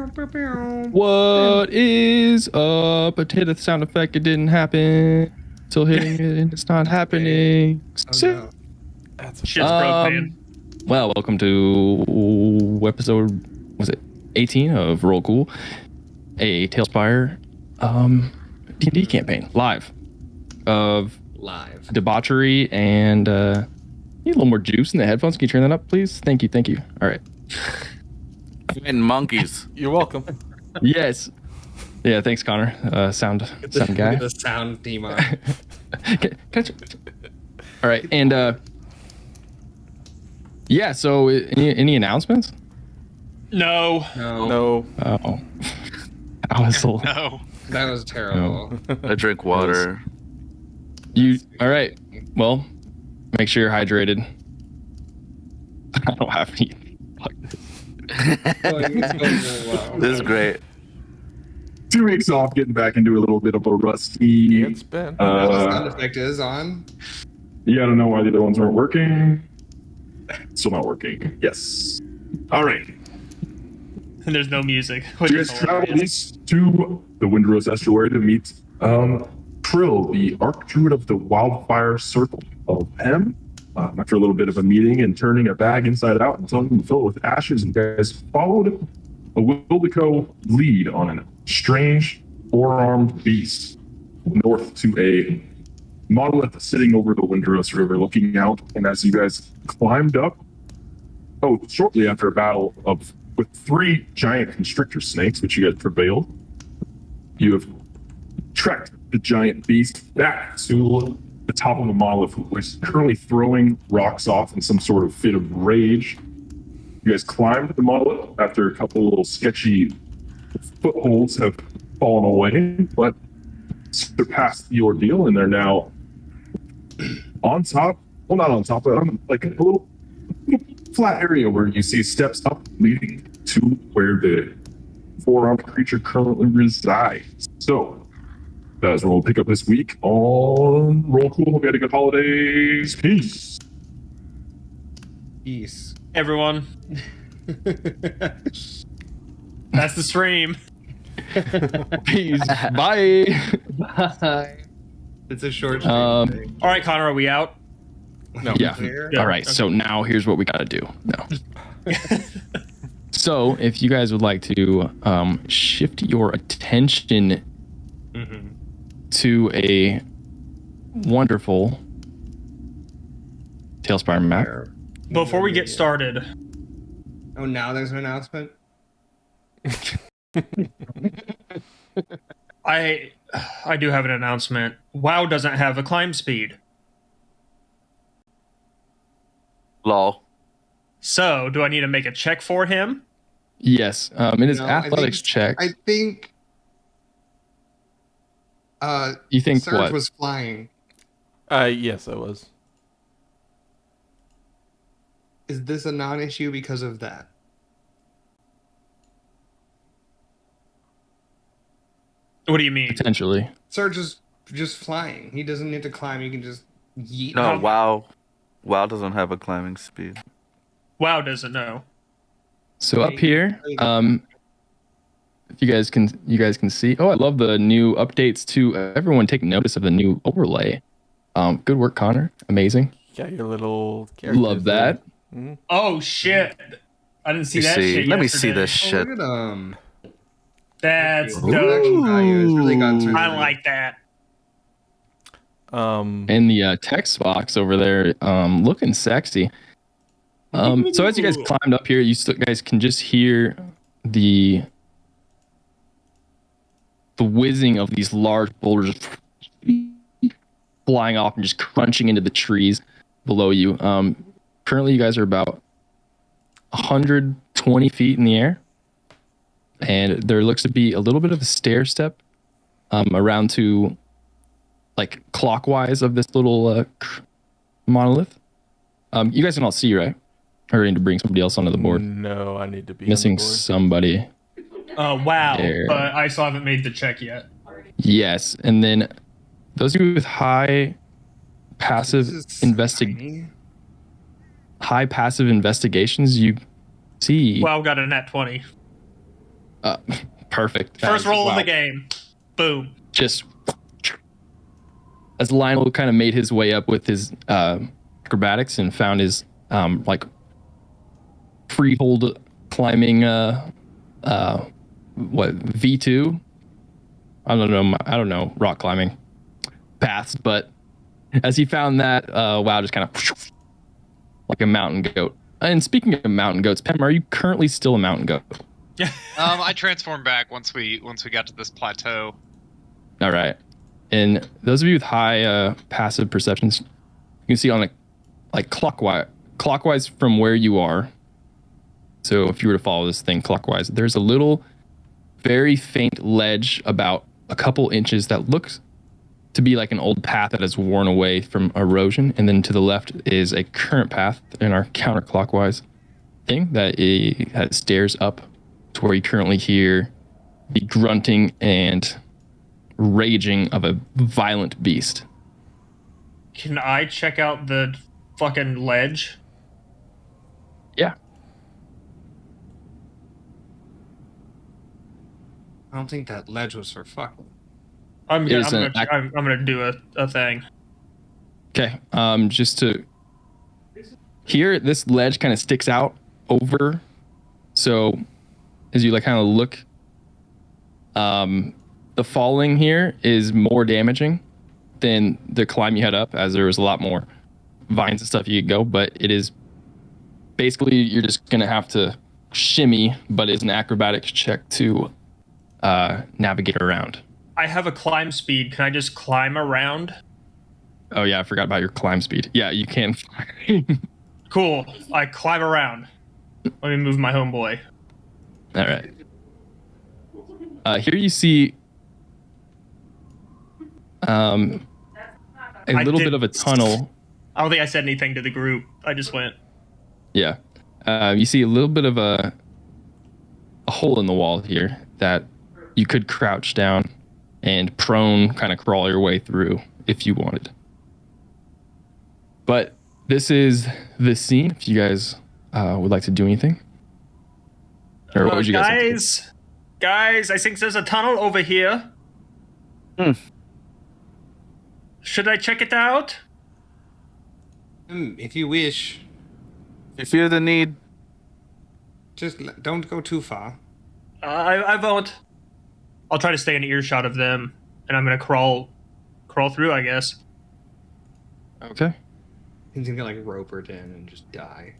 What is up? I hit the sound effect. It didn't happen. Still hitting it, and it's not happening. Oh, no. That's Shit's broke, man. Well, welcome to episode, was it 18 of Roll Cool, a TaleSpire D&D campaign, live, of debauchery and need a little more juice in the headphones. Can you turn that up, please? Thank you. All right. And monkeys. You're welcome. Yes. Yeah, thanks, Connor. Sound guy. The sound team on. All right, and yeah. So, any announcements? No. Oh, that was No. That was terrible. I drink water. you. All right. Well, make sure you're hydrated. I don't have any. Fuck this. It's going really well. This is great. 2 weeks off, getting back into a little bit of a rusty. It's been. The sound effect is on. Yeah, I don't know why the other ones weren't working. Still not working. Yes. All right. And there's no music. So you guys travel east to the Windrose Estuary to meet Trill, the Archdruid of the Wildfire Circle of M. After a little bit of a meeting and turning a bag inside out and telling them to fill it with ashes, you guys followed a Wildeco lead on a strange four-armed beast north to a monolith sitting over the Windrose River looking out. And as you guys climbed up, shortly after a battle with 3 giant constrictor snakes, which you guys prevailed, you have tracked the giant beast back to the top of a monolith, which is currently throwing rocks off in some sort of fit of rage. You guys climbed the monolith after a couple little sketchy footholds have fallen away, but surpassed the ordeal, and they're now on top. Well, not on top, but on like a little flat area where you see steps up leading to where the four-armed creature currently resides. So, that's where we'll pick up this week on Roll Cool. Hope you had a good holidays. Peace. Peace. Everyone. That's the stream. Peace. Bye. Bye. It's a short stream. All right, Connor, are we out? No. Yeah. Clear? All right. So now here's what we gotta do. No. So if you guys would like to shift your attention to a wonderful TaleSpire map. Before we get started, Oh, now there's an announcement? I do have an announcement. WoW doesn't have a climb speed. Lol. So, do I need to make a check for him? Yes. It is No, athletics check. I think... You think Surge what? was flying. Yes, I was. Is this a non-issue because of that? What do you mean? Potentially. Surge is just flying. He doesn't need to climb. He can just yeet. No, WoW doesn't have a climbing speed. WoW doesn't know. So up here, if you guys can see. Oh, I love the new updates to everyone. Take notice of the new overlay. Good work, Connor. Amazing. Got your little characters. Love that. Mm-hmm. Oh, shit. I didn't see that shit Let me see yesterday. this shit. Look at That's The dope. production value has really gone through. I like that. And the text box over there, looking sexy. So as you guys climbed up here, you guys can just hear the whizzing of these large boulders flying off and just crunching into the trees below you. Currently, you guys are about 120 feet in the air, and there looks to be a little bit of a stair step around to like clockwise of this little monolith. You guys can all see, right? Or I need to bring somebody else onto the board. No, I need to be Missing on the board. somebody. WoW, There. but I still haven't made the check yet. Yes, and then those of you with high passive investigations, you see. WoW got a nat 20. Uh, Perfect. First roll of Wow. the game. Boom. Just as Lionel kind of made his way up with his acrobatics and found his like freehold climbing what V2. I don't know rock climbing paths, but as he found that, WoW just kind of like a mountain goat. And speaking of mountain goats, Pem, are you currently still a mountain goat? I transformed back once we got to this plateau. All right. And those of you with high passive perceptions, you can see on like clockwise from where you are. So if you were to follow this thing clockwise, there's a little very faint ledge about a couple inches that looks to be like an old path that has worn away from erosion. And then to the left is a current path in our counterclockwise thing that has stairs up to where you currently hear the grunting and raging of a violent beast. Can I check out the fucking ledge? Yeah. I don't think that ledge was for fucking. I'm It is gonna do a thing. Okay. Just to here, this ledge kind of sticks out over. So as you like kind of look, the falling here is more damaging than the climb you had up, as there was a lot more vines and stuff you could go. But it is basically you're just gonna have to shimmy, but it's an acrobatics check to navigate around. I have a climb speed. Can I just climb around? Oh yeah, I forgot about your climb speed. Yeah, you can. Cool. I climb around. Let me move my homeboy. All right. Here you see a little bit of a tunnel. I don't think I said anything to the group. I just went. Yeah. You see a little bit of a hole in the wall here that you could crouch down and prone kind of crawl your way through if you wanted. But this is the scene. If you guys would like to do anything. Or what would you guys like to do? Guys, I think there's a tunnel over here. Should I check it out? If you wish, If you feel the need, just don't go too far. I won't. I'll try to stay in earshot of them, and I'm gonna crawl through, I guess. Okay. He's gonna get like ropered in and just die.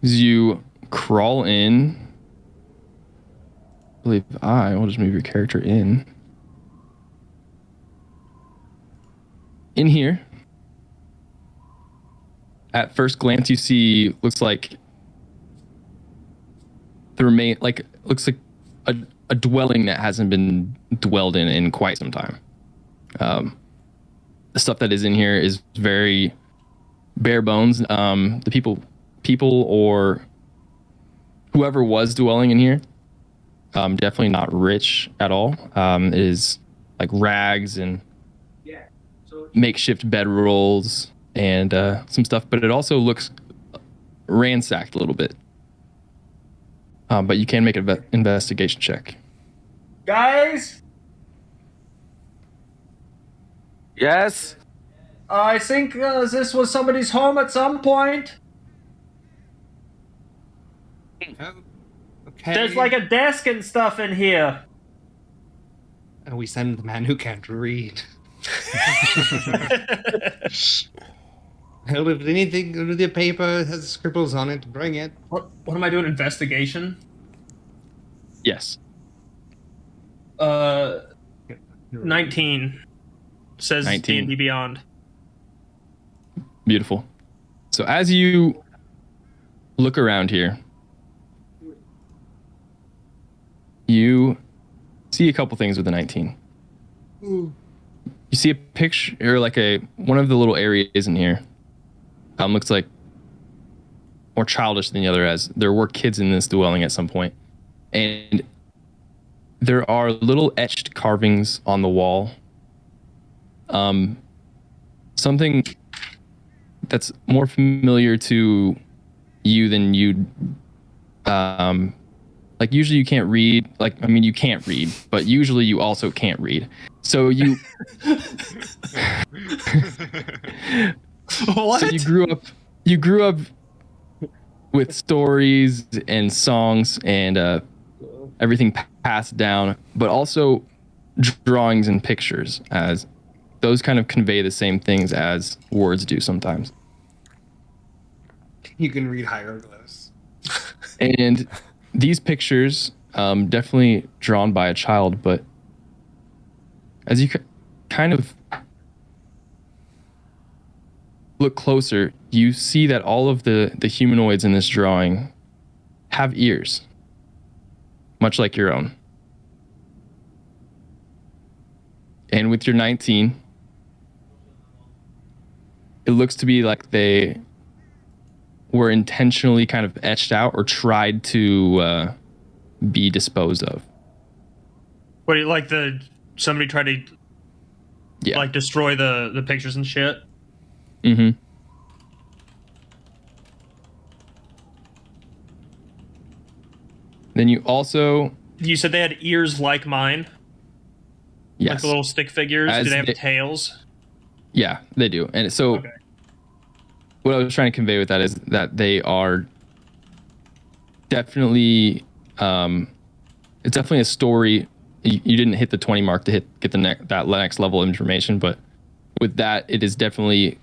As you crawl in, I believe I will just move your character in. In here, at first glance, you see looks like a dwelling that hasn't been dwelled in quite some time. The stuff that is in here is very bare bones. The people or whoever was dwelling in here, definitely not rich at all. It is like rags and makeshift bedrolls and some stuff, but it also looks ransacked a little bit. But you can make an investigation check. Guys, yes. I think this was somebody's home at some point. Oh, okay. There's like a desk and stuff in here. And we send the man who can't read. Hell, if anything with your paper has scribbles on it, bring it. What am I doing? Investigation? Yes. 19 says 19. D&D Beyond. Beautiful. So as you look around here, you see a couple things with the 19. Ooh. You see a picture, or like one of the little areas in here. Looks like more childish than the other, as there were kids in this dwelling at some point. And there are little etched carvings on the wall. Something that's more familiar to you than you'd like usually you can't read. Like, I mean, you can't read, but usually you also can't read. So you What? So you grew up with stories and songs and everything passed down, but also drawings and pictures, as those kind of convey the same things as words do sometimes. You can read hieroglyphs. And these pictures, definitely drawn by a child, but as you kind of look closer, you see that all of the humanoids in this drawing have ears, much like your own. And with your 19, it looks to be like they were intentionally kind of etched out or tried to be disposed of. What, like somebody tried to Yeah. destroy the pictures and shit? Mm-hmm. Then you also... You said they had ears like mine? Yes. Like the little stick figures? Do they have tails? Yeah, they do. And so Okay. what I was trying to convey with that is that they are definitely... it's definitely a story. You didn't hit the 20 mark to get that next level of information, but with that, it is definitely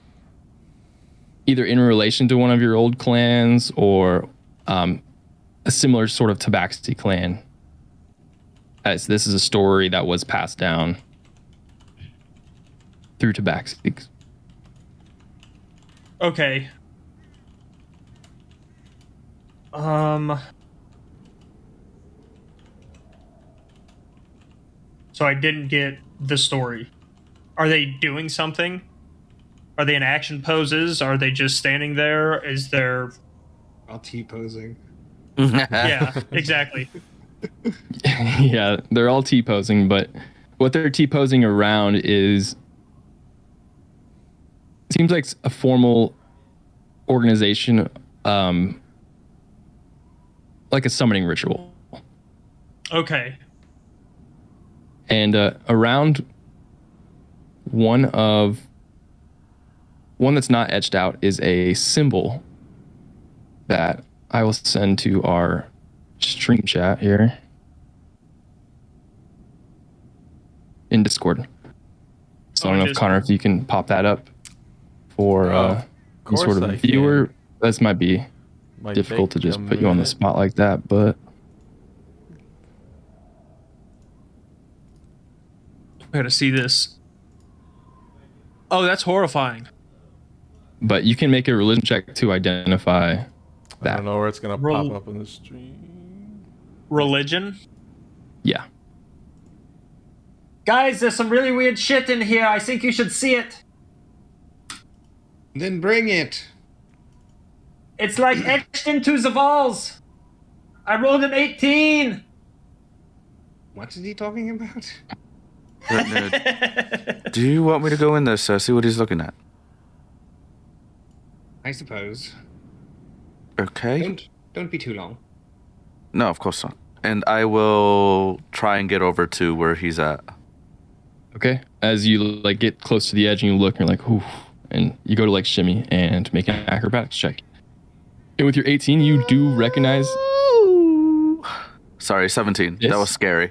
either in relation to one of your old clans or a similar sort of Tabaxi clan, as this is a story that was passed down through Tabaxi. Okay. So I didn't get the story. Are they doing something? Are they in action poses? Are they just standing there? Is there... I'll T-posing. Yeah, exactly. Yeah, they're all T-posing, but what they're T-posing around is... seems like a formal organization, like a summoning ritual. Okay. And around one that's not etched out is a symbol that I will send to our stream chat here in Discord. So I don't know if Connor, if you can pop that up for any sort of viewer. This might be difficult to just put you on the spot like that, but I gotta see this. Oh, that's horrifying. But you can make a religion check to identify I that. don't know where it's gonna pop up in the stream. Religion? Yeah. Guys, there's some really weird shit in here. I think you should see it. Then bring it. It's like etched into the walls. I rolled an 18. What is he talking about? Do you want me to go in there, sir? See what he's looking at. I suppose. Okay. Don't be too long. No, of course not. And I will try and get over to where he's at. Okay. As you like get close to the edge and you look, and you're like, ooh, and you go to like shimmy and make an acrobatics check. And with your 18, you do recognize. Sorry, 17. Yes. That was scary.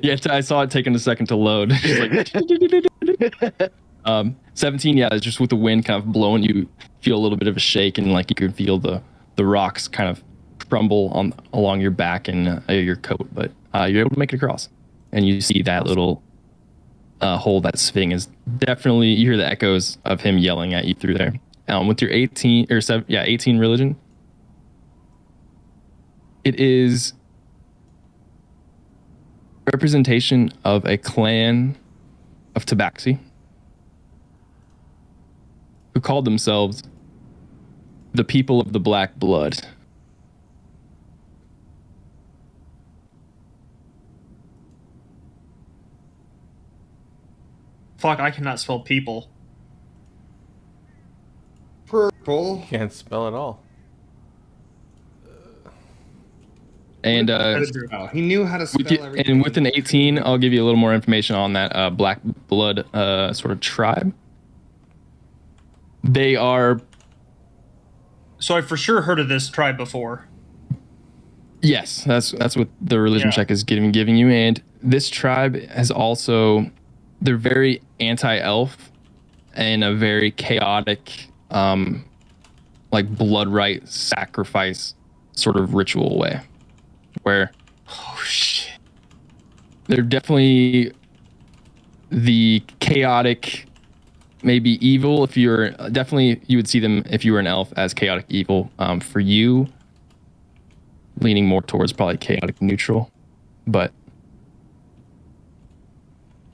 Yeah, I saw it taking a second to load. Just like 17, yeah, it's just with the wind kind of blowing, you feel a little bit of a shake, and like you can feel the rocks kind of crumble along your back and your coat, but you're able to make it across, and you see that little hole that Sving is definitely. You hear the echoes of him yelling at you through there. With your 18 religion, it is representation of a clan of Tabaxi who called themselves the People of the Black Blood. Fuck, I cannot spell people. Purple. Can't spell it all. And He knew how to spell everything. and with an 18, I'll give you a little more information on that Black Blood sort of tribe. They are. So I for sure heard of this tribe before. Yes, that's what the religion check is giving you. And this tribe has also, they're very anti-elf and a very chaotic, like blood rite sacrifice sort of ritual way, where they're definitely the chaotic, maybe evil. If you're definitely, you would see them if you were an elf as chaotic evil. For you, leaning more towards probably chaotic neutral, but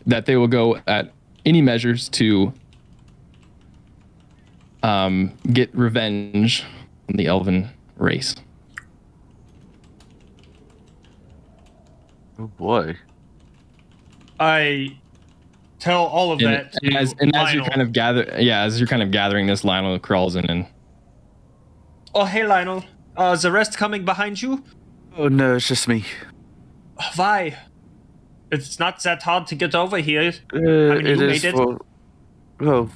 that they will go at any measures to get revenge on the elven race. Oh boy. I tell all of that to as you're kind of gathering this, Lionel crawls in and. Oh, hey, Lionel. Is the rest coming behind you? Oh no, it's just me. Why? It's not that hard to get over here. It is for... Well,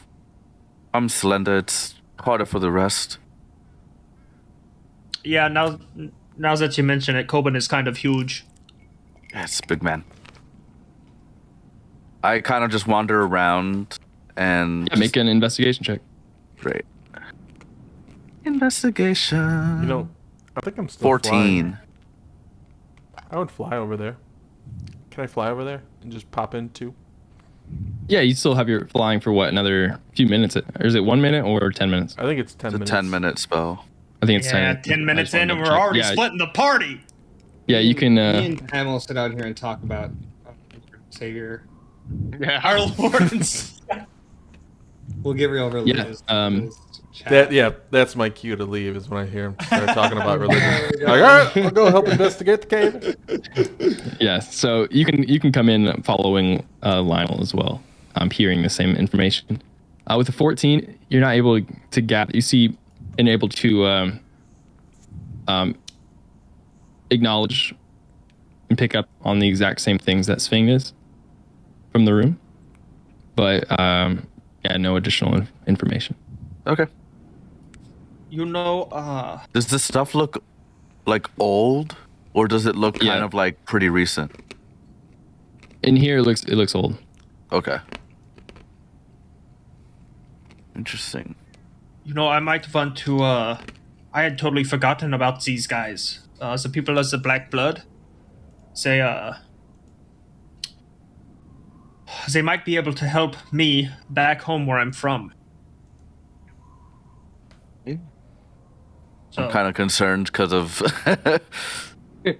I'm slender. It's harder for the rest. Yeah, now that you mention it, Coben is kind of huge. Yeah, it's a big man. I kind of just wander around and... Yeah, make an investigation check. Great. Investigation. You know, I think I'm still 14. Flying. I would fly over there. Can I fly over there and just pop in too? Yeah, you still have your flying for what, another few minutes? Or is it 1 minute or 10 minutes? I think it's 10 minutes. It's a 10-minute spell. I think it's 10. 10 minutes in and we're already splitting the party. Yeah, you can... Me and Pam will sit out here and talk about Savior. Yeah. Our Lord. We'll get real religious. That's my cue to leave is when I hear him start talking about religion. Like, all right, I'll go help investigate the cave. Yeah, so you can come in following Lionel as well. I'm hearing the same information. With the 14, you're not able to gather. You see, and able to acknowledge and pick up on the exact same things that Sving is from the room, but no additional information. Okay. You know, Does this stuff look like old, or does it look kind of like pretty recent? In here, it looks old. Okay. Interesting. you know, I might want to, I had totally forgotten about these guys. The people as the Black Blood. They might be able to help me back home where I'm from. So, I'm kind of concerned because of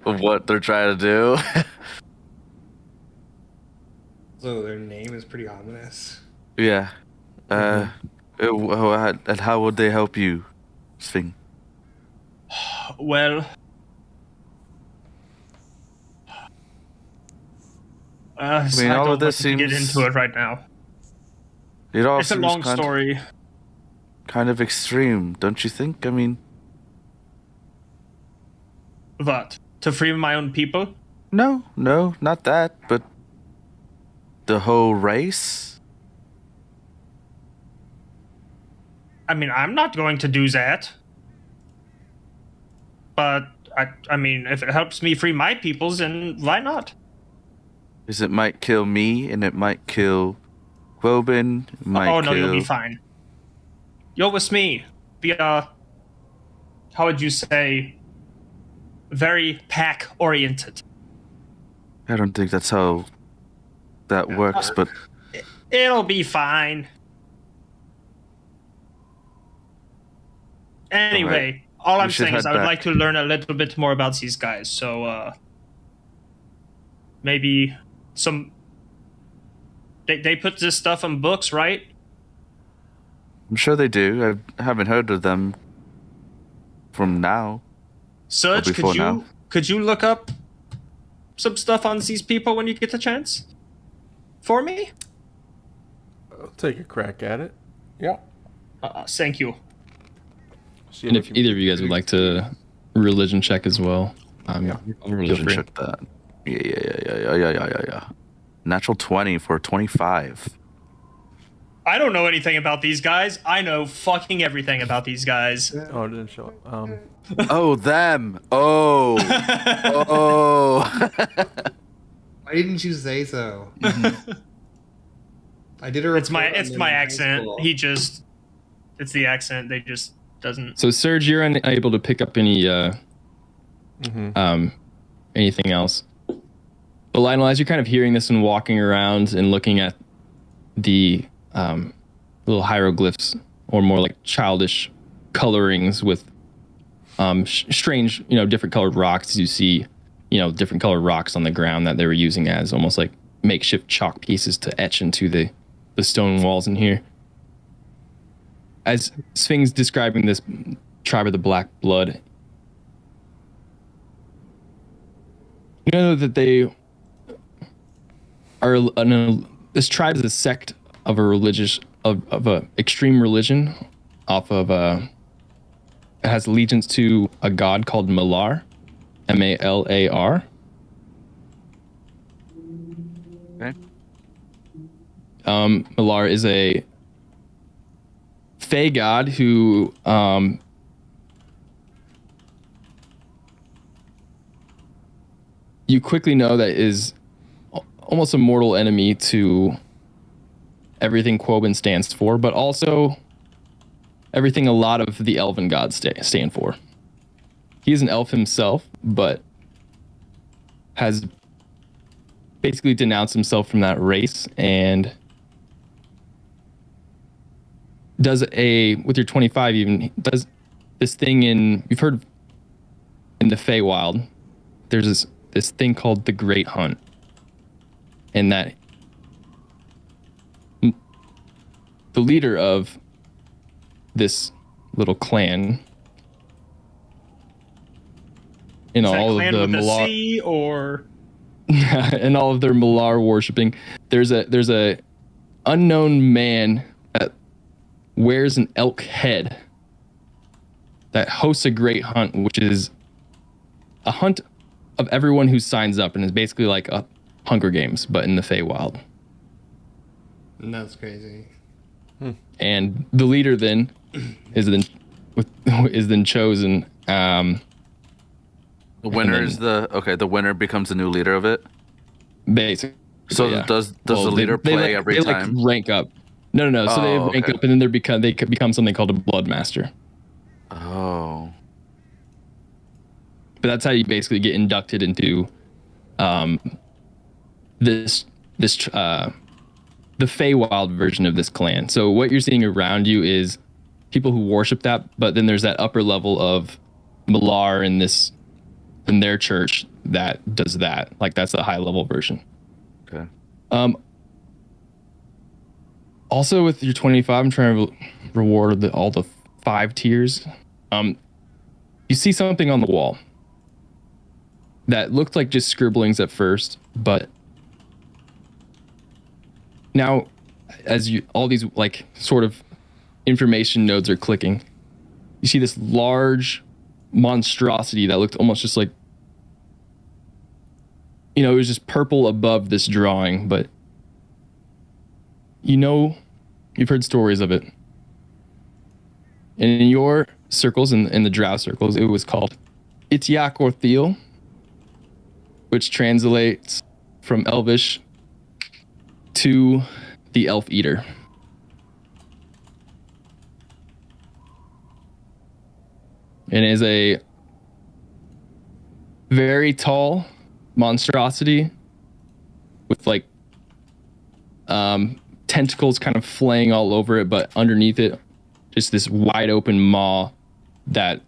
what they're trying to do. So their name is pretty ominous. Yeah. And how would they help you, Sving? well... I mean, all don't of this want to get seems- into it right now. It all It's a seems long kind story. kind of extreme, don't you think? I mean, What? To free my own people? no, not that, but the whole race? I mean, I'm not going to do that. But, I mean, if it helps me free my peoples, then why not? Because it might kill me, and it might kill Quobin. It might Oh, no, kill... you'll be fine. You're with me. Be, how would you say, very pack-oriented. I don't think that's how that works, but... It'll be fine. Anyway, all I'm should saying is head I would back. like to learn a little bit more about these guys. So, maybe some... They put this stuff in books, right? I'm sure they do. I haven't heard of them from now. Serge, before now. could you look up some stuff on these people when you get the chance? For me? I'll take a crack at it. Yeah. Thank you. See And we if can- either of you guys would like to religion check as well. Yeah. I'll religion free. check that. Yeah. Natural 20 for 25. I don't know anything about these guys. I know fucking everything about these guys. Oh, it didn't show it. Oh, them. Oh. Oh. Why didn't you say so? I did a It's my report on them in high accent. school. It's the accent. They just doesn't. So Serge, you're unable to pick up any anything else. But Lionel, as you're kind of hearing this and walking around and looking at the little hieroglyphs, or more like childish colorings with strange, different colored rocks, you see, different colored rocks on the ground that they were using as almost like makeshift chalk pieces to etch into the stone walls in here. As Sphinx describing this tribe of the Black Blood, you know that they are this tribe is a sect of a extreme religion off of it has allegiance to a god called Malar, Malar. Okay. Malar is a Fey god who you quickly know that is almost a mortal enemy to everything Quoben stands for, but also everything a lot of the elven gods stand for. He is an elf himself, but has basically denounced himself from that race and does with your 25 even, does this thing you've heard in the Feywild, there's this thing called the Great Hunt. And that the leader of this little clan, Is that all clan of the with a Malar, C or and all of their Malar worshipping, there's a unknown man that wears an elk head that hosts a great hunt, which is a hunt of everyone who signs up, and is basically like a Hunger Games, but in the Feywild. That's crazy. And the leader then is then chosen. The winner is the winner becomes the new leader of it. Basically. So yeah. does the leader play every time? Like rank up. No. So they rank up, and then they become something called a blood master. Oh. But that's how you basically get inducted into the Feywild version of this clan. So what you're seeing around you is people who worship that, but then there's that upper level of Malar in their church that does that. Like that's the high level version. Okay. Also with your 25, I'm trying to reward all the 5 tiers. You see something on the wall that looked like just scribblings at first, but now as all these like sort of information nodes are clicking, you see this large monstrosity that looked almost just like, it was just purple above this drawing, but you've heard stories of it. And in your circles, in the drow circles, it was called Itiak Orthiel, which translates from Elvish to the Elf Eater. And is a very tall monstrosity with like tentacles kind of flaying all over it, but underneath it, just this wide open maw that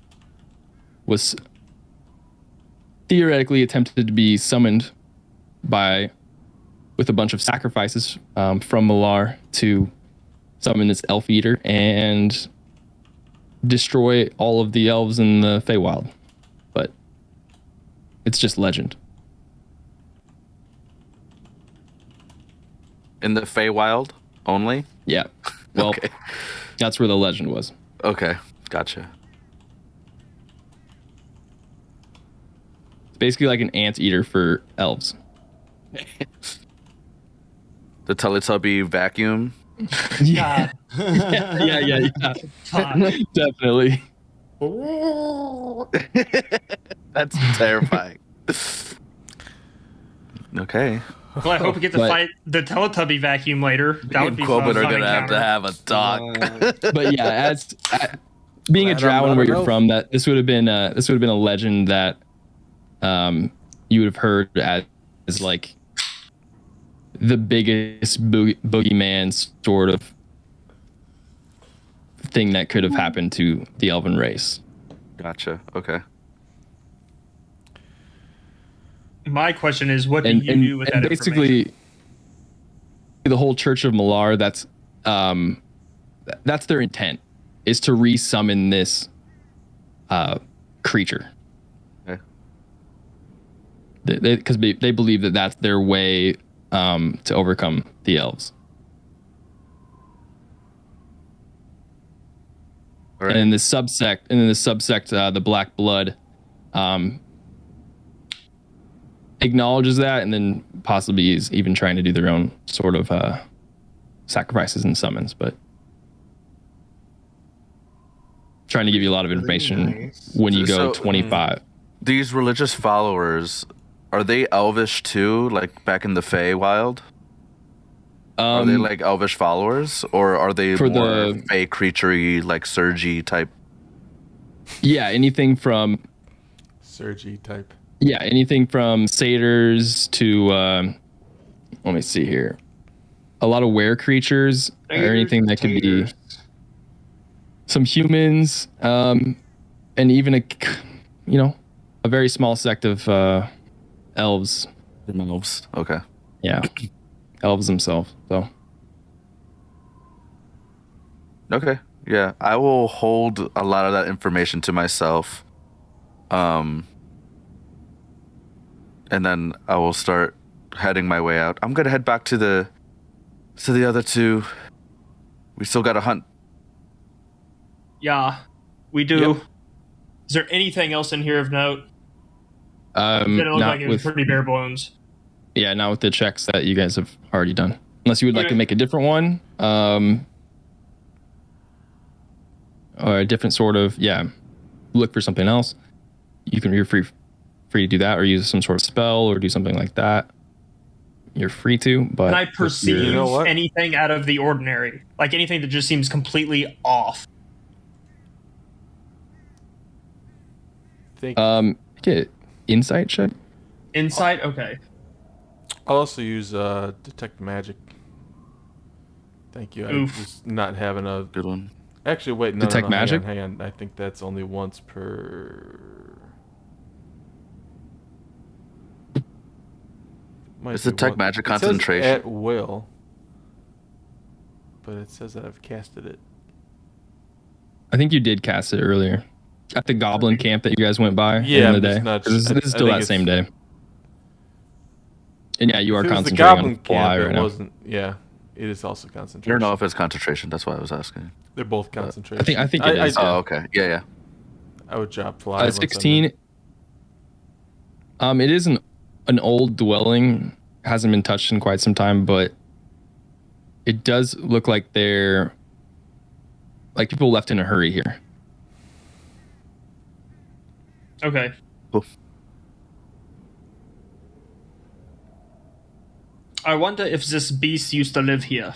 was theoretically attempted to be summoned with a bunch of sacrifices from Malar to summon this elf eater and destroy all of the elves in the Feywild. But it's just legend. In the Feywild only? Yeah. Well, Okay. That's where the legend was. Okay. Gotcha. It's basically like an anteater for elves. The Teletubby vacuum. Yeah. Yeah. Fuck. Definitely. That's terrifying. Okay. Well, I hope we get to But- fight the Teletubby vacuum later. That would be Quoven fun are gonna have to encounter. have a talk. But yeah, as being a Glad I'm drow not and where an you're elf. from, that this would have been a legend that you would have heard as like the biggest boogeyman sort of thing that could have happened to the elven race. Gotcha. Okay. My question is, what do you do with that information? basically the whole Church of Malar, that's their intent, is to re-summon this creature. Okay. Because they believe that that's their way to overcome the elves. All right. And in the subsect, the Black Blood acknowledges that, and then possibly is even trying to do their own sort of sacrifices and summons, but trying to give you a lot of information nice. when you go So- 25. These religious followers, are they elvish too? Like back in the Feywild? Are they like elvish followers, or are they for more the- Fey creaturey, like Surgy type? Yeah, anything from Surgy type. satyrs to let me see here. A lot of were creatures or anything that could be Taters. some humans, and even a very small sect of elves. Elves. Okay. Yeah, elves themselves. So Okay. Yeah, I will hold a lot of that information to myself. And then I will start heading my way out. I'm gonna head back to the other two. We still gotta hunt. Yeah, we do. Yep. Is there anything else in here of note? It looked not like it was with pretty bare bones. not with the checks that you guys have already done. Unless you would like to Okay. make a different one, or a different sort of look for something else. You're free to do that, or use some sort of spell, or do something like that. You're free to, but Can I if perceive you're- You know what? anything out of the ordinary? Like anything that just seems completely off? Think get insight check. Insight? Okay. I'll also use detect magic. Thank you. I'm Oof. just not having a. Good one. Actually, wait. No, Detect no, no, magic? Hang on. I think that's only once per. Might Is be detect one- magic it says concentration? at will, but it says that I've casted it. I think you did cast it earlier at the goblin camp that you guys went by Yeah, in the I'm just day. not- 'Cause This, I- this is I still think that same day. it's- And yeah, you are If it was the concentrating on goblin the fly camp, right it now. wasn't. Yeah, it is also I concentration. don't know if it's concentration. That's why I was asking. They're both concentration. I think it is. Oh, okay. Yeah. I would drop fly. once I'm 16. It is an old dwelling, hasn't been touched in quite some time, but it does look like they're like people left in a hurry here. Okay. Cool. I wonder if this beast used to live here.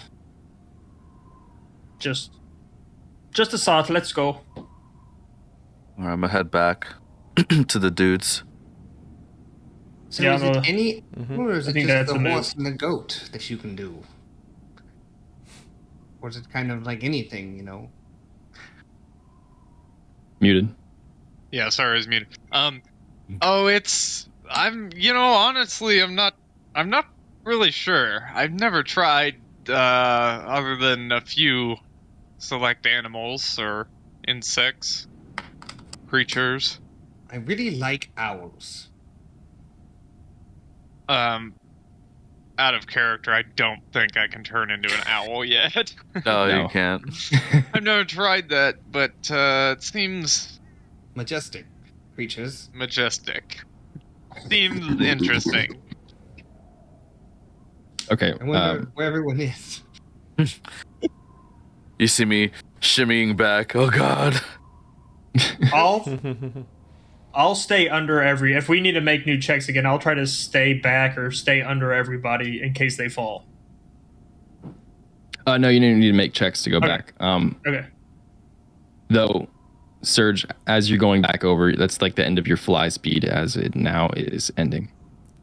Just a thought. Let's go. All right, I'm gonna head back to the dudes. So Yeah, is no, it any, or is I it think just that's the a move. horse and the goat that you can do? Or is it kind of like anything, you know? Muted. Yeah, sorry, I was muted. Honestly, I'm not really sure. I've never tried, other than a few select animals or insects, creatures. I really like owls. Out of character, I don't think I can turn into an owl yet. No, No. you can't. I've never tried that, but it seems Majestic creatures. majestic. Seems interesting. Okay. I wonder where everyone is. You see me shimmying back. Oh God. I'll stay under every. If we need to make new checks again, I'll try to stay back or stay under everybody in case they fall. No, you don't need to make checks to go back. Okay. Though, Surge, as you're going back over, that's like the end of your fly speed as it now is ending.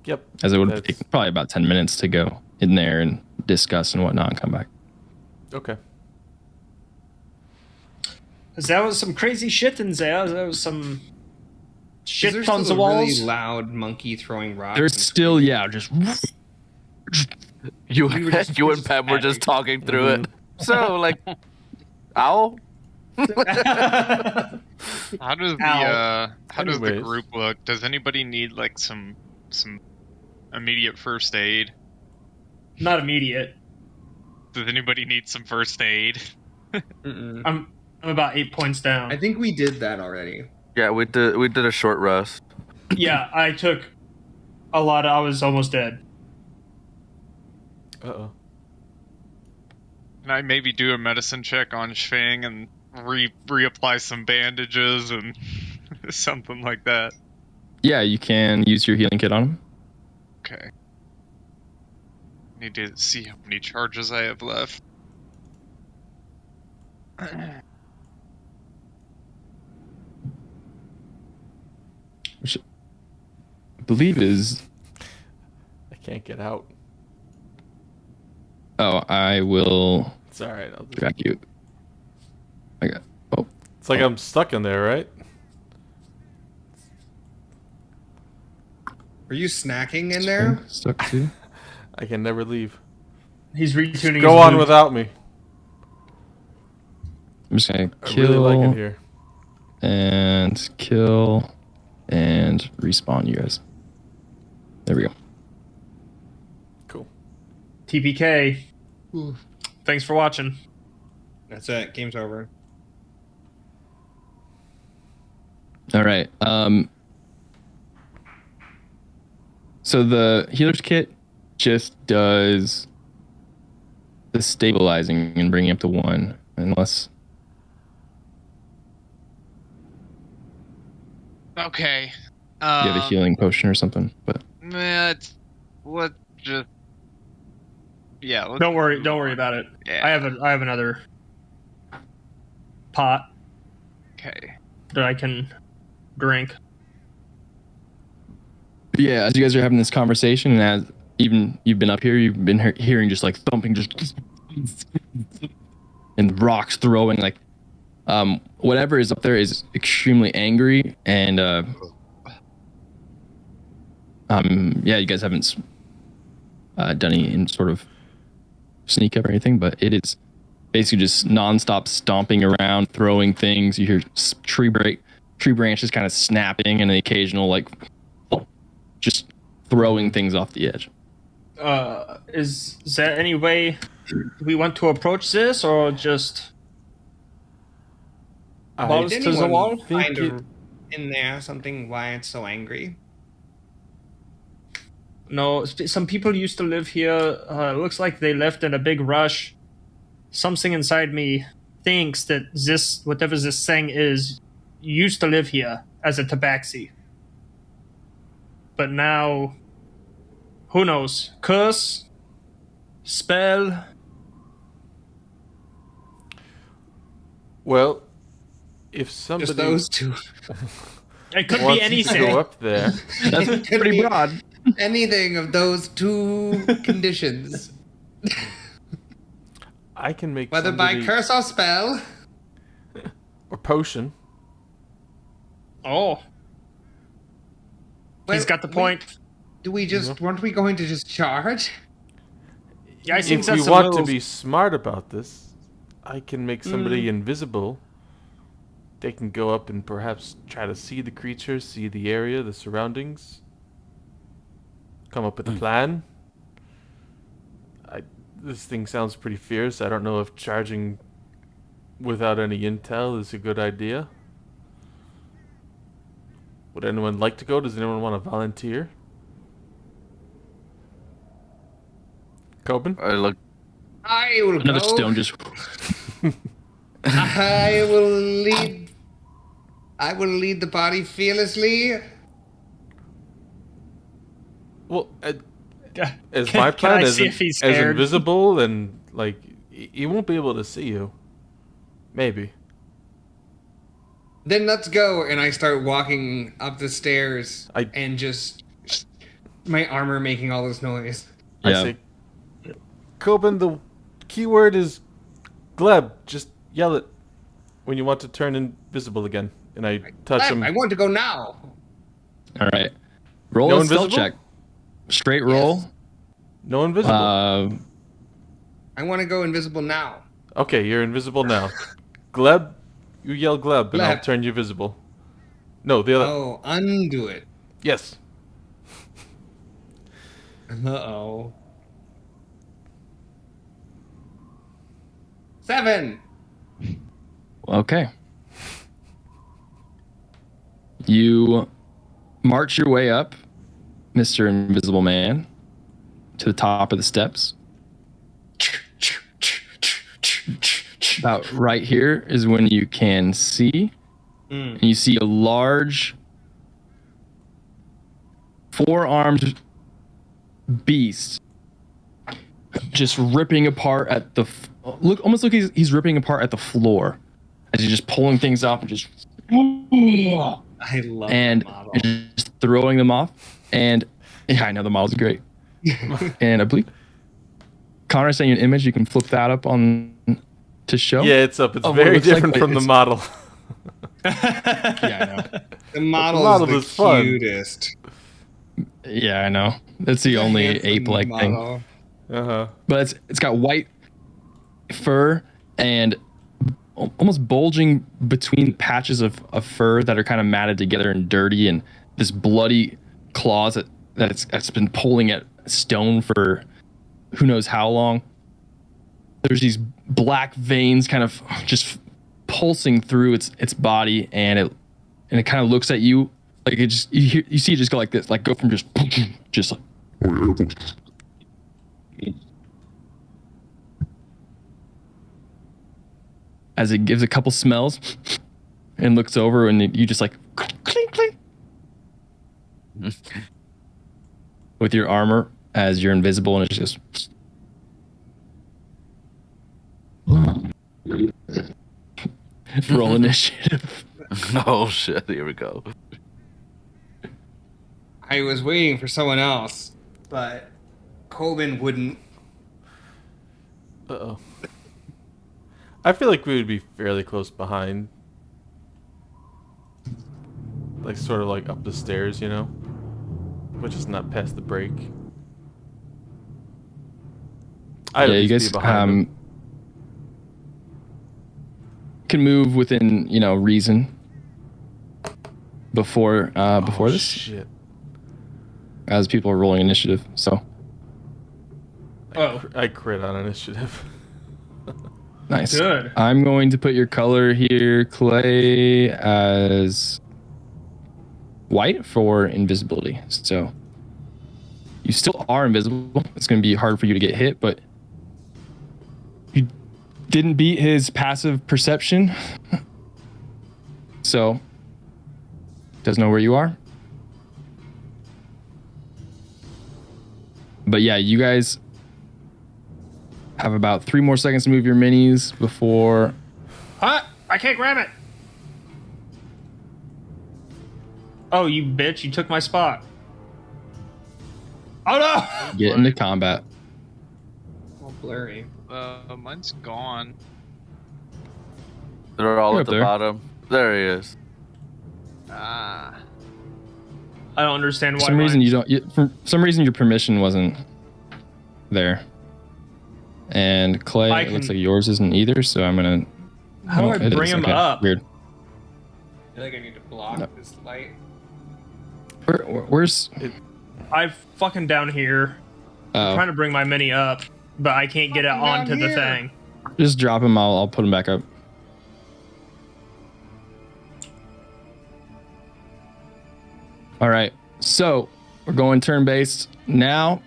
Yep. As it would take probably about 10 minutes to go in there and discuss and whatnot and come back. Okay. There was some crazy shit in there. There was some shit Is there tons still of a walls. really loud monkey throwing rocks? There's still, just... You We were just- and Pam were just talking through it. So, like, owl? How does the Anyways. group look? Does anybody need like some immediate first aid? Not immediate. Does anybody need some first aid? Mm-mm. I'm about 8 points down. I think we did that already. Yeah, we did a short rest. Yeah, I took a lot. I was almost dead. Uh-oh. Can I maybe do a medicine check on Shfang and reapply some bandages and something like that? Yeah, you can use your healing kit on him. Okay. Need to see how many charges I have left. Which I believe is... I can't get out. Oh, I will It's alright. I'll just... track you. I got... Oh, It's like I'm stuck in there, right? Are you snacking in there? stuck too. I can never leave. He's retuning. Go his on loot. without me. I'm just gonna I kill really like it here. and kill and respawn you guys. There we go. Cool. TPK. Ooh. Thanks for watching. That's it. Game's over. All right. So the healer's kit just does the stabilizing and bringing up to 1, unless... Okay. you have a healing potion or something, but Let's just. Yeah. Let's Don't worry. move Don't worry on. about it. Yeah. I have another pot Okay. that I can drink. yeah, as you guys are having this conversation, and as even you've been up here, you've been hearing just like thumping, just and rocks throwing, like whatever is up there is extremely angry, and yeah, you guys haven't done any sort of sneak up or anything, but it is basically just nonstop stomping around, throwing things. You hear tree branches kind of snapping, and the occasional like just throwing things off the edge. Is there any way we want to approach this, or just balls Did to the anyone wall? find in there something why it's so angry? No, some people used to live here. Looks like they left in a big rush. Something inside me thinks that this, whatever this thing is, used to live here as a tabaxi. But now, who knows? Curse? Spell? Well, if somebody Just those two. It could wants be to anything. go up there, That's Could pretty be broad. Anything of those two conditions, I can make whether by somebody- curse or spell. or potion. Oh, he's got the point. Do we just weren't we going to just charge? Yeah, I think If that's we the want to move. be smart about this, I can make somebody invisible. They can go up and perhaps try to see the creature, see the area, the surroundings. Come up with a plan. This thing sounds pretty fierce. I don't know if charging without any intel is a good idea. Would anyone like to go? Does anyone want to volunteer? Coben? I look. I will Another go. stone just. I will lead. I will lead the party fearlessly. Well, as Can- my can plan I as, see if he's as scared? invisible and like he won't be able to see you. Maybe. Then let's go. And I start walking up the stairs and just my armor making all this noise. I Yeah. say, Coben, the keyword is Gleb. Just yell it when you want to turn invisible again. And I touch him. I want to go now. All right. Roll No a stealth invisible? check. Straight roll. Yes. No invisible. I want to go invisible now. Okay, you're invisible now. Gleb, you yell Gleb, and I'll Gleb. turn you visible. No, the other. Oh, undo it. Yes. Uh-oh. 7. Okay. You march your way up, Mr. Invisible Man, to the top of the steps. About right here is when you can see. And you see a large 4-armed beast just ripping apart at the almost look he's ripping apart at the floor as he's just pulling things up and just I love and the model. just throwing them off. And yeah, I know the model's great. And I believe Connor sent you an image. You can flip that up on to show. Yeah, it's up. It's Oh, well, very it looks like different from the it's- model. Yeah, I know. The model, model is is the fun. cutest. Yeah, I know. That's the only Handsome ape-like thing. model. Uh-huh. But it's got white fur and almost bulging between patches of fur that are kind of matted together and dirty, and this bloody claws that's been pulling at stone for who knows how long. There's these black veins kind of just pulsing through its body, and it kind of looks at you like it just you see it just go like this, like go from just like as it gives a couple smells and looks over, and you just like clink clink with your armor as you're invisible, and it just roll initiative. Oh shit! Here we go. I was waiting for someone else, but Coben wouldn't. Uh-oh. I feel like we would be fairly close behind. Like, sort of like up the stairs, you know? But just not past the break. I'd Yeah, at you least guys be behind them. can move within reason before Oh, this, shit. as people are rolling initiative. So I crit on initiative. nice. Good. I'm going to put your color here, Clay, as white for invisibility. So you still are invisible. It's going to be hard for you to get hit, but you didn't beat his passive perception. So doesn't know where you are. But yeah, you guys have about 3 more seconds to move your minis before. I can't grab it. Oh, you bitch! You took my spot. Oh no! Get into combat. All blurry. Mine's gone. They're all You're at up the there. bottom. There he is. Ah. I don't understand For why. some reason for some reason your permission wasn't there. And Clay, I it looks can- like yours isn't either, so I'm gonna. How do I it bring is, him okay, up? Weird. I feel like I need to block No. this light. Where's? I'm fucking down here. I'm Oh, trying to bring my mini up, but I can't get it Fucking down onto the here. thing. just drop him. I'll put him back up. All right. So we're going turn-based now.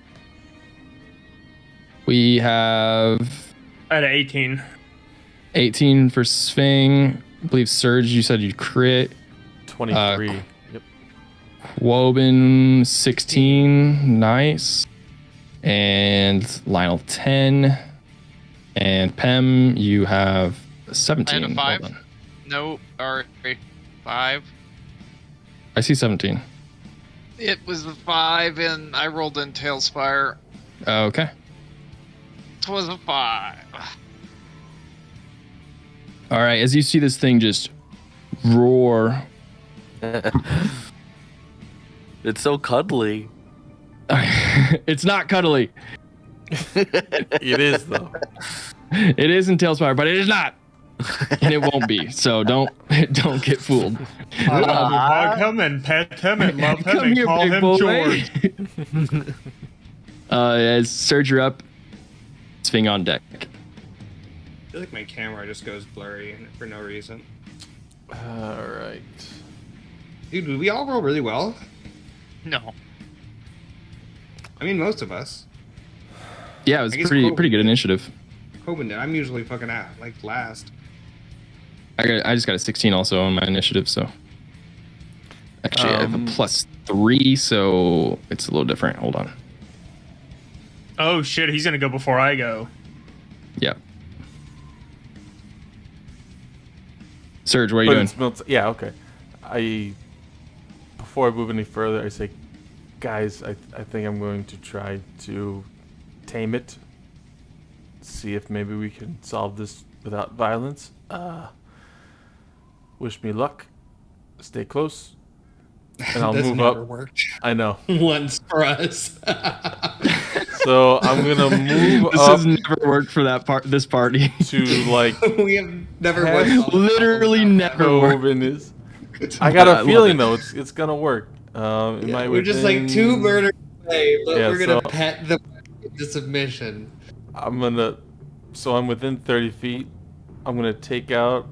We have At 18. 18 for Sving. I believe Surge, you said you'd crit. 23. Yep. Woben 16. Nice. And Lionel 10. And Pem, you have 17. I had a 5. Hold on. No, or 5. I see 17. It was a 5, and I rolled in TaleSpire. Okay. It was a 5. All right. As you see this thing just roar. It's so cuddly. It's not cuddly. It is though. It is in TaleSpire, but it is not. And it won't be. So don't get fooled. I love to hug him and pet him and love him Come and here, call big him boy. George. As Surge, you're up. Swing on deck. I feel like my camera just goes blurry for no reason. All right. Dude, did we all roll really well? No. I mean, most of us. Yeah, it was I guess pretty good initiative. Coben did. I'm usually fucking at, like, last. I just got a 16 also on my initiative, so actually I have a +3, so it's a little different. Hold on. Oh shit, he's gonna go before I go. Yeah. Surge, what are you doing? Yeah, okay. Before I move any further, I say, guys, I think I'm going to try to tame it. See if maybe we can solve this without violence. Wish me luck. Stay close. And I'll That's move never up. worked I know. once for us. So I'm gonna move This up has never worked for this party. to like We have never Have worked. Literally never worked. Coben is. I got a love feeling it. though it's gonna work. We're just like 2 murders away, but Yeah, we're gonna so- pet the into submission. I'm within 30 feet. I'm gonna take out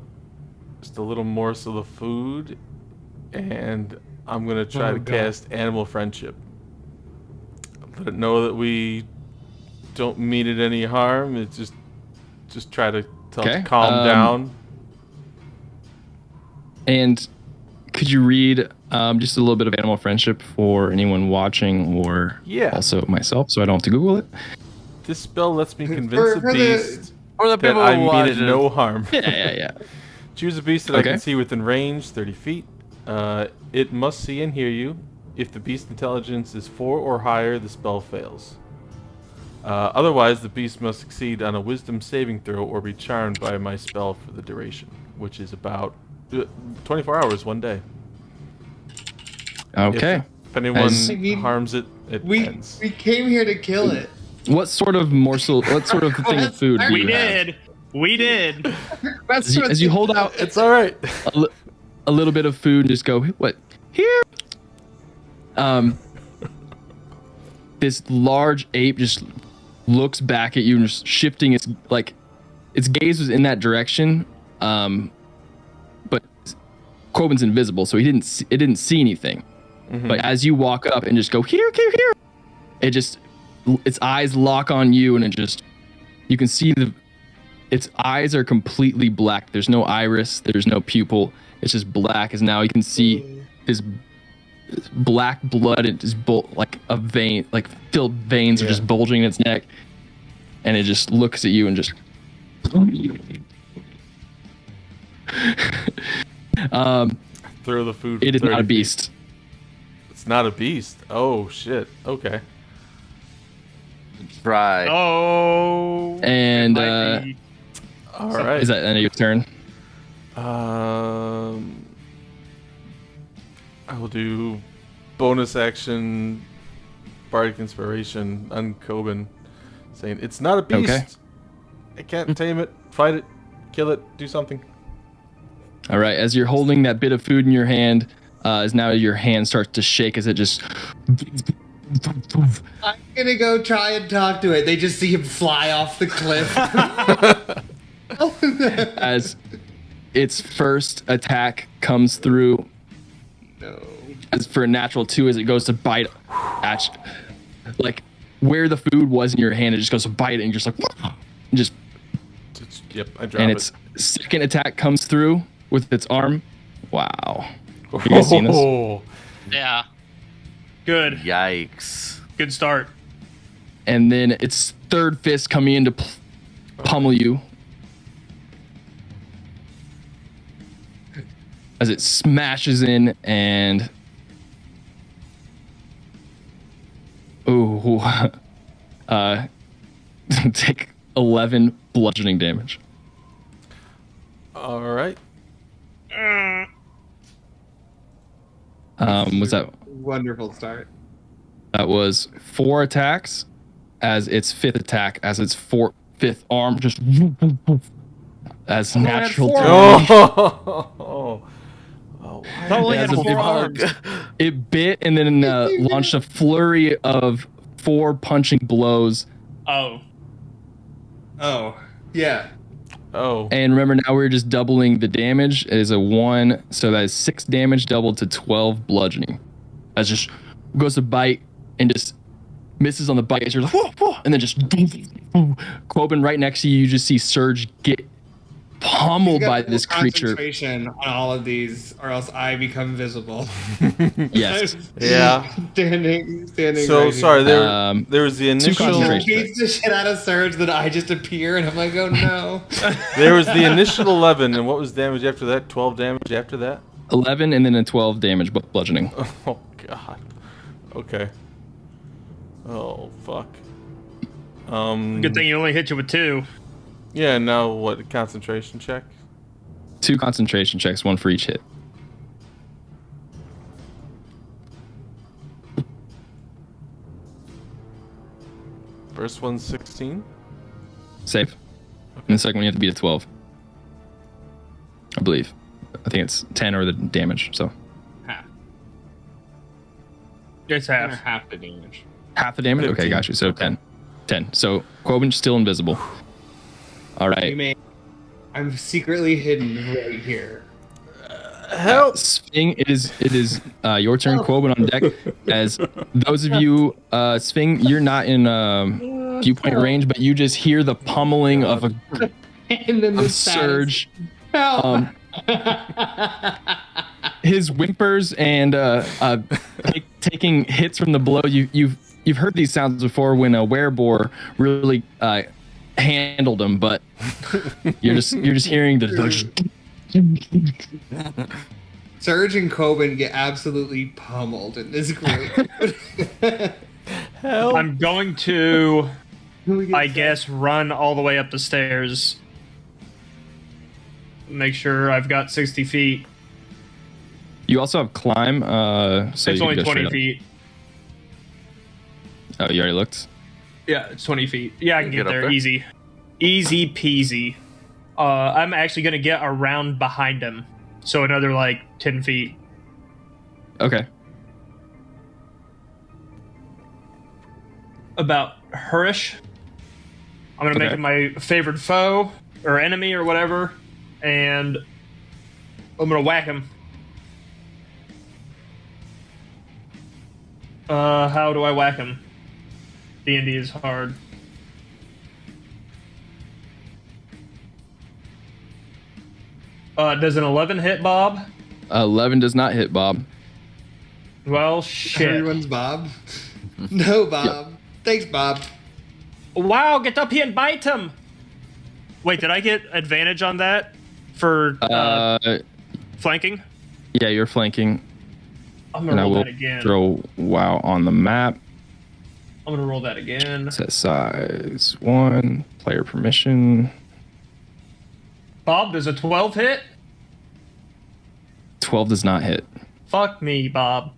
just a little morsel of food, and I'm gonna try to God. cast Animal Friendship. Let it know that we don't mean it any harm. It's just try to tell it Okay, to calm down. And could you read just a little bit of animal friendship for anyone watching or Yeah. also myself, so I don't have to Google it? This spell lets me convince For the the- beast Or the that people I who mean watch it no harm. Yeah. Choose a beast that I Okay. can see within range, 30 feet. It must see and hear you. If the beast's intelligence is 4 or higher, the spell fails. Otherwise, the beast must succeed on a wisdom saving throw or be charmed by my spell for the duration, which is about 24 hours, 1 day. Okay. If anyone As- I mean, harms it, it We ends. came here to kill it. What sort of morsel? What sort of thing of food do We you have? did. We did. That's As you hold out It's all right. a little bit of food and just go, what? Here. This large ape just looks back at you and just shifting its gaze was in that direction. But Coben's invisible, so it didn't see anything. But as you walk up and just go here, its eyes lock on you, and you can see its eyes are completely black. There's no iris, there's no pupil. It's just black. As now you can see this black blood and just like a vein, like filled veins are just bulging in its neck, and it just looks at you and just. Throw the food. It is not 30 a feet. beast. It's not a beast. Oh shit. Okay. Try. Oh. And might be. All right. is that the end of your turn? I will do bonus action Bardic Inspiration on Coben, saying it's not a beast. Okay. I can't tame it. Fight it. Kill it. Do something. All right. As you're holding that bit of food in your hand, as now your hand starts to shake as it just. I'm gonna go try and talk to it. They just see him fly off the cliff. As its first attack comes through, No. as for a natural 2 as it goes to bite at like where the food was in your hand, it just goes to bite it and you're just like just yep, I drop and it. its second attack comes through with its arm. Wow. You guys seen this? Yeah. Good. Yikes. Good start. And then its third fist coming in to pummel you as it smashes in and take 11 bludgeoning damage. All right. Was that Wonderful start. That was 4 attacks as its 5th attack, as its fifth arm just as natural. Oh, That only It had has a 4 big arms. It bit and then launched a flurry of 4 punching blows. Oh. Yeah. Oh. And remember, now we're just doubling the damage. It is a 1, so that is 6 damage doubled to 12 bludgeoning. That's just goes to bite and just misses on the bite. You're like, whoa, whoa, and then just Quoben right next to you. You just see Surge get pummeled by this creature. Concentration on all of these, or else I become visible. Yes. Yeah. standing. So right sorry. here. There was the initial. concentration. Beats the shit out of Surge, then I just appear, and I'm like, oh no. There was the initial 11, and what was damage after that? 12 damage after that. 11 and then a 12 damage bludgeoning. Oh god. Okay. Oh fuck. Good thing he only hit you with 2. Yeah. Now what? Concentration check. 2 concentration checks, 1 for each hit. First one's 16. Save. And the second one you have to beat a 12. I believe. I think it's 10 or the damage. So Half. It's half. Half the damage. half the damage. 15. Okay, got you. So 10. So Quoben's still invisible. All right. I'm secretly hidden right here. Help! Sphinx, it is your turn, Quoben on deck. As those of you, Sphinx, you're not in viewpoint range, but you just hear the pummeling of a And then the Surge. Help. His whimpers and taking hits from the blow. You've heard these sounds before when a werebore really handled him, but you're just hearing the. Surge and Quoben get absolutely pummeled in this group. I'm going to, I guess, run all the way up the stairs. Make sure I've got 60 feet. You also have climb. So It's you only can go 20 straight up. feet. Oh, you already looked. Yeah, it's 20 feet. Yeah, I can You get get up there there? easy. Easy peasy. I'm actually going to get around behind him. So another, 10 feet. Okay. About herish. I'm going to make Okay. him my favorite foe, or enemy, or whatever. And I'm going to whack him. How do I whack him? D&D is hard. Does an 11 hit, Bob? 11 does not hit Bob. Well, shit. Everyone's Bob. No, Bob. Thanks, Bob. Wow, get up here and bite him! Wait, did I get advantage on that? For flanking? Yeah, you're flanking, I'm and gonna I roll will that again. throw WoW on the map. I'm gonna roll that again. Set size 1. Player permission. Bob, does a 12 hit? 12 does not hit. Fuck me, Bob.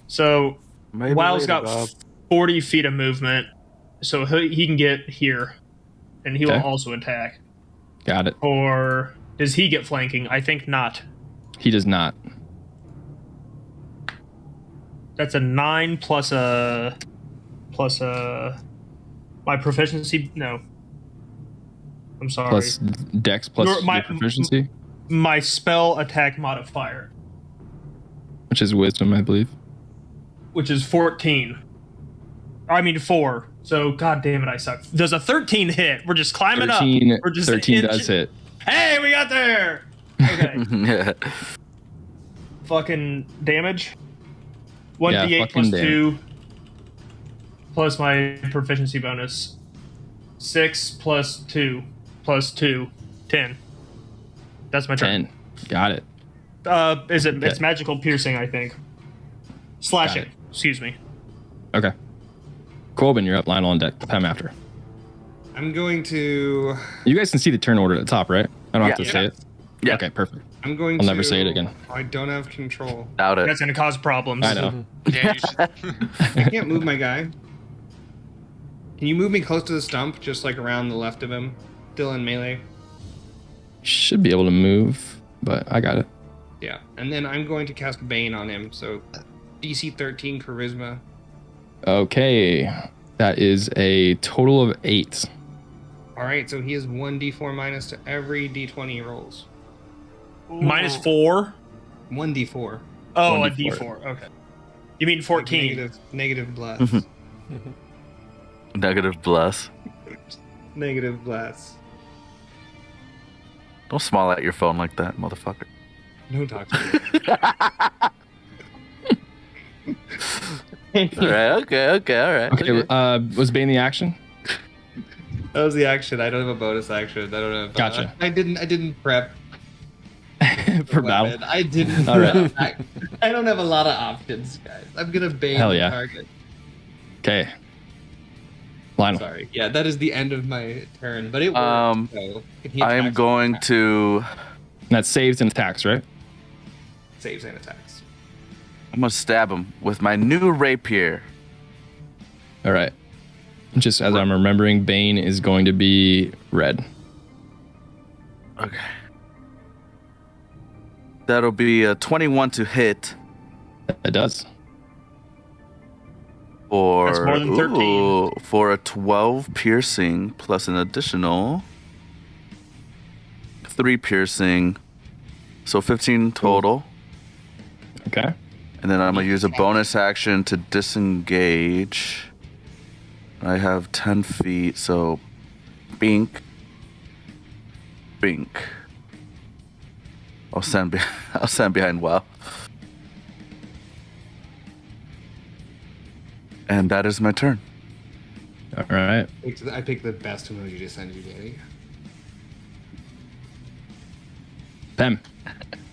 So, Maybe WoW's later, got Bob. 40 feet of movement, so he can get here, and he will Okay. also attack. Got it. Or does he get flanking? I think not. He does not. That's a 9 plus my proficiency. No, I'm sorry. Plus Dex plus Your- my- your proficiency. My spell attack modifier. which is wisdom, I believe. Which is 14. I mean 4. So god damn it, I suck. Does a 13 hit? We're just climbing 13, up. We're just 13 does hit. Hey, we got there. Okay. Fucking damage. 1d8 plus 2 plus my proficiency bonus. 6 plus 2 plus 2. 10. That's my turn. 10. Got it. Is it? Okay. It's magical piercing, I think. Slashing. Excuse me. Okay. Corbin, you're up. Lionel on deck. Pam after. I'm going to. You guys can see the turn order at the top, right? I don't have to say it. Yeah. Okay, perfect. I'm going I'll to. never say it again. I don't have control. Doubt it. That's going to cause problems. I know. Yeah, you should. I can't move my guy. Can you move me close to the stump, just like around the left of him? Still in melee. Should be able to move, but I got it. Yeah, and then I'm going to cast Bane on him. So, DC 13 Charisma. Okay, that is a total of 8. All right, so he is 1d4 minus to every d20 he rolls. Minus 4? 1d4. Oh, 1d4. a d4. Okay. You mean 14? Negative blast. Negative bless. Negative blast. Don't smile at your phone like that, motherfucker. No talk to me. All right, okay, all right. Okay, was Bane the action? That was the action. I don't have a bonus action. I don't have. Gotcha. I didn't prep For battle? I didn't. All right. I don't have a lot of options, guys. I'm gonna Bane Hell the yeah. target. Okay. Lionel. Sorry. Yeah, that is the end of my turn, but it worked. So I am going to. That saves and attacks, right? saves and attacks. I'm gonna stab him with my new rapier. All right. Just as I'm remembering, Bane is going to be red. Okay. That'll be a 21 to hit. It does. For, That's more than 13. ooh, for a 12 piercing plus an additional 3 piercing. So 15 total. Okay. And then I'm going to use a bonus action to disengage. I have 10 feet, so bink. Bink. I'll stand behind WoW. And that is my turn. All right. I picked the best emoji to send you, Danny. Pem.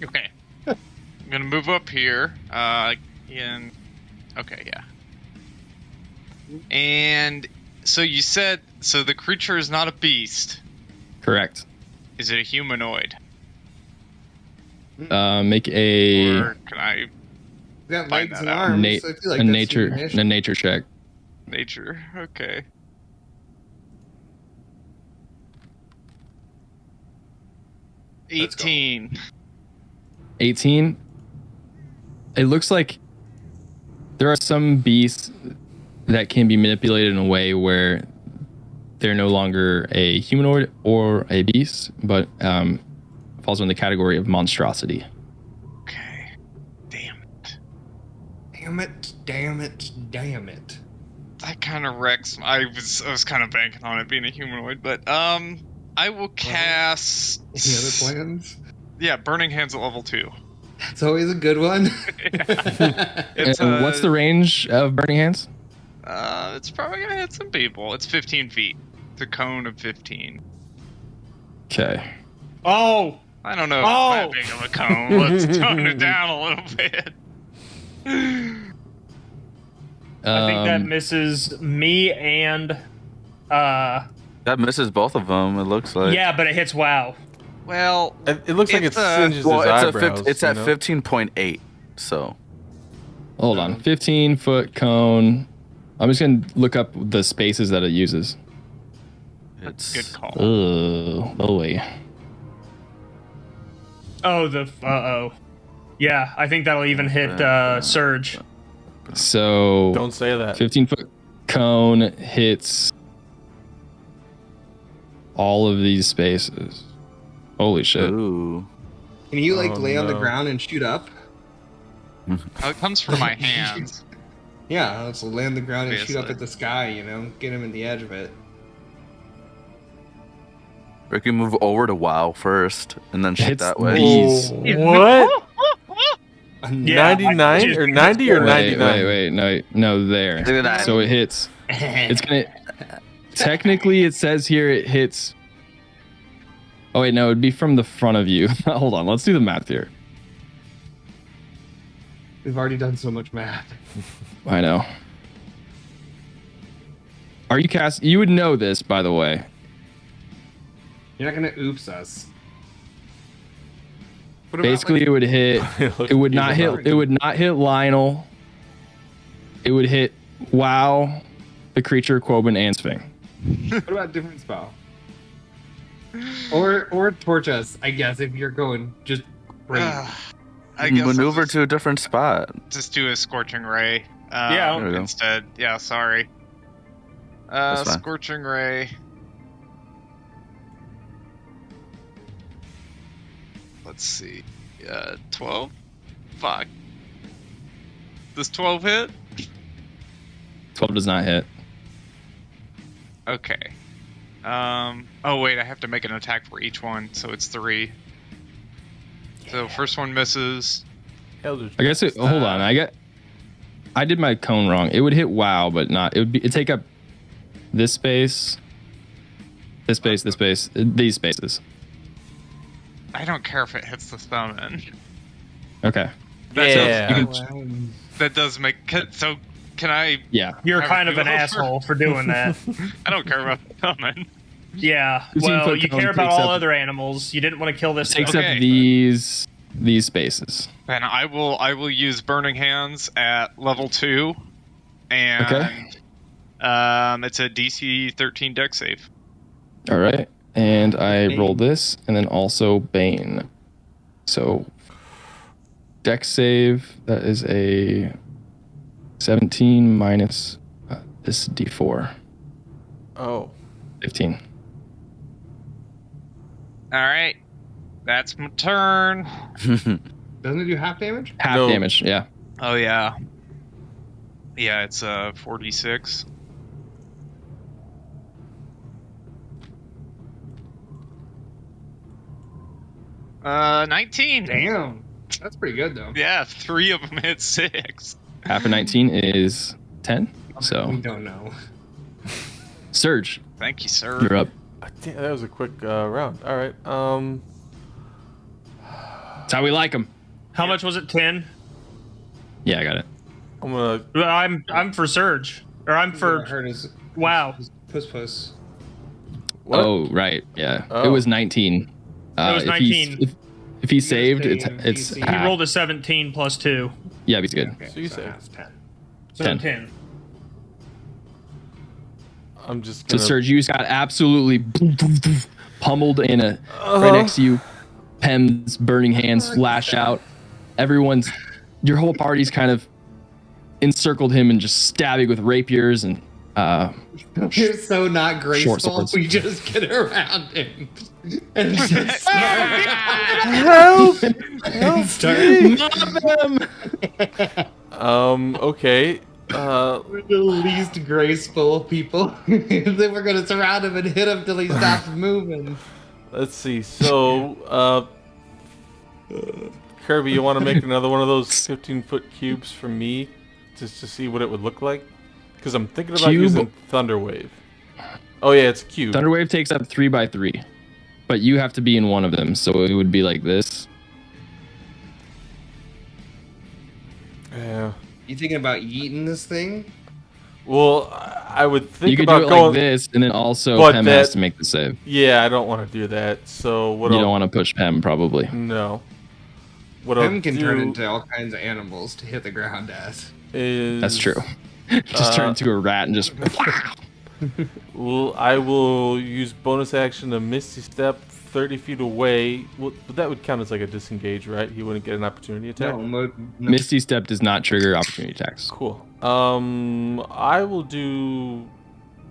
Okay. I'm gonna move up here. Okay, yeah. And so you said the creature is not a beast. Correct. Is it a humanoid? Make a Or can I Got Find legs that and out. arms. I feel like a that's nature human-ish. a nature check. nature? Okay. Let's go. 18. 18. It looks like there are some beasts that can be manipulated in a way where they're no longer a humanoid or a beast, but falls in the category of monstrosity. Okay. Damn it. Damn it! Damn it! Damn it! That kind of wrecks. I was kind of banking on it being a humanoid, but I will cast. Any other plans? Yeah, Burning Hands at level 2. It's always a good one. It's And what's the range of Burning Hands? It's probably gonna hit some people. It's 15 feet. It's a cone of 15. Okay. Oh! I don't know if it's that big of a cone. Let's tone it down a little bit. I think that misses me and That misses both of them, it looks like. yeah, but it hits WoW. Well, It looks like it singes Well, his it's eyebrows. it's at you know? 15.8, so. Hold on. 15-foot cone. I'm just going to look up the spaces that it uses. that's a good call. Oh, boy. Oh, yeah, I think that'll even hit Surge. So Don't say that. 15-foot cone hits all of these spaces. Holy shit. Ooh. Can you Oh, lay on the no. ground and shoot up? Oh, it comes from my hands. Yeah, let's land the ground and shoot up Obviously. at the sky, you know? Get him in the edge of it. Ricky, move over to WoW first, and then shoot It's that way. these. What? Yeah, 99 or 90 or 99? Wait, no, there. Look at that. So it hits. It's gonna. Technically, it says here it hits. Oh wait, no, it'd be from the front of you. Hold on, let's do the math here. We've already done so much math. I know. Are you cast? You would know this, by the way. You're not gonna oops us. What about, Basically, it would hit. It would not hit. It would not hit Lionel. It would hit WoW, the creature, Quoban, and Sphinx. what about different spell? Or torch us, I guess, if you're going just crazy. I guess Maneuver I'll to a different spot. just do a Scorching Ray. Yeah. There we go. Instead. Yeah, sorry. That's fine. Scorching Ray. Let's see. 12? Fuck. Does 12 hit? 12 does not hit. Okay. Oh wait, I have to make an attack for each one, so it's 3. So first one misses. Eldritch. I guess. Hold on. I did my cone wrong. It would hit WoW, but not. It'd take up this space, this space, this space, these spaces. I don't care if it hits the summon. Okay. Yeah. You can, That does make... So, can I... yeah. You're Have a kind of an do-over. asshole for doing that. I don't care about the summon. Yeah. 15 Well, foot you cone care about takes all up- other animals. You didn't want to kill this Takes stuff. Okay. up these spaces. Then I will use Burning Hands at level 2. And... Okay. It's a DC 13 deck save. All right. And I Bane. roll this, and then also Bane. So, deck save, that is a 17 minus this d4. Oh. 15. Alright. That's my turn. Doesn't it do half damage? Half No. damage, yeah. Oh, yeah. Yeah, it's 46. Uh, 19. Damn. That's pretty good, though. Yeah, 3 of them hit 6. Half of 19 is 10. We So, don't know. Surge, Thank you, sir. you're up. Damn, that was a quick round. All right. That's how we like them. How much was it? 10. Yeah, I got it. I'm gonna. Well, I'm for Surge, or I'm for Hurt his WoW. puss. What? Oh, right. Yeah. Oh. It was 19. It was if 19. If he saved, staying it's DC. He half. rolled a 17 plus 2, Yeah, he's good. Okay, So you say- half's 10. so 10. 10. I'm just So, gonna. Serge, you just got absolutely pummeled in a right next to you. Pem's burning hands flash out. Your whole party's kind of encircled him and just stabbing with rapiers and You're so not Short graceful. swords. We just get around him and just Help! Help! Okay. We're the least graceful people. Then we're gonna surround him and hit him till he stops moving. Let's see. So, Kirby, you want to make another one of those 15-foot cubes for me, just to see what it would look like? Because I'm thinking about Cube? using Thunderwave. Oh yeah, it's a cube. Thunderwave takes up 3x3, but you have to be in one of them, so it would be like this. Yeah. You thinking about yeeting this thing? Well, I would think You could about do it going. like this, and then also But Pem has that- to make the save. Yeah, I don't want to do that. So what? You I'll, don't want to push Pem, probably. No. What Him I'll can do turn into all kinds of animals to hit the ground as. is That's true. Just turn into a rat and just. I will use bonus action to Misty Step 30 feet away. Well, but that would count as like a disengage, right? He wouldn't get an opportunity attack. No. Misty Step does not trigger opportunity attacks. Cool. I will do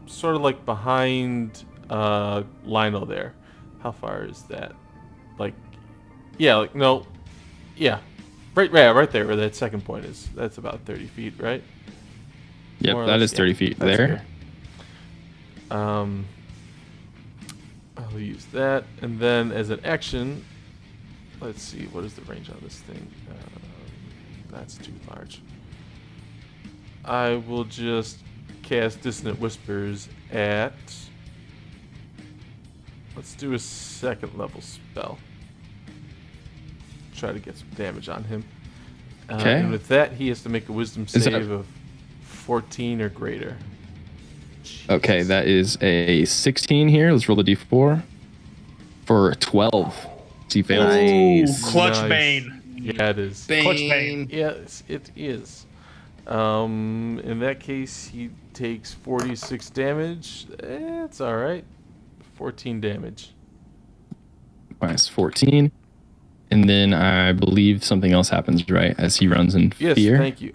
sort of like behind Lionel there. How far is that? Like, yeah, like no, yeah, Right there where that second point is. That's about 30 feet, right? Yep, that is 30 feet that's there. fair. I'll use that, and then as an action, let's see, what is the range on this thing? That's too large. I will just cast Dissonant Whispers at... Let's do a second level spell. Try to get some damage on him. Okay. And with that, he has to make a Wisdom Is that save of 14 or greater. Okay, that is a 16 here. Let's roll the d4 for 12. He fails. Ooh, clutch Nice. Bane. Yeah, it is. Clutch Bane. Yes, it is. In that case, he takes 46 damage. It's all right. 14 damage. Minus 14. And then I believe something else happens, right? As he runs in Yes, fear. thank you.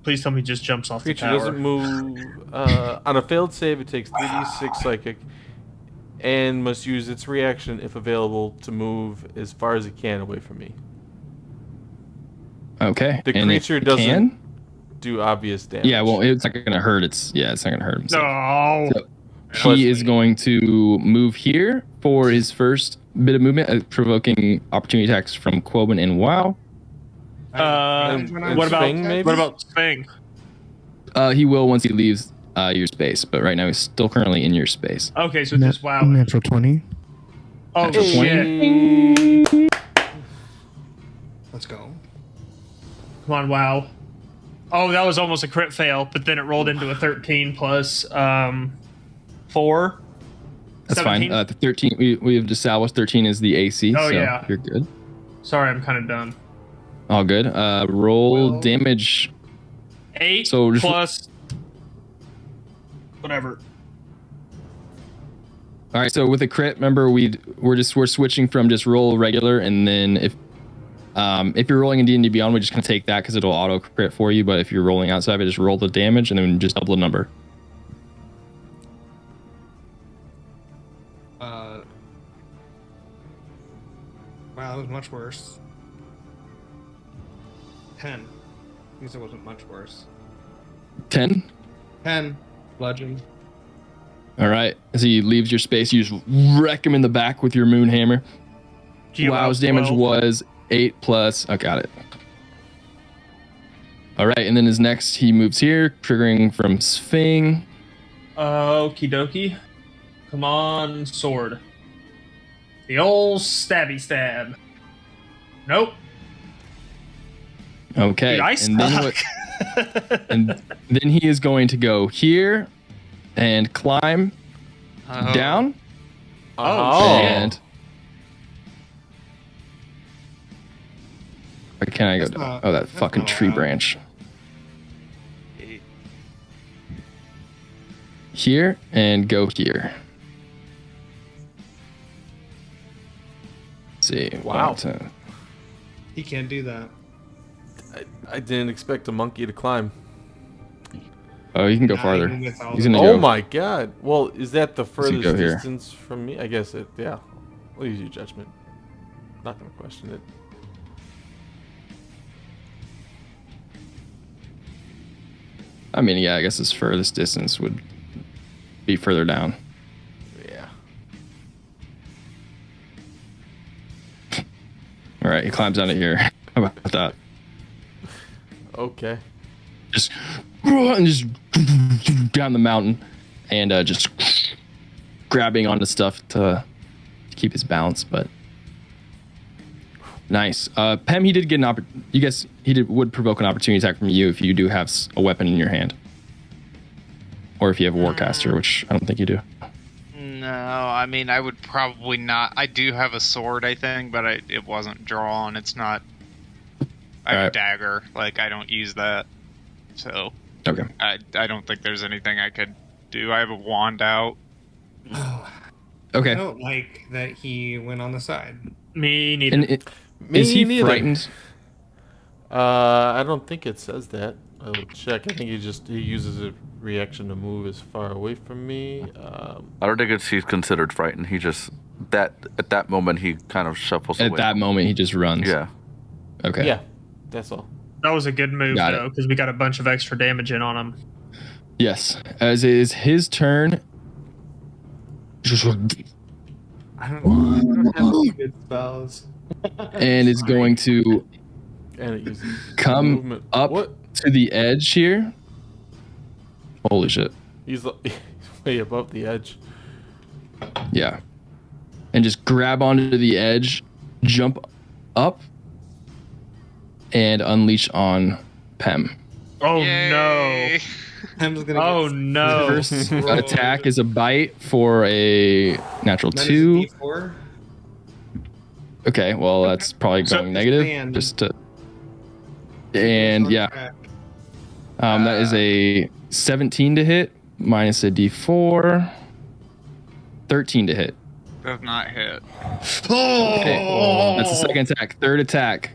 Please tell me he just jumps off the Creature tower. doesn't move. On a failed save, it takes 3d6 psychic and must use its reaction, if available, to move as far as it can away from me. Okay. The and creature it doesn't can? do obvious damage. Yeah, well, it's not going to hurt. It's not going to hurt him. No. So he is going to move here for his first bit of movement, provoking opportunity attacks from Quoben and WoW. What about Sping, maybe? what about Sping? He will once he leaves your space, but right now he's still currently in your space. Okay, so just wow. Natural 20. Oh Natural shit! Let's go. Come on, wow. Oh, that was almost a crit fail, but then it rolled into a 13 plus 4. That's 17? fine. The 13 we have established 13 is the AC. Oh, so yeah. You're good. Sorry, I'm kind of done. All good. Roll Well- damage. 8 So just- plus whatever. All right. So with a crit, remember we're switching from just roll regular, and then if you're rolling in D&D Beyond, we're just gonna take that because it'll auto crit for you. But if you're rolling outside of it, just roll the damage and then just double the number. Wow, that was much worse. 10. At least it wasn't much worse. 10. 10. Bludgeon. All right. As he leaves your space, you just wreck him in the back with your moon hammer. Wow's damage 12. was 8 plus. I got it. All right, and then his next, he moves here, triggering from Sphing. Okie dokie. Come on, sword. The old stabby stab. Nope. Okay. Dude, I and then suck. and then he is going to go here and climb down. Oh, shit. And where can I go That's down? not- Oh, that that's fucking not tree allowed. branch. Here and go here. Let's see. Wow. 1, 2. He can't do that. I didn't expect a monkey to climb. Oh, you can go Not farther. even with all He's the- gonna Oh go. my god. Well, is that the go furthest here. distance from me? I guess it, yeah. We'll use your judgment. Not gonna question it. I mean, yeah, I guess his furthest distance would be further down. Yeah. All right, he climbs down to here. How about that? Okay. Just and just down the mountain and just grabbing onto stuff to keep his balance. But nice. Pem, he did get an you guess he would provoke an opportunity attack from you if you do have a weapon in your hand, or if you have a warcaster, which I don't think you do. No, I mean, I would probably not. I do have a sword, I think, but it wasn't drawn. It's not. I have a Alright. dagger. Like, I don't use that. So, Okay. I don't think there's anything I could do. I have a wand out. I Okay. don't like that he went on the side. Me neither. And Me is he neither. frightened? I don't think it says that. I'll check. I think he uses a reaction to move as far away from me. I don't think he's considered frightened. He just at that moment he kind of shuffles away. At that moment, he just runs. Yeah. Okay. Yeah, that's all. That was a good move, Got though, because we got a bunch of extra damage in on him. Yes. As it is his turn. I don't have any good spells. And is going to And it uses come movement. up What? to the edge here. Holy shit. He's way above the edge. Yeah. And just grab onto the edge, jump up, and unleash on Pem. Oh, Yay. no. I'm just gonna Oh, get no. First attack is a bite for a natural That is 2. a D4. Okay, well, that's probably So- going negative. Man. Just to. And yeah, that is a 17 to hit minus a d4. 13 to hit. Does not hit. Okay, that's the second attack. Third attack.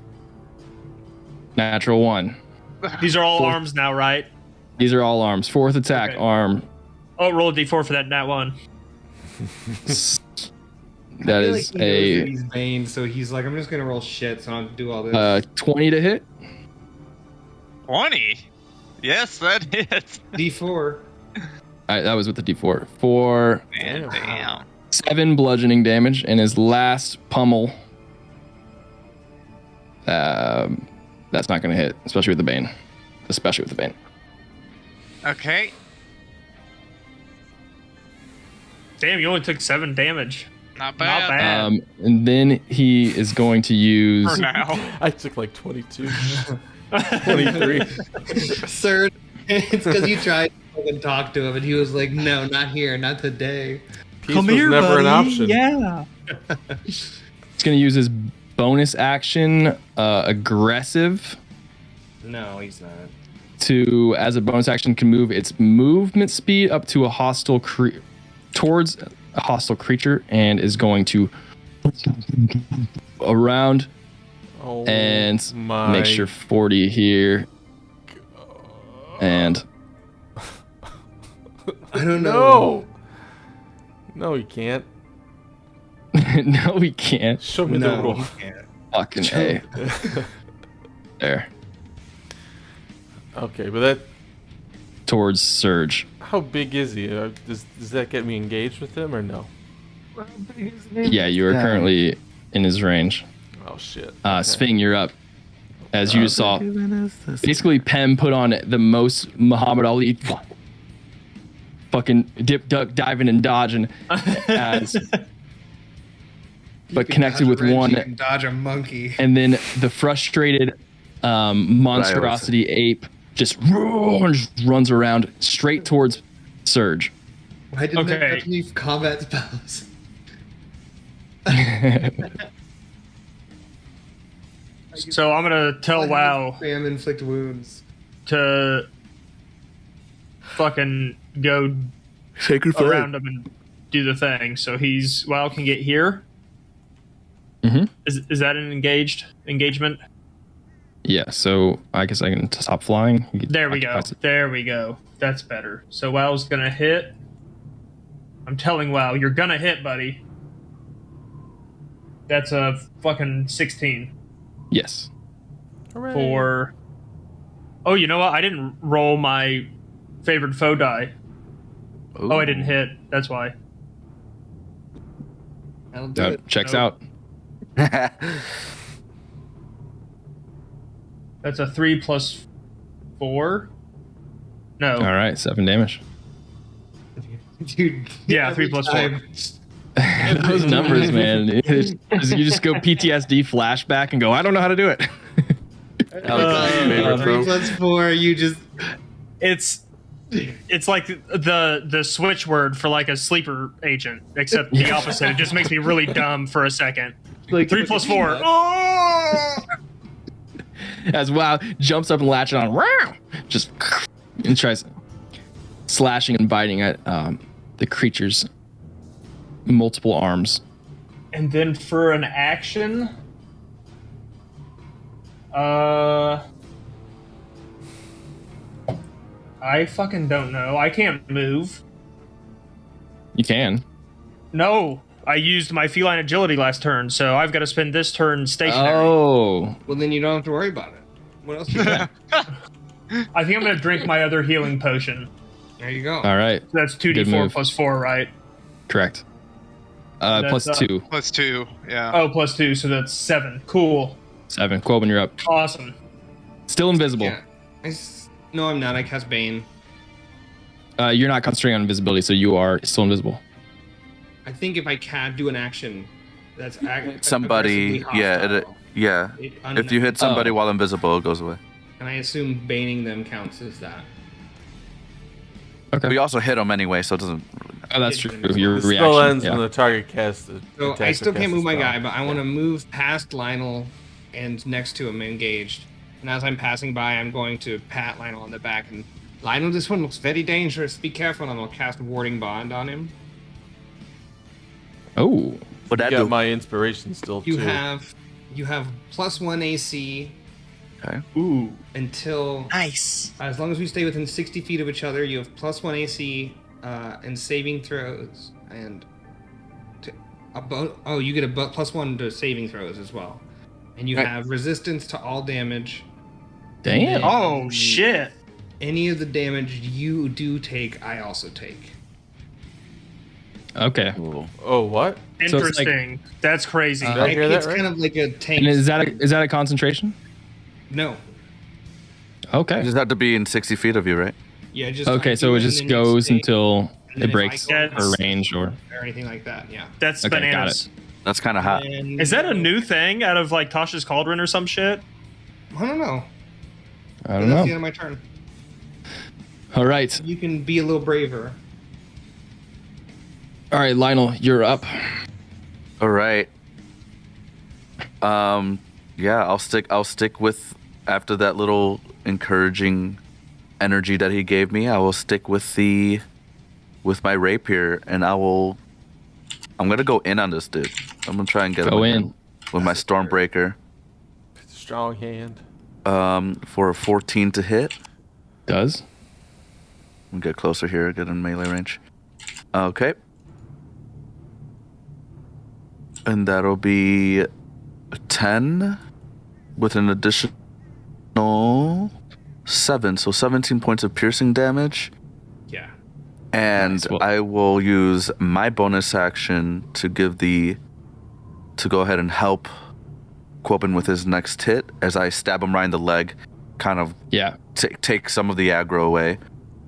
Natural 1. These are all Fourth. arms now, right? These are all arms. Fourth attack, Okay. arm. Oh, roll a d4 for that nat 1. That is a He's vain, so he's like, I'm just gonna roll shit, so I don't do all this. 20 to hit. 20? Yes, that hits. D4. That was with the d4. For Man, damn. 7 bludgeoning damage, and his last pummel. That's not going to hit, especially with the Bane. Especially with the Bane. Okay. Damn, you only took 7 damage. Not bad. Not bad. And then he is going to use. For now. I took like 22. 23. Sir, it's because you tried to fucking talk to him, and he was like, no, not here, not today. Peace was never an option. Yeah. He's going to use his bonus action, aggressive, No, he's not. to, as a bonus action, can move its movement speed up to a hostile towards a hostile creature, and is going to around Oh, and my. make sure 40 here. And I don't know. No, you can't. no, we can't. Show me the No, roll. he can't. Fucking A. There. Okay, but that. Towards Surge. How big is he? Does that get me engaged with him or no? Yeah, you are currently in his range. Oh shit. Sving, you're up. As you just saw, basically Pem put on the most Muhammad Ali fucking dip, duck, diving, and dodging, but connected with one, You can dodge a monkey. and then the frustrated monstrosity ape just runs around straight towards Surge. Why didn't Okay. they have any combat spells? So I'm going to tell WoW Spam inflict wounds. to fucking go Sacred around him and do the thing. So WoW can get here. Mhm. Is that an engagement? Yeah, so I guess I can stop flying. There we go. There we go. That's better. So WoW's gonna hit. I'm telling WoW, you're gonna hit, buddy. That's a fucking 16 Yes. Hooray. for. Oh, you know what? I didn't roll my favored foe die. Oh, I didn't hit. That's why. That'll do That it. checks Nope. out. That's a 3 plus 4. No. All right, 7 damage. Dude. Yeah, every 3 plus 4. time. Those numbers, man. You just go PTSD flashback and go, I don't know how to do it. favorite 3 throw. plus 4, you just. It's like the switch word for like a sleeper agent, except the opposite. It just makes me really dumb for a second. Like 3 plus 4. Oh! As WoW jumps up and latches on, wow, just and tries slashing and biting at the creature's multiple arms. And then for an action, I fucking don't know. I can't move. You can. No, I used my feline agility last turn, so I've got to spend this turn stationary. Oh, Well, then you don't have to worry about it. What else you got? I think I'm going to drink my other healing potion. There you go. all right. So that's Good 2d4 move. plus 4, right? Correct. That's, Plus 2. +2, yeah. Oh, plus 2, so that's 7. Cool. 7. Quoben, you're up. Awesome. Still invisible. Yeah. No, I'm not. I cast Bane. You're not concentrating on invisibility, so you are still invisible. I think if I can do an action that's Somebody, aggressively yeah, hostile, yeah. it If you hit somebody Oh. while invisible, it goes away. and I assume baning them counts as that. Okay. We also hit them anyway, so it doesn't really matter. Oh, that's true. Your The reaction. spell ends yeah. when the target casts it. So I still can't move my guy, but I want to move past Lionel and next to him engaged. And as I'm passing by, I'm going to pat Lionel on the back and Lionel, this one looks very dangerous. Be careful, and I'll cast Warding Bond on him. Oh. But I that got do. my inspiration still You too. have +1 AC Okay. Ooh. until Nice. as long as we stay within 60 feet of each other. You have +1 AC and saving throws, and you get a +1 to saving throws as well, and you Right. have resistance to all damage. Damn. Oh, shit. Any of the damage you do take, I also take. Okay. Oh, what? So it's like- Interesting. That's crazy. Did I hear that It's right? kind of like a tank. And is that a concentration? No. You Okay. just have to be in 60 feet of you, right? Yeah, just Okay, I so do it and just then you goes stay, until and then it if breaks I go or range or. or anything like that. Yeah. That's Okay, got bananas. That's kind of hot. And- Is that a new thing out of like Tasha's Cauldron or some shit? I don't know. I don't That's the know. end of my turn. All right. You can be a little braver. All right, Lionel, you're up. All right. Yeah, I'll stick with after that little encouraging energy that he gave me. I will stick with my rapier, and I'm gonna go in on this dude. I'm gonna try and get Go him in. with my Stormbreaker. Strong hand. For a 14 to hit. Does. We'll get closer here, get in melee range. Okay. And that'll be a 10 with an additional 7. So 17 points of piercing damage. Yeah. And Nice. Well- I will use my bonus action to go ahead and help Quopen with his next hit as I stab him right in the leg, kind of Yeah. take some of the aggro away.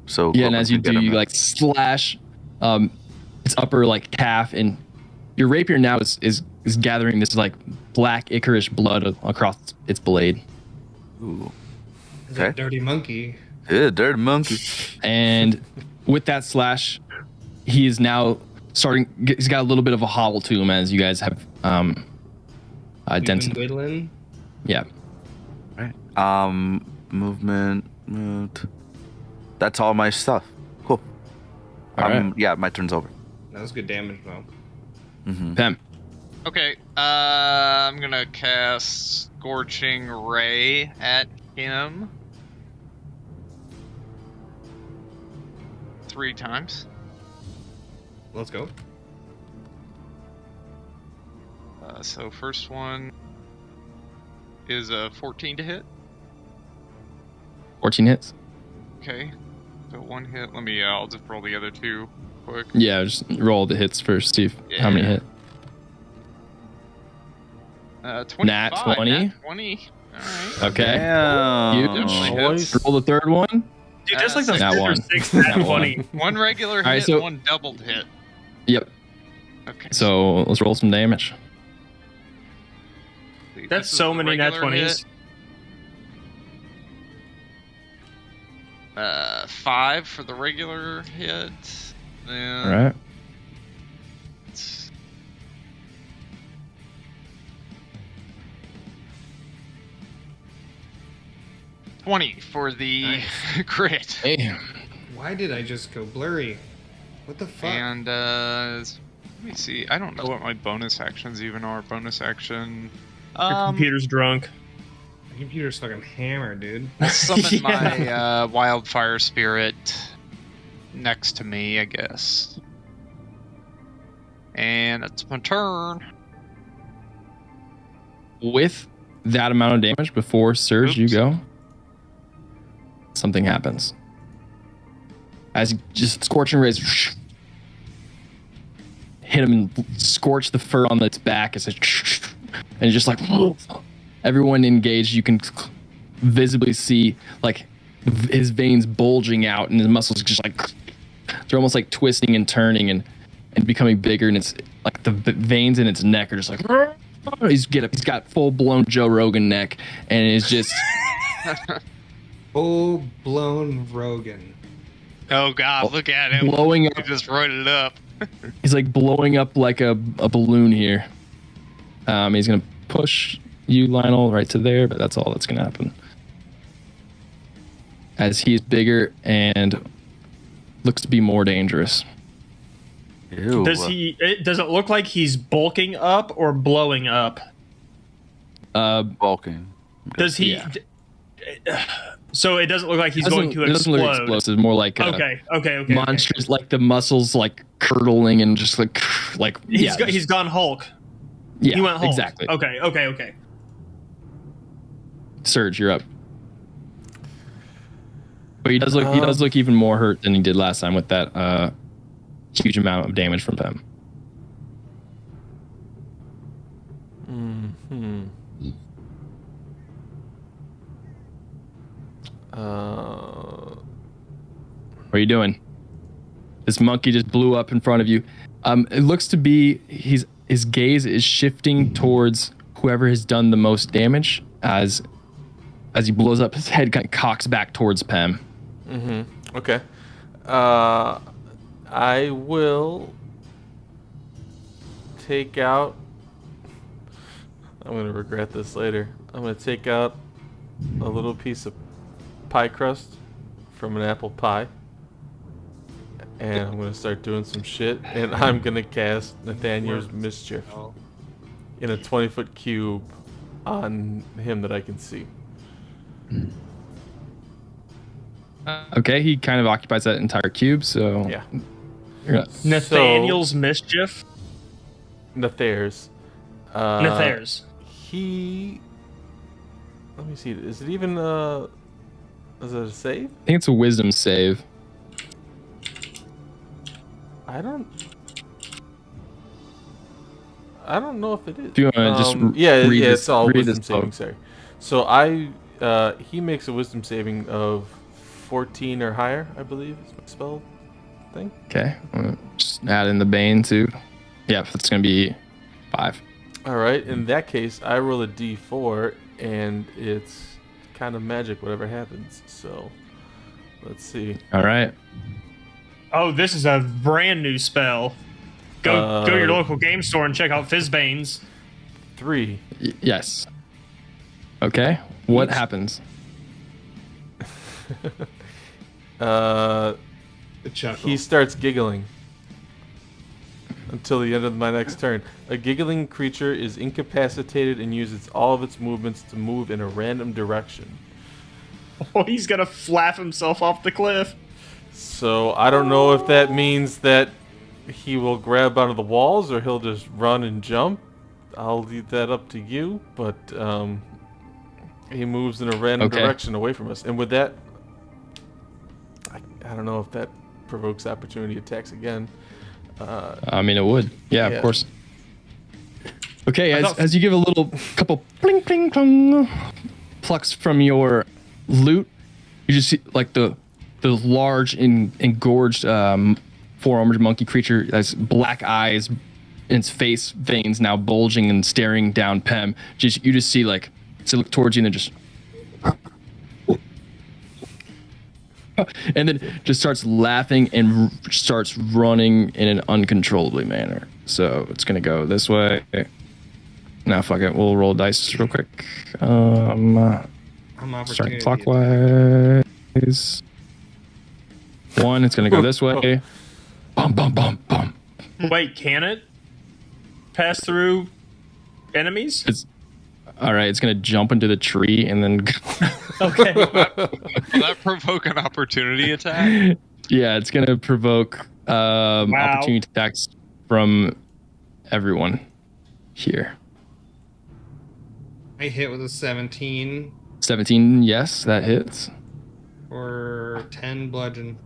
So Yeah, and Quopen as you can get do, him you in. like slash its upper like calf, and your rapier now is gathering this like black ichorish blood across its blade. Ooh. Is Okay. that dirty monkey? Yeah, dirty monkey. And with that slash, he is now he's got a little bit of a hobble to him, as you guys have We've been density. whittling. Yeah. Right. Moved. That's all my stuff. Cool. All right. Yeah, my turn's over. That was good damage though. Pem. Okay, I'm gonna cast Scorching Ray at him 3 times. Let's go. So first one is a 14 to hit. 14 hits. Okay, so 1 hit. I'll just roll the other 2 quick. Yeah, just roll the hits first, Steve. How many Yeah. hit? 25. Nat 20? Nat 20. Alright. Okay. Damn. You Definitely hits. roll the third one. Dude, that's like the Nat 5th or one. 6th nat Nat 20. One regular hit, Alright, so- one doubled hit. Yep. Okay. So let's roll some damage. That's This is so the many nat regular 20s. hit. 5 for the regular hit. Then All right. it's- $20 for the Nice. crit. Hey. Why did I just go blurry? What the fuck? And let me see. I don't know what my bonus actions even are. Bonus action. Your computer's drunk. My computer's fucking hammered, dude. Summon my wildfire spirit next to me, I guess. And that's my turn. With that amount of damage before Surge, you Oops. go. Something happens. As just Scorching Rays hit him and scorch the fur on its back. It's like, and just like everyone engaged, you can visibly see like his veins bulging out and his muscles just like they're almost like twisting and turning and becoming bigger, and it's like the veins in its neck are just like he's got full blown Joe Rogan neck, and it's just Full blown Rogan. Oh God, look at him. blowing He up. just wrote it up. He's like blowing up like a balloon here. He's gonna push you, Lionel, right to there, but that's all that's gonna happen. As he's bigger and looks to be more dangerous. Ew. Does it look like he's bulking up or blowing up? Bulking? Does he? Yeah. So it doesn't look like he's going to It doesn't look explode. explosive. More like Okay. monstrous, like the muscles like curdling and just like He's gone Hulk. yeah, He went Hulk. exactly. Okay. Surge, you're up. But he does look even more hurt than he did last time with that huge amount of damage from them. What are you doing? This monkey just blew up in front of you. It looks to be his gaze is shifting towards whoever has done the most damage as he blows up. His head kind of cocks back towards Pem. Okay. I will take out. I'm gonna regret this later. I'm gonna take out a little piece of pie crust from an apple pie, and I'm gonna start doing some shit. And I'm gonna cast Nathaniel's Mischief in a 20-foot cube on him that I can see. Okay, he kind of occupies that entire cube, so Yeah. you're gonna- Nathaniel's mischief. Nathairs. Nathairs. He. Let me see. Is it even is it a save? I think it's a wisdom save. I don't know if it is. If you wanna just read it's all read wisdom this saving. book. Sorry. So he makes a wisdom saving of 14 or higher, I believe is my spell thing. Okay, just add in the bane too. Yeah, that's gonna be 5. All right. In that case, I roll a d4, and it's kind of magic whatever happens. So let's see. All right. Oh, this is a brand new spell. Go to your local game store and check out Fizzbane's. 3. Yes. Okay. What happens? The chuckle. He starts giggling until the end of my next turn. A giggling creature is incapacitated and uses all of its movements to move in a random direction. Oh, he's gonna flap himself off the cliff. So I don't know if that means that he will grab onto the walls or he'll just run and jump. I'll leave that up to you, but he moves in a random direction away from us. And with that, I don't know if that provokes opportunity attacks again. I mean, it would. Yeah, of course. Okay, as you give a little couple bling bling plong plucks from your loot, you just see like the large engorged four-armed monkey creature has black eyes, and its face veins now bulging and staring down Pem. You just see like to look towards you and then just. And then just starts laughing and starts running in an uncontrollably manner. So it's gonna go this way. Now fuck it, we'll roll dice real quick. Starting clockwise. 1, it's gonna go this way. Bum bum bum bum. Wait, can it pass through enemies? It's all right. It's gonna jump into the tree and then. Okay. Will that provoke an opportunity attack? Yeah, it's gonna provoke opportunity attacks from everyone here. I hit with a 17 17, yes, that hits. or 10 bludgeon.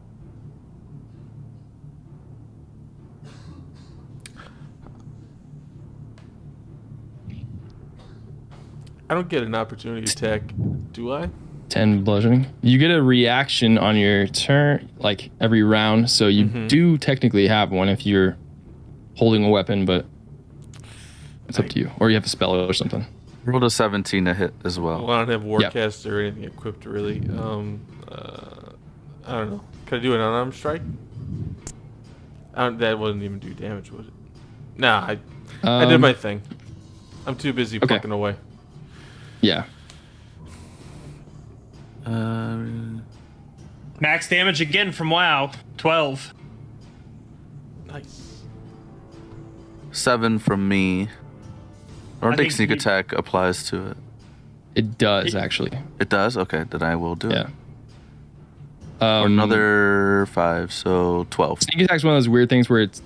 I don't get an opportunity attack, do I? 10 bludgeoning. You get a reaction on your turn, like every round, so you do technically have one if you're holding a weapon, but it's up to you. Or you have a spell or something. Rolled a 17 to hit as well. Well, I don't have Warcast or anything equipped, really. I don't know. Could I do an unarmed strike? That wouldn't even do damage, would it? Nah, I did my thing. I'm too busy plucking away. Yeah. Max damage again from WoW. 12. Nice. 7 from me. I don't think think sneak you- attack applies to it. It does, actually. It does? Okay, then I will do Yeah. it. Or another 5, so 12. Sneak attack's one of those weird things where it's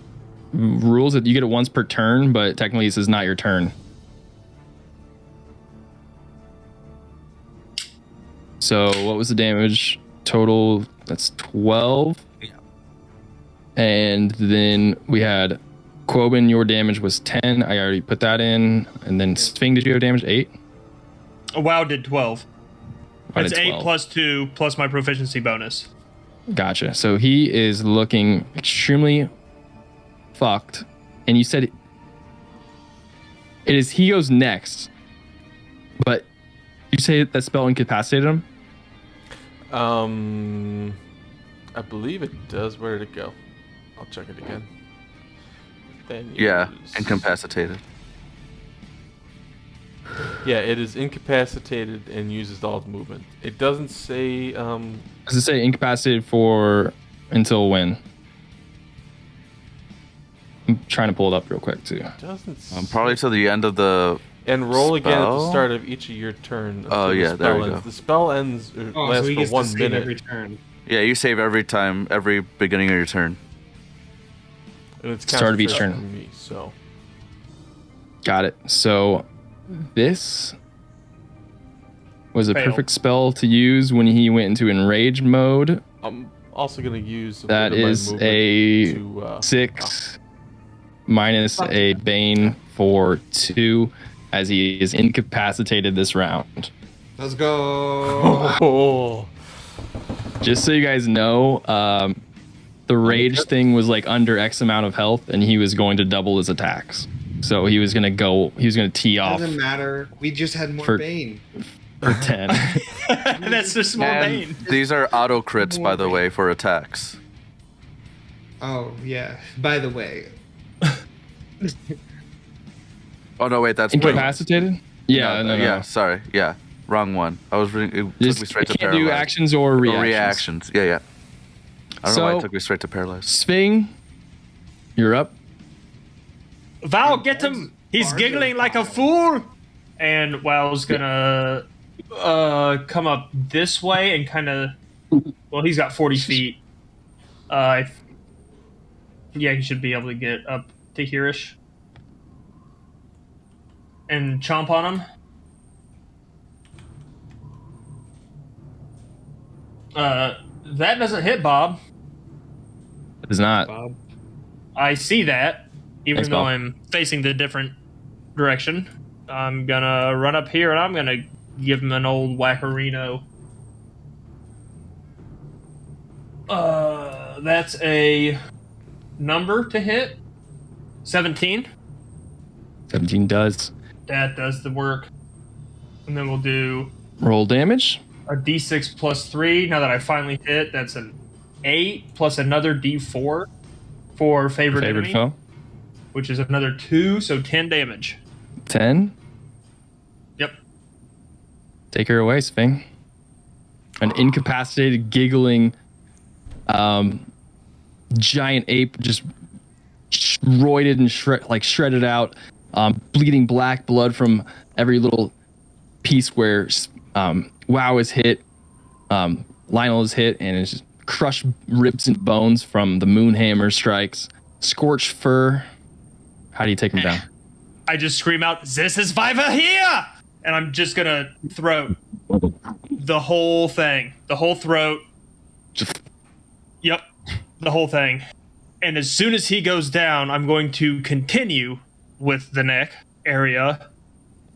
rules that you get it once per turn, but technically this is not your turn. So what was the damage total? That's 12. Yeah. And then we had Quoben, your damage was 10. I already put that in. And then Sphinx, did you have damage? 8? WoW did 12. I It's did 8 12. plus 2 plus my proficiency bonus. Gotcha. So he is looking extremely fucked. And you said he goes next. But you say that spell incapacitated him? I believe it does. Where did it go? I'll check it again. Then Yeah, use- incapacitated. Yeah, it is incapacitated and uses all its movement. It doesn't say. Does it say incapacitated for until when? I'm trying to pull it up real quick too. Doesn't. Probably till the end of the. And roll again at the spell? start of each of your turn. Oh, until the yeah, there spell we ends. go. The spell ends Oh, lasts so he for gets 1 to save minute, every turn. Yeah, you save every time, every beginning of your turn. and it's Start of each concentration turn. from me, so Got it. So this was a Fail. perfect spell to use when he went into enraged mode. I'm also gonna use. a That bit of my is movement a to, 6 minus a Bane for 2, as he is incapacitated this round. Let's go. Oh, Just so you guys know, the rage thing was like under X amount of health, and he was going to double his attacks. So he was gonna tee off Doesn't matter. We just had more For- Bane. for 10. That's just small And bane. these are auto crits, by the way, for attacks. Oh yeah. By the way, Oh no, wait, that's Incapacitated? Yeah, no. Yeah, sorry, yeah, wrong one. I was reading. It took Just me straight to can't do paralyzed. actions or Or reactions. reactions. Yeah, yeah. I don't know why So- it took me straight to paralyzed. Swing, you're up. Val, get him! He's Bars giggling are like a fool! And WoW's gonna come up this way and kind of. Well, he's got 40 feet. Yeah, he should be able to get up to here-ish. And chomp on him. That doesn't hit, Bob. It is not. Bob. I see that, even Thanks, though Bob. I'm facing the different direction. I'm gonna run up here and I'm gonna give him an old whackerino. That's a number to hit. 17. 17 does. That does the work. And then we'll do Roll damage. a d6 plus 3. Now that I finally hit, that's an 8 plus another d4 for favorite Favorite enemy, foe. which is another 2, so 10 damage. 10. Yep. Take her away, Sphinx. An incapacitated, giggling, giant ape, just roided and shredded out, bleeding black blood from every little piece where WoW is hit, Lionel is hit, and it's just crushed ribs and bones from the Moonhammer strikes. Scorched fur How do you take him down? I just scream out, "This is Viva here!" And I'm just gonna throat the whole thing, the whole throat. Yep, the whole thing. And as soon as he goes down, I'm going to continue with the neck area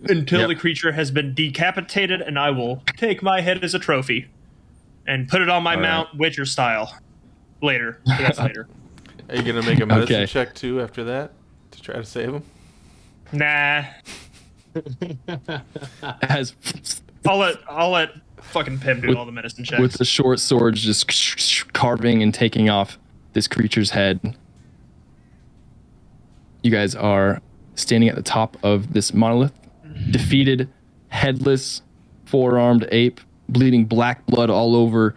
until the creature has been decapitated, and I will take my head as a trophy and put it on my mount, Witcher style. Later. But that's later. Are you gonna make a medicine check too after that to try to save him? Nah. As I'll let fucking Pim do all the medicine checks. with the short sword just carving and taking off this creature's head. You guys are standing at the top of this monolith, defeated, headless, four-armed ape, bleeding black blood all over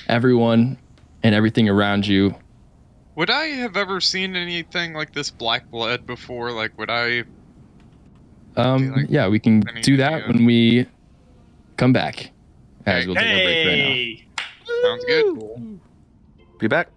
everyone and everything around you. Would I have ever seen anything like this black blood before? Like, would I... Yeah, we can do that when we come back. As we'll take a break right now. Hey! Sounds good. Be back.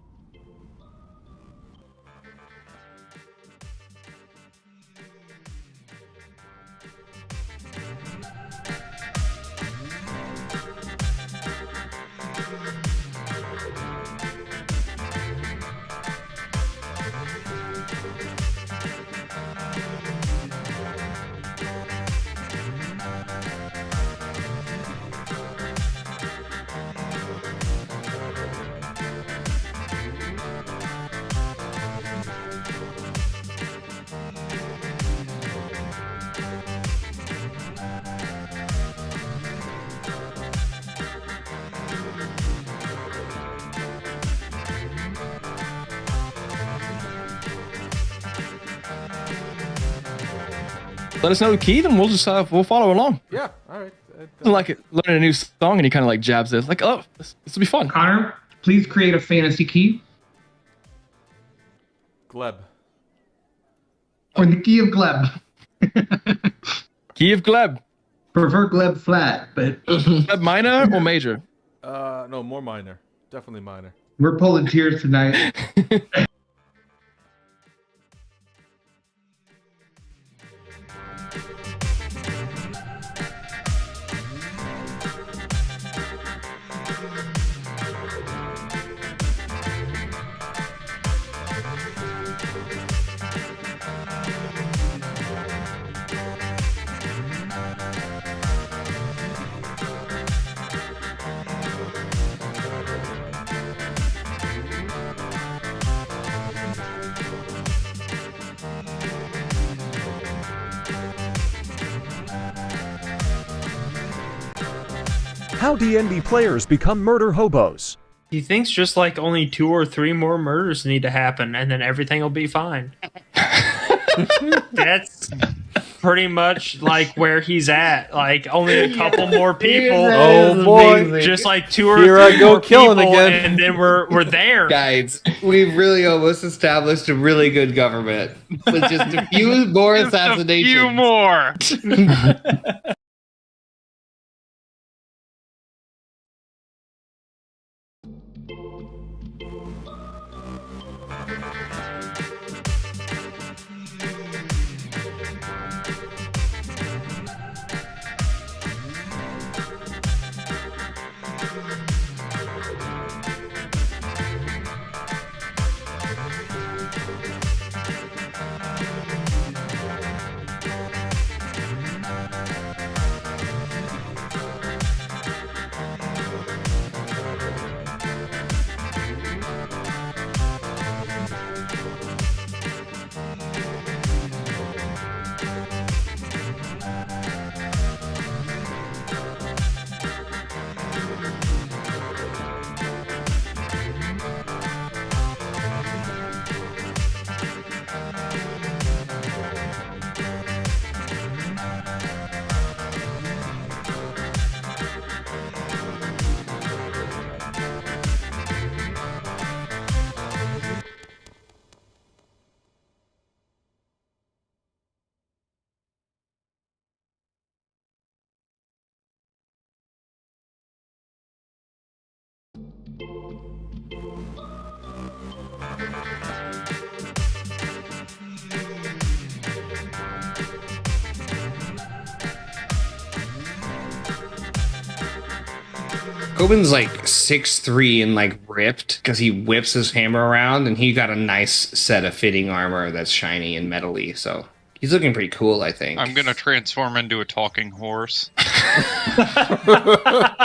Let us know the key, then we'll just we'll follow along. Yeah. All right. Like learning a new song, and he kind of like jabs it, like, oh, this will be fun. Connor, please create a fantasy key. Gleb. Or the key of Gleb. Key of Gleb. Prefer Gleb flat, but Gleb minor or major? No, more minor. Definitely minor. we're pulling tears tonight. How D&D players become murder hobos. He thinks just like only 2 or 3 more murders need to happen, and then everything will be fine. That's pretty much like where he's at. Like only a couple more people. Oh boy! Just like 2 or Here 3 I go more killing people, again. and then we're there. Guys, we've really almost established a really good government with just a few more Just assassinations. a few more. Coben's like 6'3" and like ripped because he whips his hammer around, and he got a nice set of fitting armor that's shiny and metally. So he's looking pretty cool, I think. I'm gonna transform into a talking horse. What?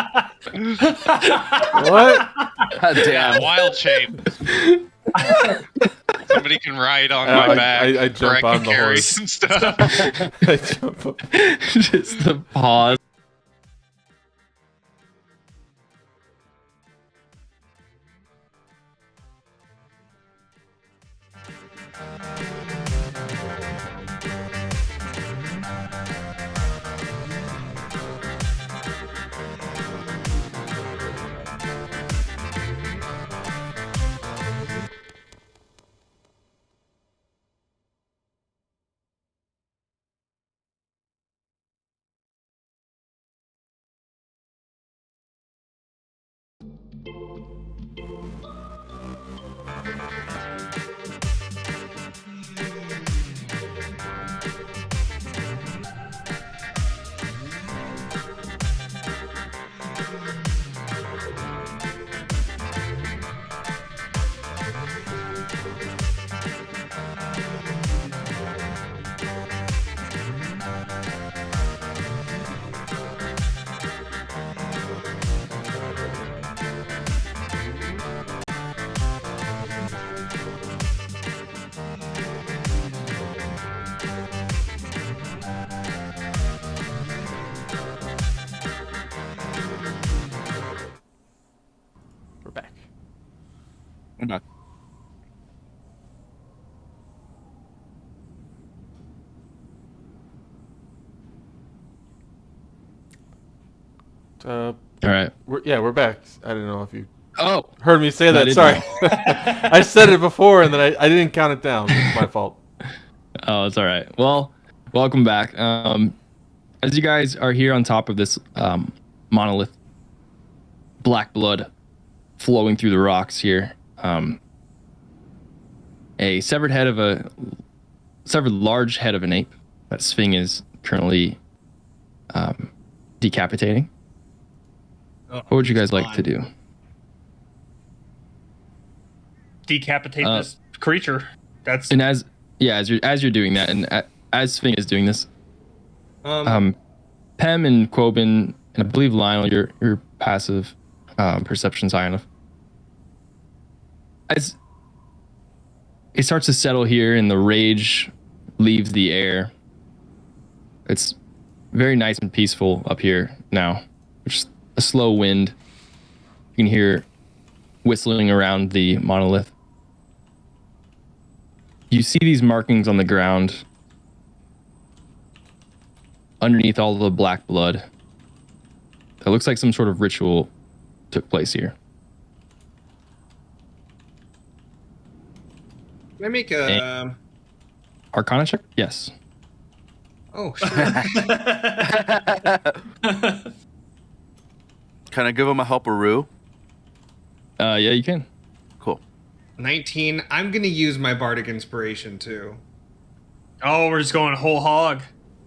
Damn. Wild shape. Somebody can ride on my back. I jump where I on can the carry horse. some stuff. I jump up. Just the pause. We're back. I'm not. All right. We're back. I don't know if you Oh, heard me say I that. didn't Sorry. know. I said it before and then I didn't count it down. It's my fault. Oh, it's all right. Well, welcome back. As you guys are here on top of this monolith, black blood flowing through the rocks here. A severed large head of an ape. That Sphinx is currently decapitating. What would you guys like to do? Decapitate this creature. That's And as you're doing that, and as Sphinx is doing this, Pem and Quoben, and I believe Lionel, your passive perception's high enough. As it starts to settle here, and the rage leaves the air. It's very nice and peaceful up here now. Just a slow wind. You can hear whistling around the monolith. You see these markings on the ground underneath all the black blood. It looks like some sort of ritual took place here. Can I make a... Arcana check? Yes. Oh, sure. Can I give him a helperoo? Yeah, you can. Cool. 19. I'm going to use my Bardic Inspiration, too. oh, we're just going whole hog.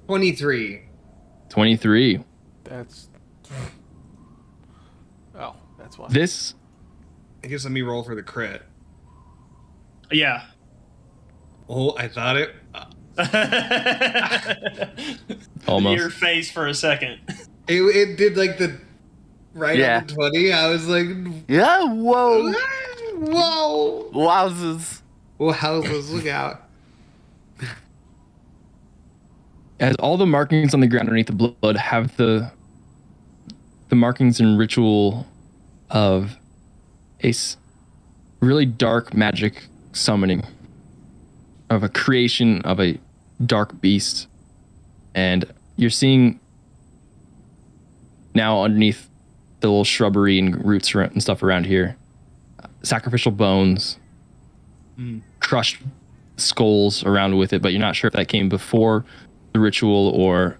23. 23. That's why. This I guess let me roll for the crit. Yeah. Oh, I thought it... almost. Your face for a second. It did like the... Right Yeah. on the 20. I was like... Yeah, whoa. Whoa! Wowzers. Wowzers, look out. As all the markings on the ground underneath the blood have the markings and ritual of a really dark magic summoning of a creation of a dark beast. And you're seeing now underneath the little shrubbery and roots and stuff around here, sacrificial bones, crushed skulls around with it, but you're not sure if that came before the ritual or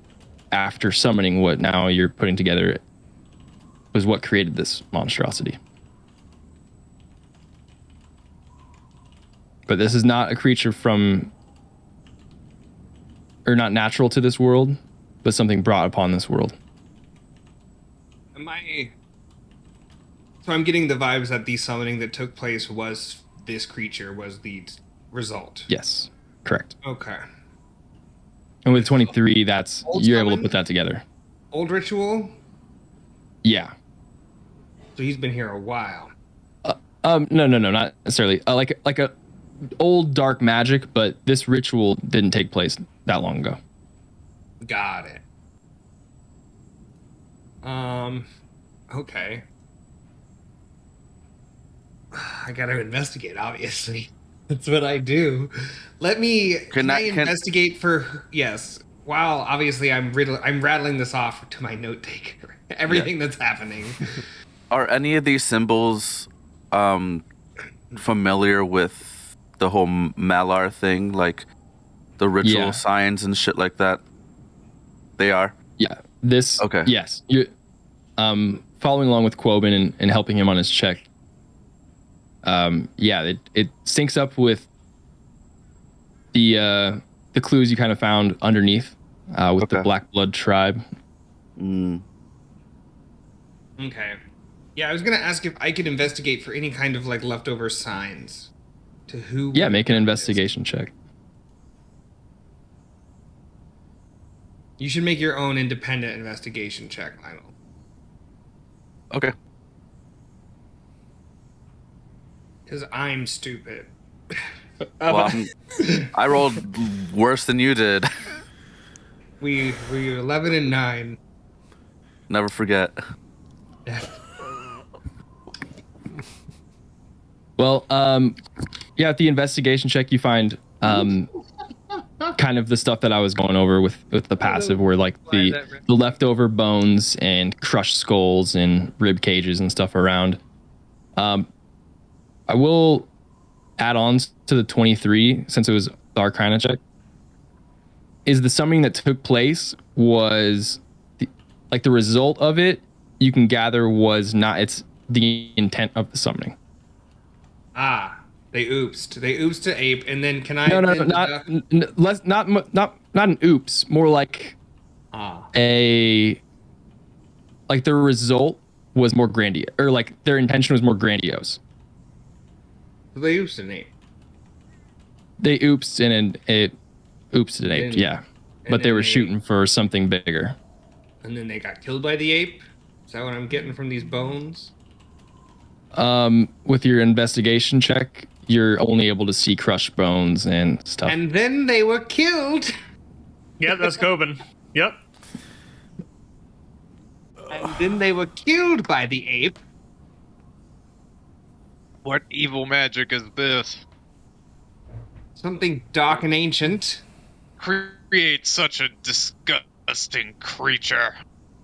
after summoning what now you're putting together was what created this monstrosity. But this is not a creature from, or not natural to this world, but something brought upon this world. Am I So I'm getting the vibes that the summoning that took place was this creature was the result. Yes, correct. Okay. And with 23, that's Old you're able to summon? put that together. Old ritual. Yeah. So he's been here a while. No, not necessarily. Like a old dark magic, but this ritual didn't take place that long ago. Got it. Okay. I gotta investigate, obviously. That's what I do. Let me can I investigate for yes. Wow, obviously I'm rattling this off to my note taker. Everything that's happening. Are any of these symbols familiar with the whole Malar thing, like the ritual signs and shit like that? They are? Yeah. This okay. Yes. You following along with Quoben and helping him on his check. It syncs up with the clues you kind of found underneath with the Black Blood tribe. Okay. Yeah, I was gonna ask if I could investigate for any kind of like leftover signs. To who? Yeah, make an investigation check. You should make your own independent investigation check, Lionel. Okay. Because I'm stupid. Well, I rolled worse than you did. We 11 and 9. Never forget. Well, at the investigation check, you find kind of the stuff that I was going over with the passive, where like the leftover bones and crushed skulls and rib cages and stuff around. I will add on to the 23 since it was the Arcana check. Is the summoning that took place was the result of it? You can gather was not it's the intent of the summoning. They oopsed. They oopsed to ape, and then can I? No, not an oops. More like the result was more grandiose, or like their intention was more grandiose. They oopsed an ape. They oopsed and it oopsed an ape, yeah. But they were shooting for something bigger. And then they got killed by the ape. Is that what I'm getting from these bones? With your investigation check, you're only able to see crushed bones and stuff. And then they were killed. Yep, that's Coben. Yep. And then they were killed by the ape. What evil magic is this? Something dark and ancient. Create such a disgusting creature.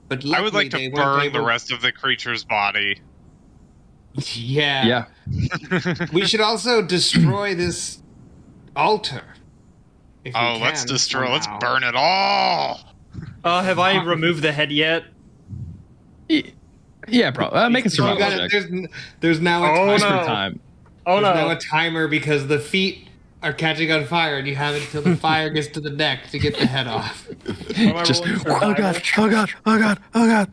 But I would like to burn the rest of the creature's body. Yeah. We should also destroy this altar. Let's destroy. Let's burn it all. Have I removed the head yet? Yeah, bro. Make a survival check. There's now a time. There's now a timer because the feet are catching on fire, and you have it until the fire gets to the neck to get the head off. Oh god.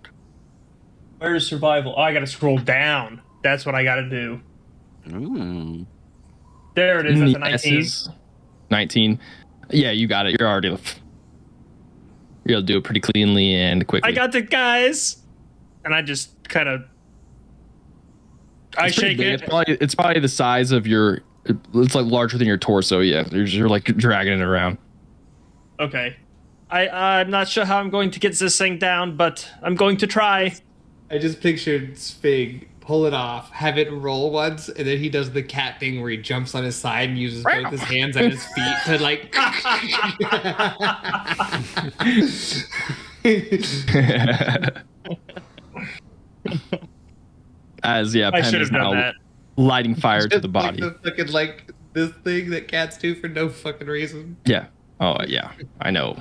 Where's survival? Oh, I gotta scroll down. That's what I gotta do. Ooh. There it is. That's a 19. 19. Yeah, you got it. You're able to do it pretty cleanly and quickly. I got it, guys. And I just kind of shake it. It's probably the size of your. It's like larger than your torso. Yeah, you're like dragging it around. Okay, I'm not sure how I'm going to get this thing down, but I'm going to try. I just pictured Spig pull it off, have it roll once, and then he does the cat thing where he jumps on his side and uses both his hands and his feet to like. As I should have done that. Lighting fire to the body. Like the fucking like this thing that cats do for no fucking reason. Yeah. Oh yeah. I know.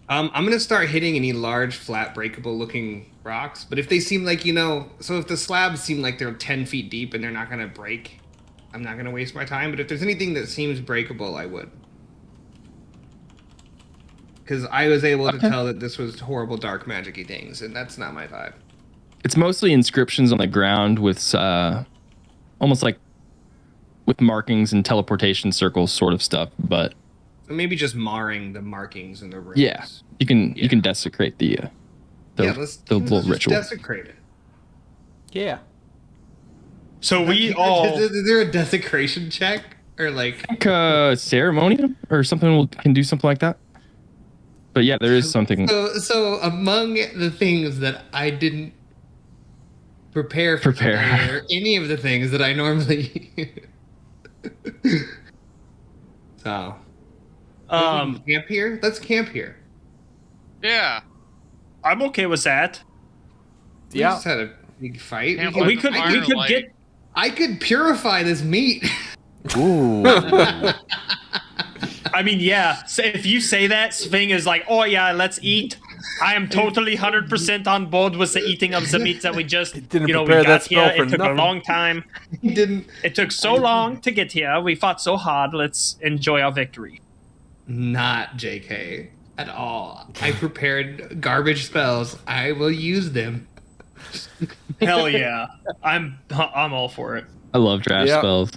I'm gonna start hitting any large, flat, breakable looking rocks. But if they seem like so if the slabs seem like they're 10 feet deep and they're not gonna break, I'm not gonna waste my time. But if there's anything that seems breakable, I would. because I was able to tell that this was horrible dark magic-y things, and that's not my vibe. It's mostly inscriptions on the ground with almost like with markings and teleportation circles sort of stuff, but Maybe just marring the markings in the runes. yeah, you can desecrate the let's little just ritual. desecrate it. Yeah. So we all. Is there a desecration check or like? Ceremony or something can do something like that. But yeah, there is something. So among the things that I didn't prepare today are any of the things that I normally. So. Camp here. Let's camp here. Yeah. I'm okay with that. We just had a big fight. We could get. I could purify this meat. Ooh. I mean, yeah. So if you say that, Sving is like, "Oh yeah, let's eat." I am totally 100% on board with the eating of the meat that we just, Didn't we prepare got that spell here. for It took nothing. a long time. It took so long to get here. We fought so hard. Let's enjoy our victory. Not JK at all. I prepared garbage spells. I will use them. Hell yeah, I'm all for it. I love trash spells.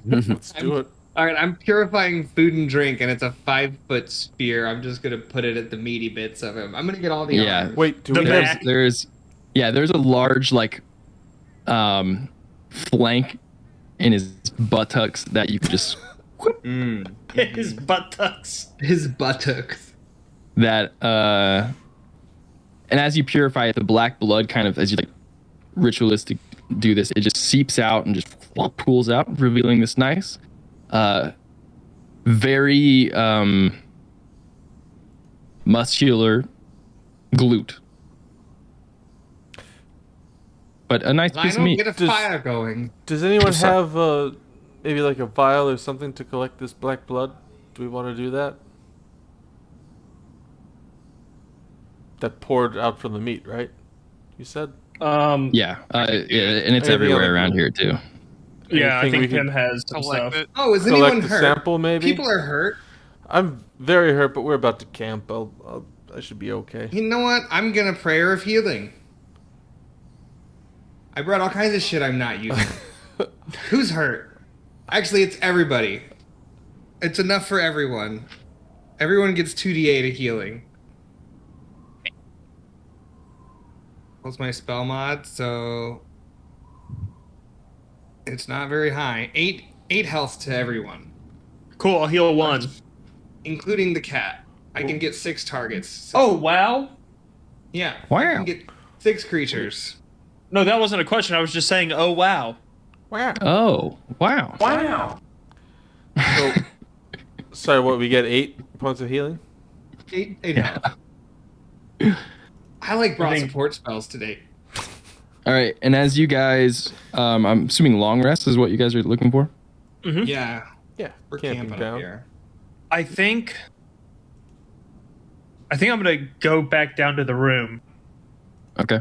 Let's do it. All right, I'm purifying food and drink, and it's a 5-foot spear. I'm just gonna put it at the meaty bits of him. I'm gonna get all the armor. Wait, do we have... there's a large like flank in his buttocks that you could just His buttocks. His buttocks. that and as you purify it, the black blood kind of, as you like ritualistic do this, it just seeps out and just pools out, revealing this nice very muscular glute, but a nice piece of meat. Get a fire going. Does anyone have maybe like a vial or something to collect this black blood? Do we want to do that? That poured out from the meat, right? You said? Yeah, and it's everywhere around here too. Yeah, I Anything we think Tim could has some stuff. Oh, is collect anyone a hurt? sample, maybe? People are hurt. I'm very hurt, but we're about to camp. I should be okay. You know what? I'm gonna prayer of healing. I brought all kinds of shit I'm not using. Who's hurt? Actually, it's everybody. It's enough for everyone. Everyone gets 2d8 of healing. What's my spell mod? So it's not very high. 8 health to everyone, Cool, I'll heal 1. including the cat. I can get 6 targets. So, Oh, wow. yeah. Wow. I can get 6 creatures. No, that wasn't a question. I was just saying, oh, wow. Oh, wow. So, sorry, what, we get 8 points of healing? 8 health. I like brought support spells today. All right, and as you guys, I'm assuming long rest is what you guys are looking for. Mm-hmm. Yeah. Yeah, We're camping camping down. up here. I think I'm gonna go back down to the room Okay.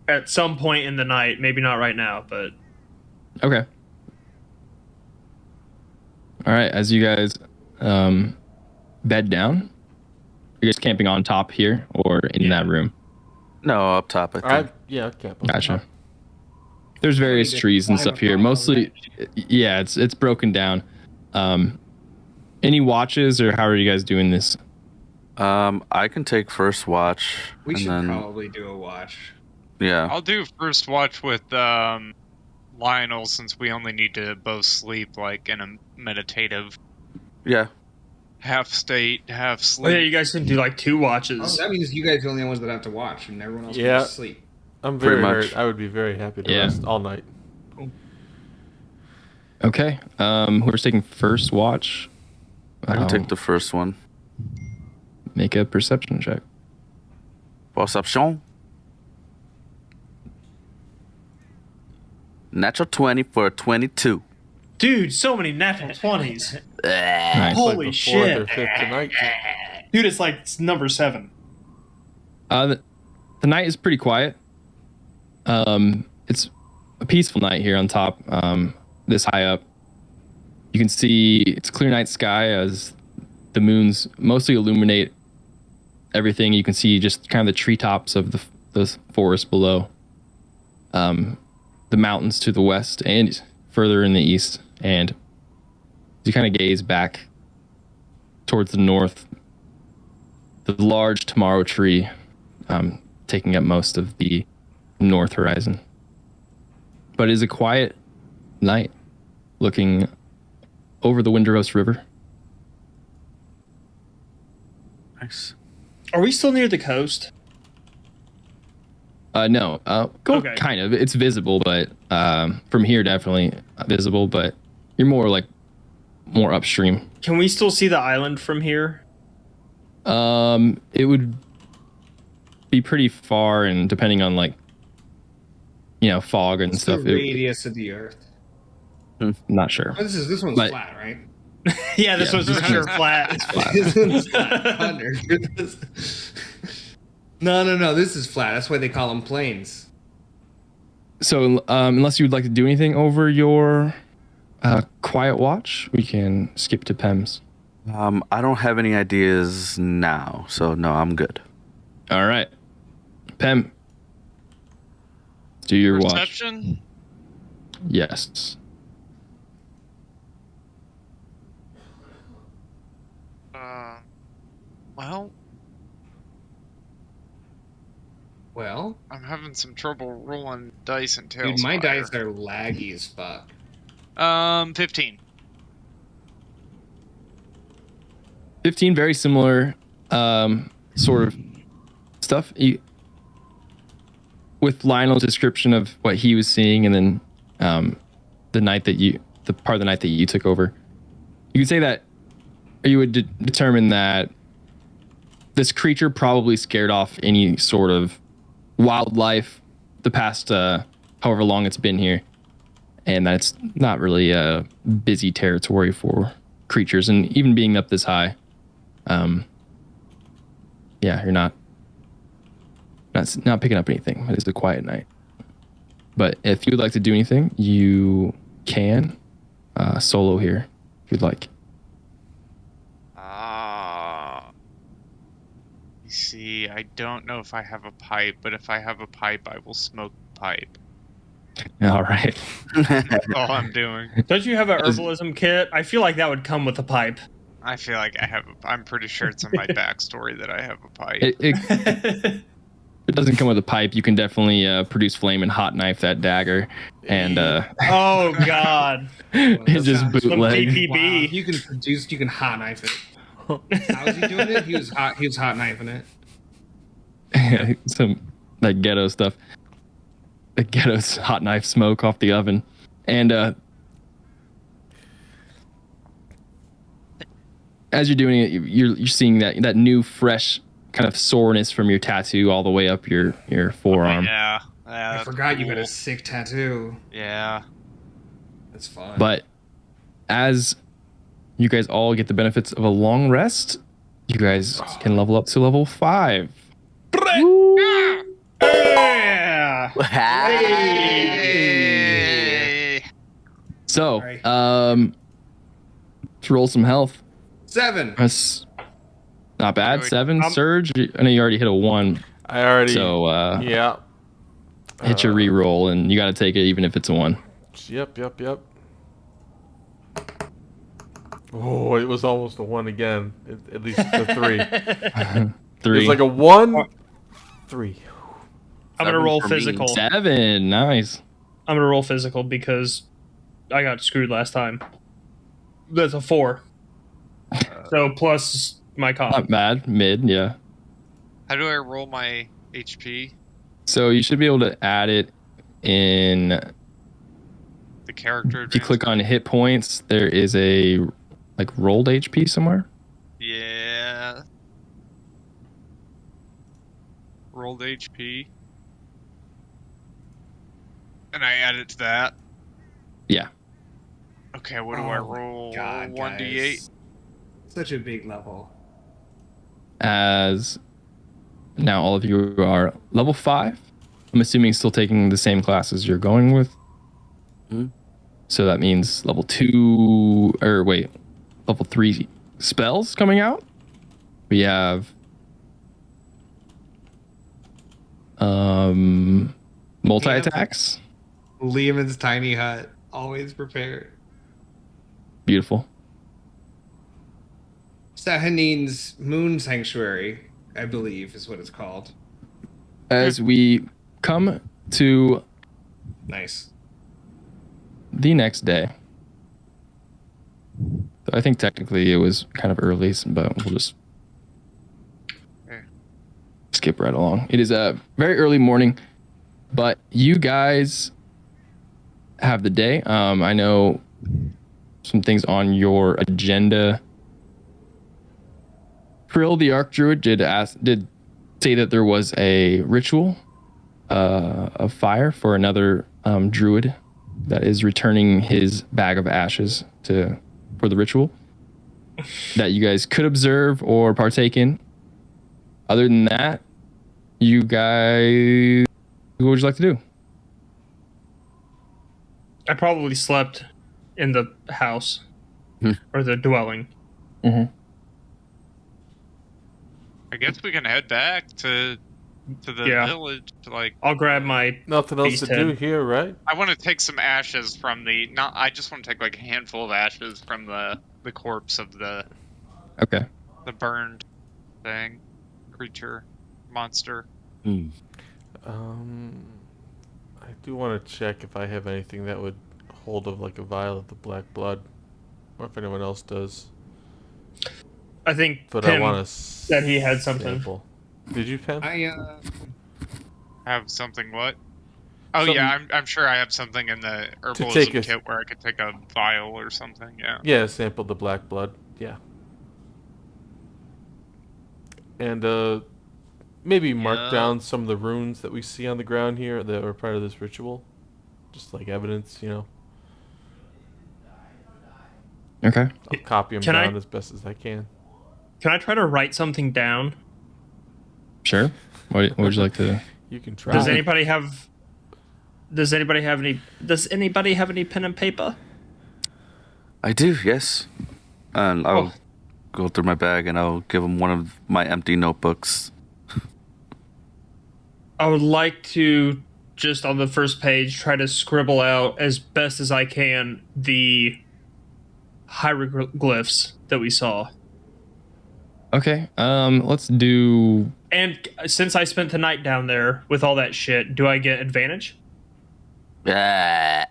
at some point in the night. Maybe not right now, but Okay. All right, as you guys bed down, you're guys camping on top here or in that room? No, up top, I think. Alright, yeah, camp. on Gotcha. top. There's various Just trees and climb stuff here. up on Mostly, yeah, it's broken down. Any watches or how are you guys doing this? I can take first watch. We and should then, probably do a watch. Yeah. I'll do first watch with Lionel, since we only need to both sleep like in a meditative Yeah. half state, half oh, sleep. yeah, you guys can do like 2 Oh, watches. that means you guys are the only ones that have to watch, and everyone else Yeah. can just sleep. I'm Pretty very much. hurt. I would be very happy to Yeah. rest all night. Okay. Whoever's taking first watch, I can take the first one. make a perception check. Perception. Natural 20 for a 22. Dude, so many natural 20s. Nice. Holy Like the fourth shit. or fifth tonight. Dude, it's like number 7. The night is pretty quiet. It's a peaceful night here on top. This high up, you can see it's clear night sky as the moons mostly illuminate everything. You can see just kind of the treetops of the forest below, the mountains to the west and further in the east. And you kind of gaze back towards the north, the large tomorrow tree taking up most of the north horizon. But it is a quiet night looking over the Windrose River. Nice. Are we still near the coast? No. Okay. Kind of. It's visible, but from here definitely visible, but you're more upstream. Can we still see the island from here? It would be pretty far, and depending on fog and What's stuff. the radius of the Earth? Not sure. Oh, this one's But- flat, right? Yeah, this was just sure flat. This one's flat. 100. No. This is flat. That's why they call them plains. So, unless you'd like to do anything over your quiet watch, we can skip to Pems. I don't have any ideas now, so no, I'm good. All right, Pem, do your watch. Perception? Yes. Well, I'm having some trouble rolling dice and dude, TaleSpire. my dice are laggy as fuck. 15. 15, very similar sort of stuff. With Lionel's description of what he was seeing, and then the part of the night that you took over, you could say that, or you would determine that this creature probably scared off any sort of wildlife the past however long it's been here, and that it's not really a busy territory for creatures, and even being up this high, you're not picking up anything. It is a quiet night. But if you would like to do anything, you can solo here if you'd like. You see, I don't know if I have a pipe, but if I have a pipe, I will smoke the pipe. All right. That's all I'm doing. Don't you have an herbalism kit? I feel like that would come with a pipe. I feel like I have. I'm pretty sure it's in my backstory that I have a pipe. It doesn't come with a pipe. You can definitely produce flame and hot knife that dagger, and Oh God! it just sounds- bootleg. PPB. Wow, you can hot knife it. How was he doing it? He was hot knifing it. Some like ghetto stuff. The ghetto hot knife smoke off the oven, and as you're doing it, you're seeing that new fresh kind of soreness from your tattoo all the way up your forearm. Yeah. I forgot you got a sick tattoo. Yeah. That's fun. But as you guys all get the benefits of a long rest, you guys can level up to level 5. Yeah. Hey. So, Sorry. let's roll some health. 7. That's not bad. Wait, 7, Surge. I know you already hit a 1, I already. so Yeah. hit your reroll, and you got to take it even if it's a 1. Yep. Oh, it was almost a 1 again. At least a 3. 3. It's like a 1, 3. I'm gonna 7 roll for me. physical. 7. Nice. I'm gonna roll physical because I got screwed last time. That's a 4. So plus my Not con. bad. Mid, yeah. How do I roll my HP? So you should be able to add it in. The character. If you click on hit points, there is a rolled HP somewhere. Yeah. Rolled HP. And I add it to that. Yeah. Okay, what do I roll? God, 1d8. guys. Such a big level. As now all of you are level 5. I'm assuming still taking the same classes you're going with. Mhm. So that means level 3 spells coming out. We have multi-attacks. Lehman's tiny hut, always prepared. Beautiful. Sahanin's Moon Sanctuary, I believe, is what it's called. As we come to Nice. the next day, I think technically it was kind of early, but we'll just skip right along. It is a very early morning, but you guys have the day. I know some things on your agenda. Krill, the Archdruid, did say that there was a ritual of fire for another druid that is returning his bag of ashes for the ritual that you guys could observe or partake in. Other than that, you guys, what would you like to do? I probably slept in the house or the dwelling. Mm-hmm. I guess we can head back to the village. Like, I'll grab my Nothing else to beast do head. here, right? I want to take some ashes from I just want to take like a handful of ashes from the corpse of the Okay. burned thing, creature, monster. I do want to check if I have anything that would hold of like a vial of the black blood, or if anyone else does. I think But Pim I want to said he had something. sample. Did you, Pim? I Have something what? Oh Something- yeah, I'm sure I have something in the herbalism take a- kit where I could take a vial or something. Yeah. Yeah, sample the black blood. Yeah. And maybe mark down some of the runes that we see on the ground here that were part of this ritual. Just like evidence, you know. Okay. I'll copy them Can I- down as best as I can. Can I try to write something down? Sure. What would you like to? You can try. Does anybody have any pen and paper? I do, yes. And I'll go through my bag and I'll give him one of my empty notebooks. I would like to just on the first page try to scribble out as best as I can the hieroglyphs that we saw. Okay. Let's do. And since I spent the night down there with all that shit, do I get advantage? Yeah.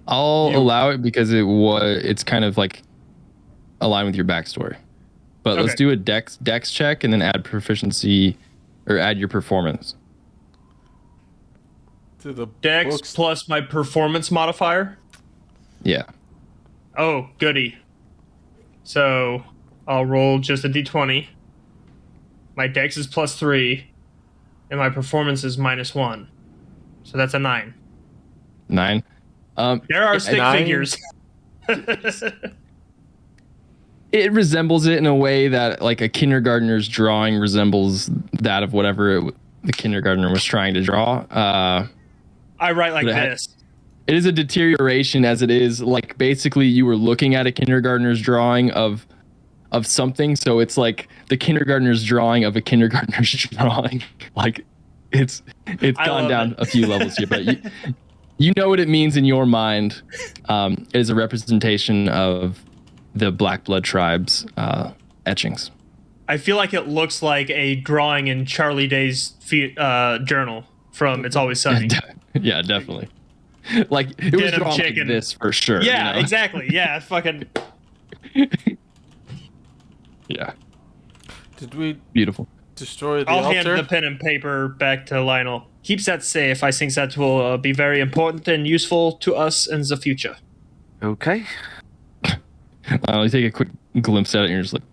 I'll allow it because it's kind of like aligned with your backstory. But let's Okay. do a dex check and then add proficiency or add your performance. To the Dex books. plus my performance modifier. Yeah. Oh, goody. So I'll roll just a d20. My dex is +3, and my performance is -1. So that's a 9. 9. There are stick 9? figures. It resembles it in a way that like a kindergartner's drawing resembles that of whatever the kindergartner was trying to draw. I write like But it this. It is a deterioration as it is. Like basically you were looking at a kindergartner's drawing of something. So it's like the kindergartner's drawing of a kindergartner's drawing. Like it's I gone love down it. a few levels here, but you know what it means in your mind. It is a representation of the Black Blood Tribe's etchings. I feel like it looks like a drawing in Charlie Day's journal from It's Always Sunny. Yeah, definitely. Like it was Denim drawn chicken. like this for sure. Yeah, you know? exactly. Yeah, fucking. Yeah, Did we beautiful. destroy the I'll altar? hand the pen and paper back to Lionel. Keeps that safe. I think that will be very important and useful to us in the future. Okay. You take a quick glimpse at it and you're just like,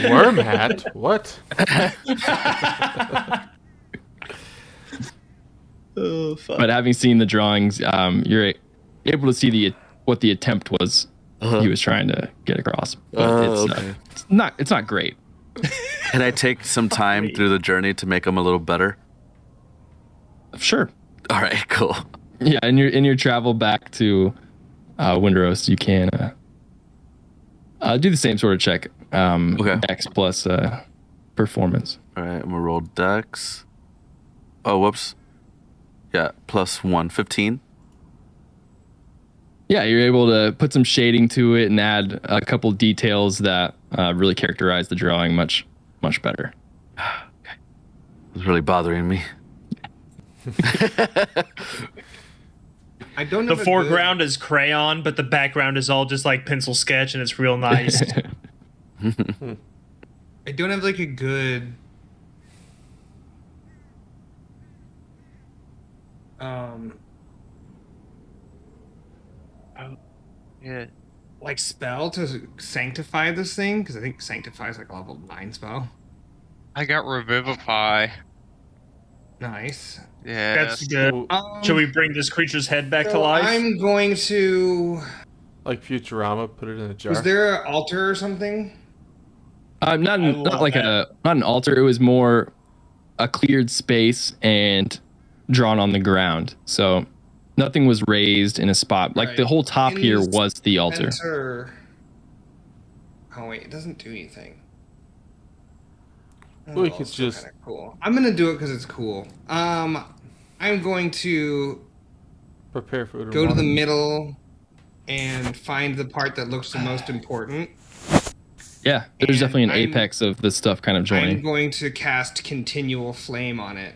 Worm hat? What? Oh, fuck. but having seen the drawings, you're able to see what the attempt was he was trying to get across. But Okay. it's not great. Can I take some time through the journey to make them a little better? Sure. All right, cool. Yeah, in your travel back to Windrose, you can do the same sort of check. Okay. Dex plus performance. All right, I'm gonna roll Dex. Oh, whoops. Yeah, +1, 15. Yeah, you're able to put some shading to it and add a couple details that really characterize the drawing much better. Okay. It's really bothering me. I don't. The foreground is crayon, but the background is all just like pencil sketch, and it's real nice. I don't have like a good. Yeah. Like spell to sanctify this thing, because I think sanctify is like a level 9 spell. I got Revivify. Nice. Yeah. That's good. Should we bring this creature's head back to life? I'm going to. Like Futurama, put it in a jar. Was there an altar or something? Not an altar. It was more a cleared space and drawn on the ground. So nothing was raised in a spot. Like the whole top here was the altar. Oh wait, it doesn't do anything. Well, we could just. Kinda cool. I'm gonna do it because it's cool. I'm going to Prepare for go to the middle and find the part that looks the most important. Yeah, there's definitely an apex of this stuff kind of joining. I'm going to cast Continual Flame on it.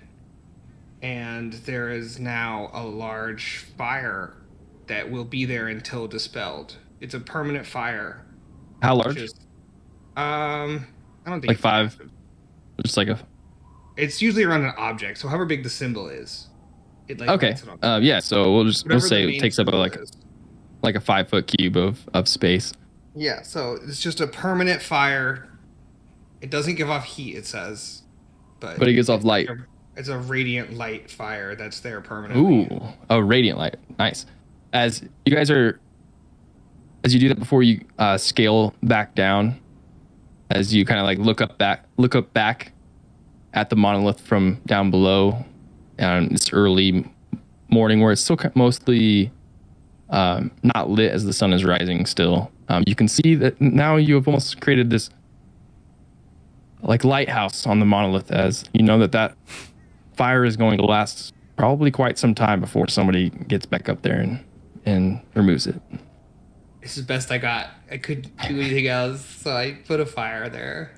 And there is now a large fire that will be there until dispelled. It's a permanent fire. How large? I don't think like 5. Just like a. It's usually around an object, so however big the symbol is. It like okay. Yeah. So we'll say it takes up a 5-foot cube of space. Yeah. So it's just a permanent fire. It doesn't give off heat. It says, but it gives off light. It's a radiant light fire that's there permanently. Ooh, a radiant light. Nice. As you do that before you scale back down, as you kind of like look up back at the monolith from down below, and it's early morning where it's still mostly not lit as the sun is rising still. You can see that now you have almost created this like lighthouse on the monolith, as you know that fire is going to last probably quite some time before somebody gets back up there and removes it. This is best I got. I couldn't do anything else, so I put a fire there.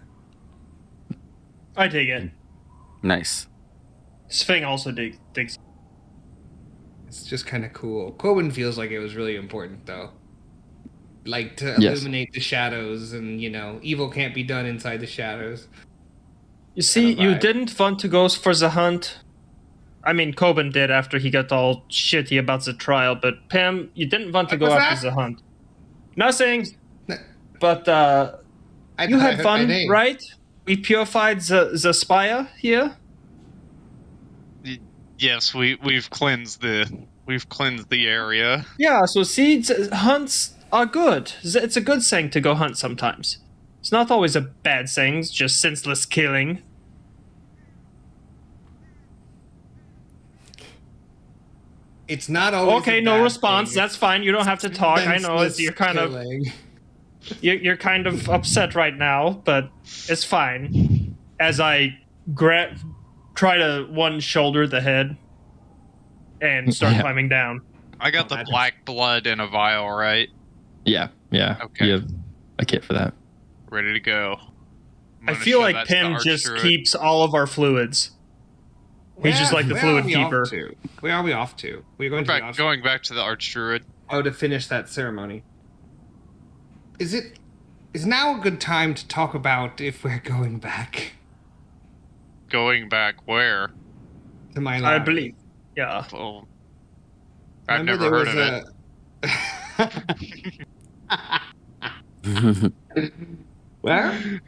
I dig it. Nice. Sphing also digs. It's just kind of cool. Quoven feels like it was really important, though. Like to illuminate the shadows, and evil can't be done inside the shadows. You see, you didn't want to go for the hunt. I mean, Coben did after he got all shitty about the trial, but Pam, you didn't want to go after the hunt. Nothing. But you had fun, right? We purified the Spire here. Yes, we've cleansed the area. Yeah, so see, hunts are good. It's a good thing to go hunt sometimes. It's not always a bad thing, it's just senseless killing. It's not always okay. No response. Thing. That's fine. You don't have to talk. I know you're kind you're kind of upset right now, but it's fine. As I try to one shoulder the head and start climbing down. I got the black blood in a vial, right? Yeah. Okay. You have a kit for that. Ready to go. I feel like Pim just keeps all of our fluids. He's just like the fluid keeper. Where are we off to? We're going back to the Archdruid. Oh, to finish that ceremony. Is now a good time to talk about if we're going back? Going back where? To my lab. I believe. Yeah. Well, I've never heard of it. Where?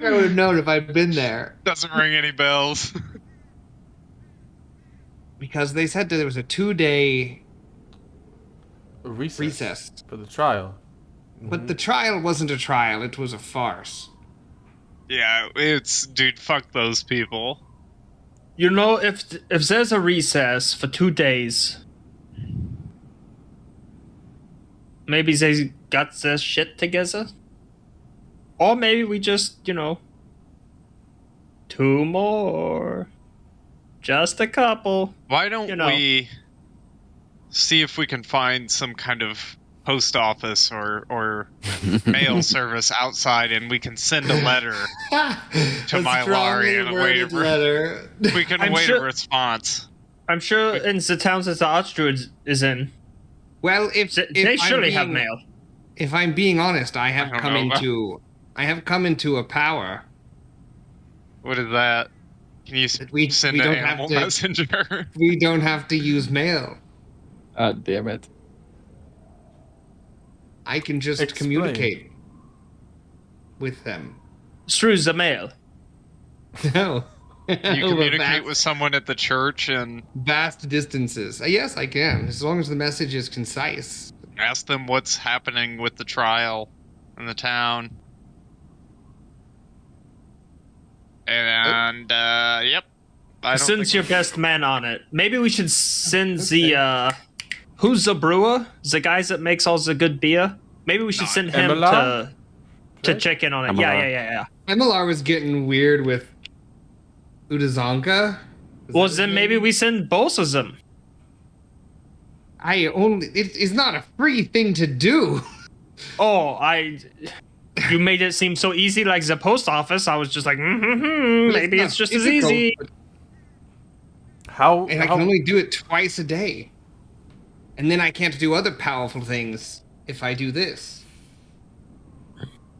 I would have known if I'd been there. Doesn't ring any bells. Because they said that there was a 2-day recess for the trial. But the trial wasn't a trial, it was a farce. Yeah, dude, fuck those people. You know, if there's a recess for 2 days, maybe they got their shit together. Or maybe we just, 2 more. Just a couple. Why don't we see if we can find some kind of post office or mail service outside, and we can send a letter to Mylari and we can await a response. I'm sure in the towns that the Archdruid is in. Well, if they surely have mail. If I'm being honest, I have come into a power. What is that? Can you send an animal messenger? We don't have to use mail. Damn it. I can just communicate with them. Through the mail. No. You communicate with someone at the church and... Vast distances. Yes, I can, as long as the message is concise. Ask them what's happening with the trial in the town. And, yep. Since you're best man on it, maybe we should send the, who's the brewer? The guys that makes all the good beer? Maybe we should send him to check in on it. Yeah. Emilar was getting weird with Udazanka. Well, then maybe we send both of them. It is not a free thing to do. Oh, you made it seem so easy, like the post office. I was just like, maybe it's just as easy. I can only do it twice a day. And then I can't do other powerful things if I do this.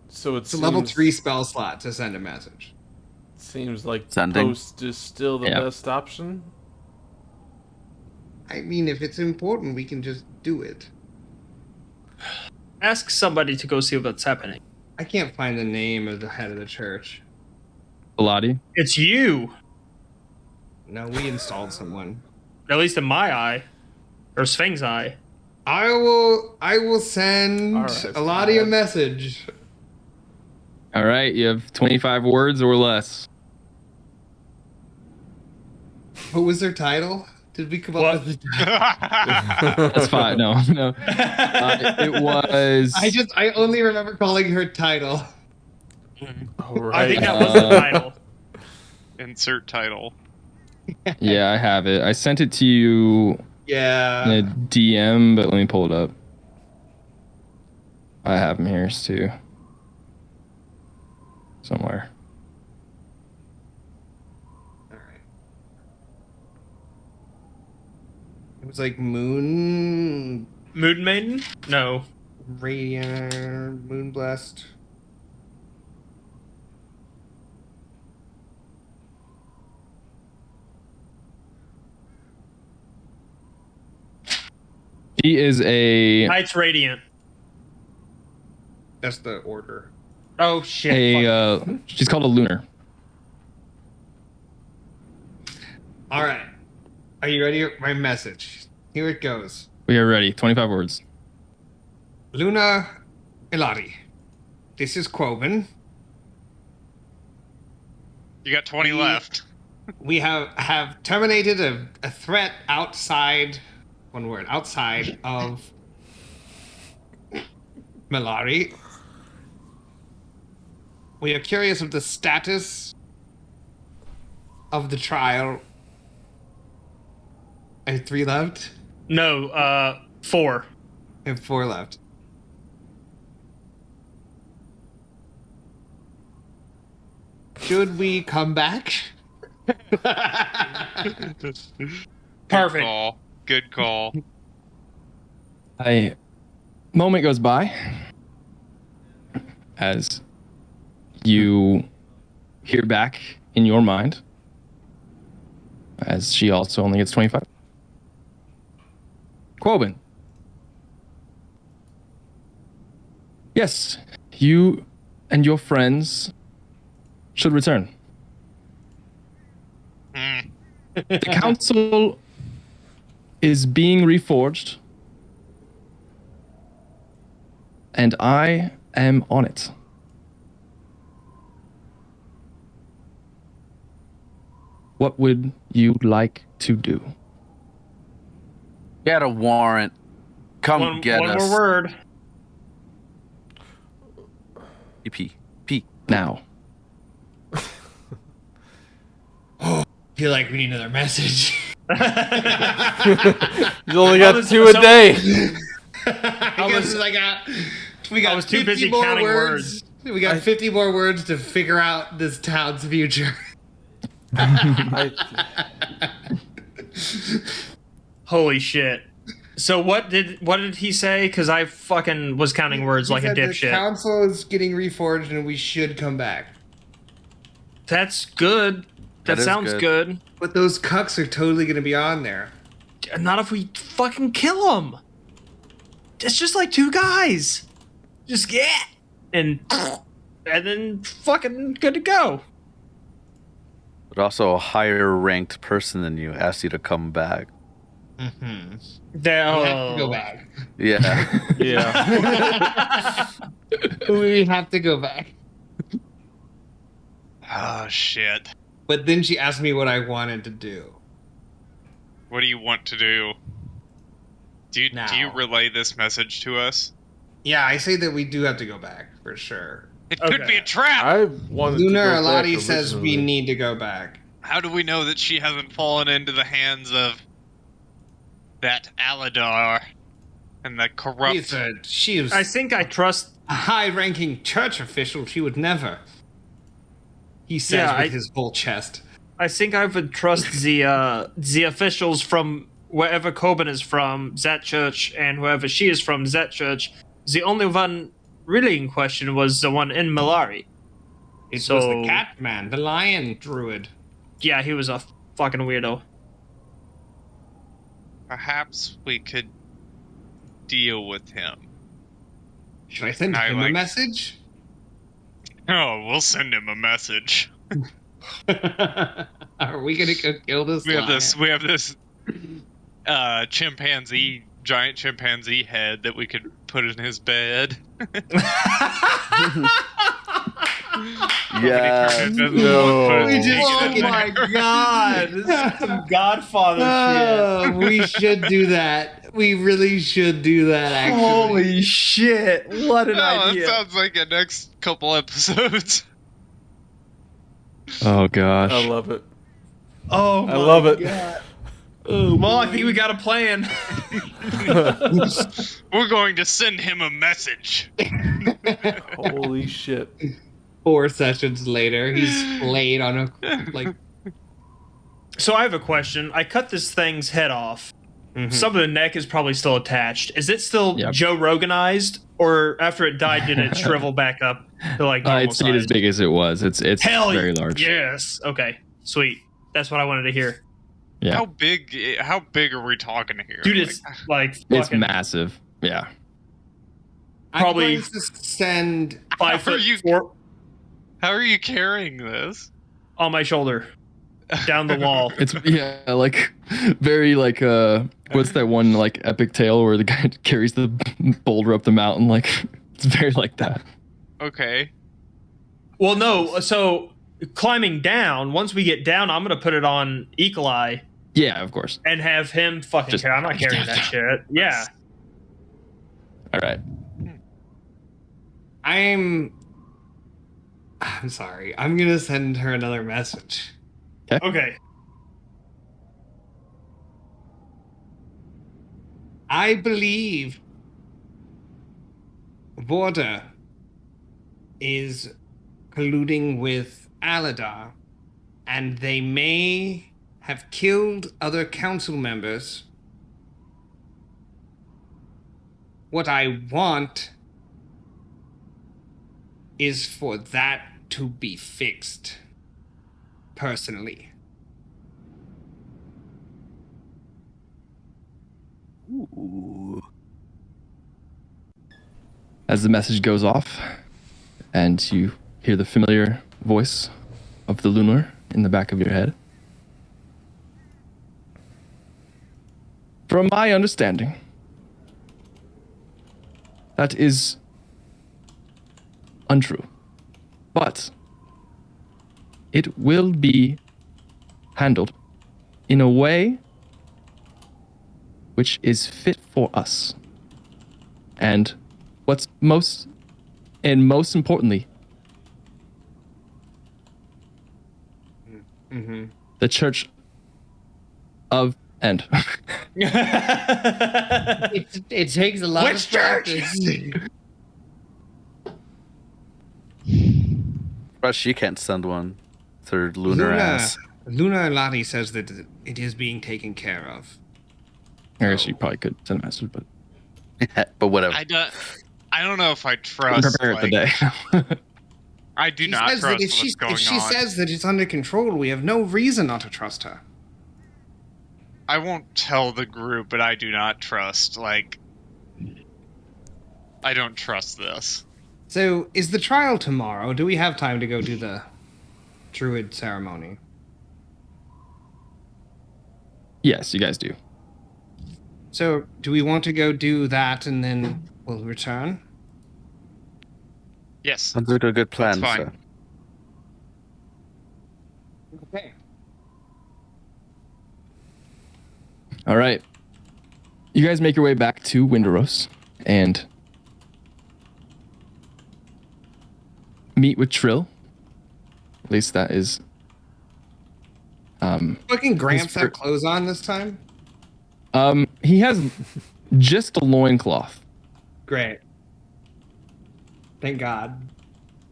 So it's a level 3 spell slot to send a message. Seems like Sending. post is still the best option. I mean, if it's important, we can just do it. Ask somebody to go see what's happening. I can't find the name of the head of the church. Belati? It's you. No, we installed someone. At least in my eye. Or Sphinx's eye. I will send Eladi a message. All right, you have 25 words or less. What was their title? Did we come up with the title? That's fine. No. It was... I only remember calling her title. All right. I think that was the title. Insert title. Yeah, I have it. I sent it to you in a DM, but let me pull it up. I have them here too. Somewhere. Alright. It was like Moon Maiden? No. Radiant Moonblessed. She is a... Knights Radiant. That's the order. Oh, shit. She's called a Lunar. Alright. Are you ready? My message. Here it goes. We are ready. 25 words. Luna Eladi. This is Quoven. You got 20 left. We have terminated a threat outside... One word. Outside of Mylari. We are curious of the status of the trial. I have 3 left? No, 4. I have 4 left. Should we come back? Perfect. Good call. A moment goes by as you hear back in your mind, as she also only gets 25. Quoben. Yes, you and your friends should return. The council is being reforged, and I am on it. what would you like to do? Get a warrant. Come get one us. more word. P. Now. I feel like we need another message. He's only got 2 a day. We got was too 50 busy more counting words. We got 50 more words to figure out this town's future. Holy shit. So what did he say? Because I fucking was counting words like a The dipshit. council is getting reforged and we should come back. That's good. That is sounds good. But those cucks are totally going to be on there. Not if we fucking kill them. It's just like 2 guys. Just get and then fucking good to go. But also a higher ranked person than you asked you to come back. Mm-hmm. They have to go back. Yeah. Yeah. We have to go back. Oh, shit. But then she asked me what I wanted to do. What do you want to do? Do you relay this message to us? Yeah, I say that we do have to go back, for sure. It could Okay. be a trap! I wanted to Lunar go back Alati says we originally. need to go back. How do we know that she hasn't fallen into the hands of that Aladar and the corrupt... She was I think I trust. a high-ranking church official. She would never. He says Yeah, with his whole chest. I think I would trust the officials from wherever Coben is from, that church, and wherever she is from, that church. The only one really in question was the one in Malari. It So- was the cat man, the lion druid. Yeah, he was a fucking weirdo. Perhaps we could deal with him. Should I send I him a like- message? Oh, we'll send him a message. Are we gonna go kill this We have lion? this chimpanzee, giant chimpanzee head that we could put in his bed. Yeah. No. We just Oh fucking- my god! This is some Godfather Oh, we should do that. We really should do that, shit. actually. Holy shit! What an Oh, that idea! sounds like a next couple episodes. Oh gosh. I love it. Oh, I love it. well, I think we got a plan. We're going to send him a message. Holy shit. 4 sessions later, he's laid on a like. So I have a question. I cut this thing's head off. Some of the neck is probably still attached. Is it still Yep. Joe Roganized, or after it died, did it shrivel back up to like normal It stayed as size? big as it was. It's Hell very large. Yes. Okay. Sweet. That's what I wanted to hear, Yeah. How big are we talking here? dude. It's like It's fucking massive. Yeah. Probably I'm going to send. 5 How are foot you- 4 How are you carrying this? on my shoulder, down the wall. It's like very like what's that one like epic tale where the guy carries the boulder up the mountain, like it's very like that. Okay. Well, no. So climbing down. Once we get down, I'm gonna put it on Eagle Eye Yeah, of course. and have him fucking Just- carry. I'm not carrying that shit. Yeah. All right. I'm sorry. I'm gonna send her another message. Okay. I believe Border is colluding with Aladar, and they may have killed other council members. What I want is for that to be fixed, personally. As the message goes off, and you hear the familiar voice of the Lunar in the back of your head. From my understanding, that is untrue. But it will be handled in a way which is fit for us. And what's most importantly, the Church of End. It takes a lot of practice. But she can't send one. It's her lunar ass. Luna Lottie says that it is being taken care of. I guess you probably could send a message, but But whatever. I don't know if I trust. prepare the day. I do She not says trust that what's if she going on. says that it's under control, we have no reason not to trust her. I won't tell the group, but I do not trust. Like, I don't trust this. So, is the trial tomorrow? Do we have time to go do the Druid Ceremony? Yes, you guys do. So, do we want to go do that and then we'll return? Yes. Sounds like a good plan, That's fine. sir. Okay. All right. You guys make your way back to Windrose and meet with Trill. At least that is. Fucking Gramps His have clothes on this time? He has just a loincloth. Great. Thank God.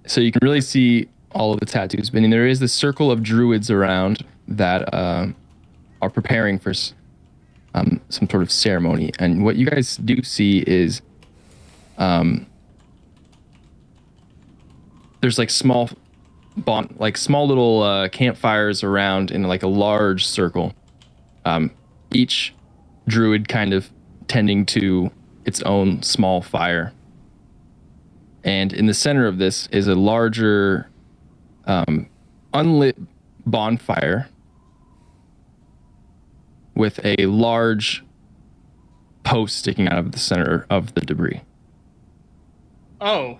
So you can really see all of the tattoos. I mean, there is this circle of druids around that are preparing for some sort of ceremony. And what you guys do see is there's like small little campfires around in like a large circle. Each druid kind of tending to its own small fire. And in the center of this is a larger unlit bonfire with a large post sticking out of the center of the debris. Oh,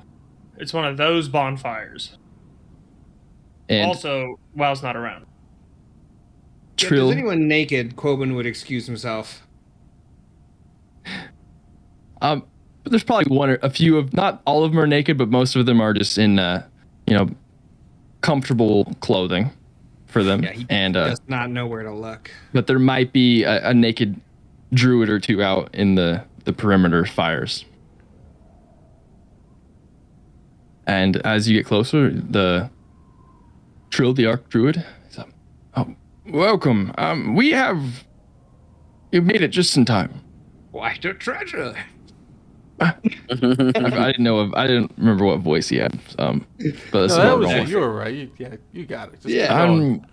it's one of those bonfires. And Also, WoW's not around. If Trill, there's anyone naked, Quoben would excuse himself. there's probably one or a few of, not all of them are naked, but most of them are just in comfortable clothing for them. Yeah, he and does not know where to look. but there might be a naked druid or two out in the perimeter fires. And as you get closer, the Trill, the Arc Druid, is up. Oh, welcome. You made it just in time. Quite a treasure. I didn't remember what voice he had. But that's No, that what was we're you. going You were right. You got it. Just keep Yeah. going.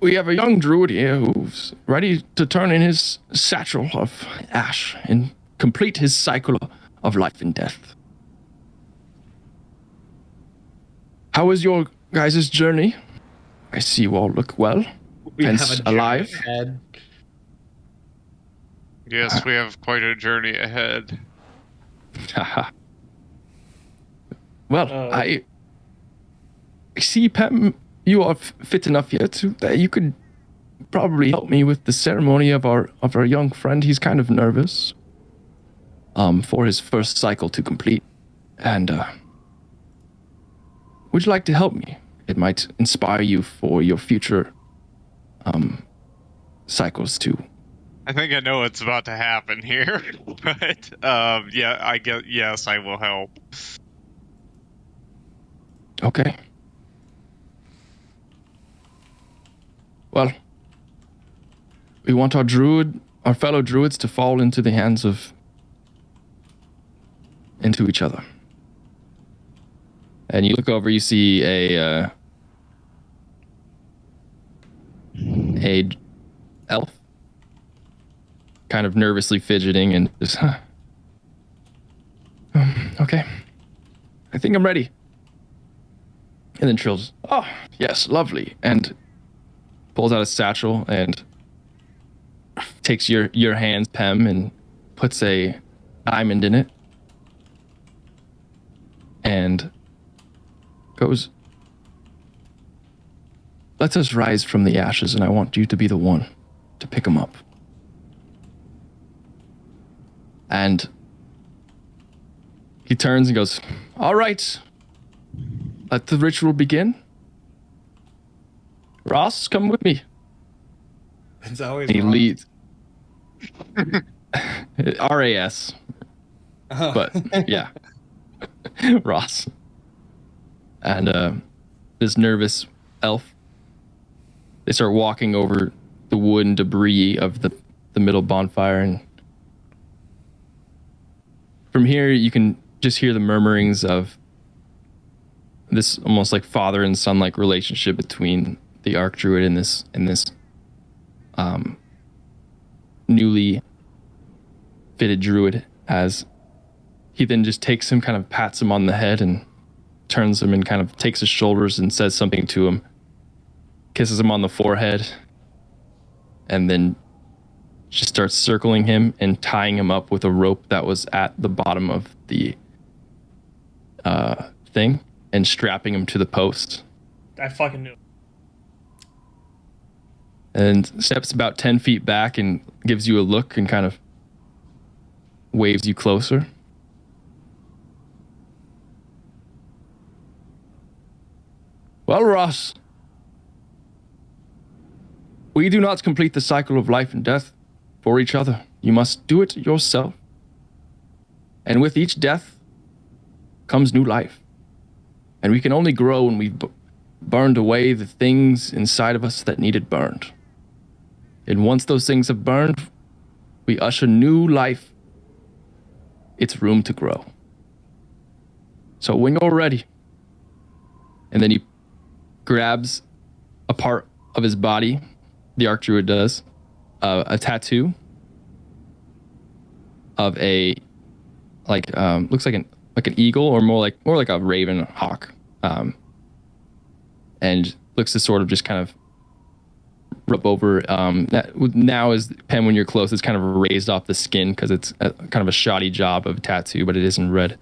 We have a young druid here who's ready to turn in his satchel of ash and complete his cycle of life and death. How is your guys' journey? I see you all look well. Hence alive. Ahead. Yes, we have quite a journey ahead. Well, I see, Pem, you are fit enough here that you could probably help me with the ceremony of our young friend. He's kind of nervous for his first cycle to complete. And would you like to help me? It might inspire you for your future cycles too. I think I know what's about to happen here, but yeah, I guess yes, I will help. Okay. Well, we want our fellow druids to fall into the hands into each other. And you look over, you see a elf, kind of nervously fidgeting and just, okay, I think I'm ready. And then Trill's, oh, yes, lovely, and pulls out a satchel and takes your hands, Pem, and puts a diamond in it. And goes, let us rise from the ashes, and I want you to be the one to pick him up. And he turns and goes, all right, let the ritual begin. Ross, come with me. It's always And he Ross. leads. RAS. Oh. But yeah, Ross. And this nervous elf, they start walking over the wood and debris of the middle bonfire, and from here you can just hear the murmurings of this almost like father and son like relationship between the Archdruid and this newly fitted druid, as he then just takes him, kind of pats him on the head and turns him and kind of takes his shoulders and says something to him, kisses him on the forehead, and then just starts circling him and tying him up with a rope that was at the bottom of the thing and strapping him to the post. I fucking knew. And steps about 10 feet back and gives you a look and kind of waves you closer. Well, Ross, we do not complete the cycle of life and death for each other. You must do it yourself. And with each death comes new life. And we can only grow when we've burned away the things inside of us that needed burned. And once those things have burned, we usher new life. It's room to grow. So when you're ready, and then he grabs a part of his body, the Archdruid does, a tattoo of a looks like an eagle, or more like a raven hawk, and looks to sort of just kind of rub over. Now as pen, when you're close, it's kind of raised off the skin because it's kind of a shoddy job of a tattoo, but it is in red.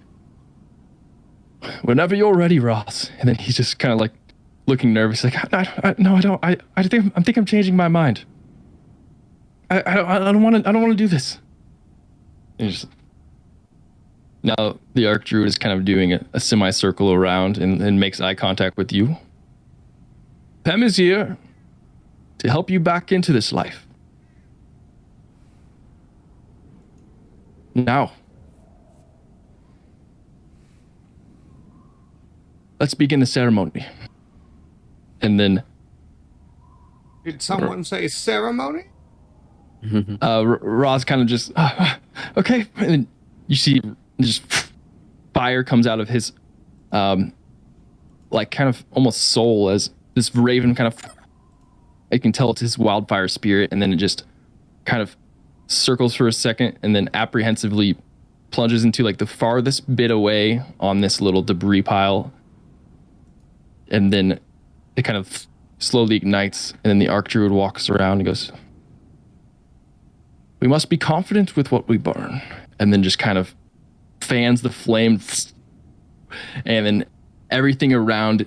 Whenever you're ready, Ross. And then he's just kind of like looking nervous, like, no, I don't. I think I'm changing my mind. I don't want to do this. And just, now the Archdruid is kind of doing a semicircle around and makes eye contact with you. Pem is here to help you back into this life. Now, let's begin the ceremony. And then... Did someone say ceremony? Roz kind of just, okay. And then you see just fire comes out of his, like kind of almost soul, as this raven kind of, you can tell it's his wildfire spirit, and then it just kind of circles for a second and then apprehensively plunges into like the farthest bit away on this little debris pile. And then it kind of slowly ignites, and then the Archdruid walks around and goes, we must be confident with what we burn. And then just kind of fans the flame, and then everything around,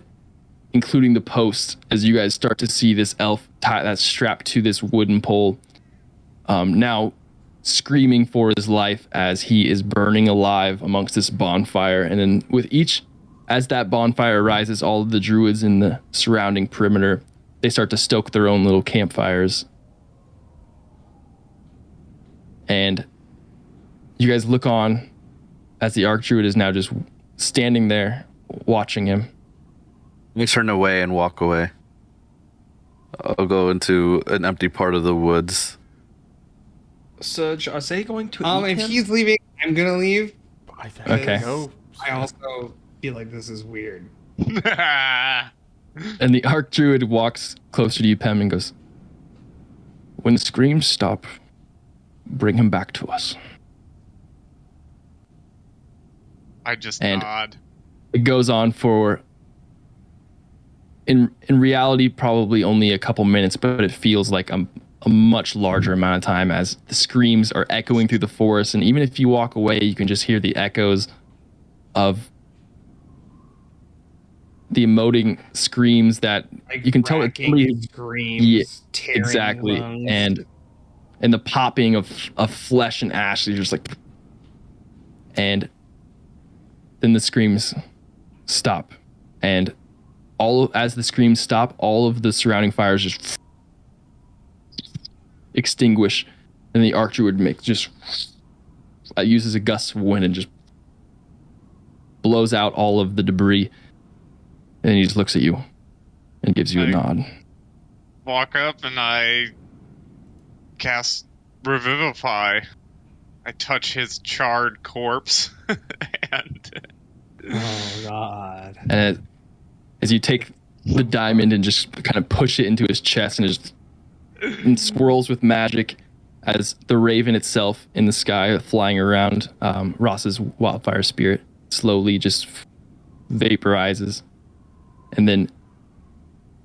including the post, as you guys start to see this elf that's strapped to this wooden pole, now screaming for his life as he is burning alive amongst this bonfire. And then with each, as that bonfire rises, all of the druids in the surrounding perimeter, they start to stoke their own little campfires. And you guys look on as the Archdruid is now just standing there watching him. I turn away and walk away. I'll go into an empty part of the woods. Serge, are they going to eat If him? he's leaving, I'm gonna leave. Okay. No. I also feel like this is weird. And the Archdruid walks closer to you, Pem, and goes, when the screams stop, bring him back to us. I just And nod. it goes on for, in reality, probably only a couple minutes, but it feels like a much larger amount of time as the screams are echoing through the forest. And even if you walk away, you can just hear the echoes of the emoting screams that Like you can tell it racking screams, Yeah, tearing exactly, lungs. and the popping of flesh and ash. You're just like, and then the screams stop, and as the screams stop, all of the surrounding fires just extinguish, and the Archdruid just uses a gust of wind and just blows out all of the debris, and he just looks at you and gives you a nod. Walk up and I cast Revivify. I touch his charred corpse, and Oh God! And as you take the diamond and just kind of push it into his chest, and swirls with magic, as the raven itself in the sky flying around Ross's wildfire spirit slowly just vaporizes, and then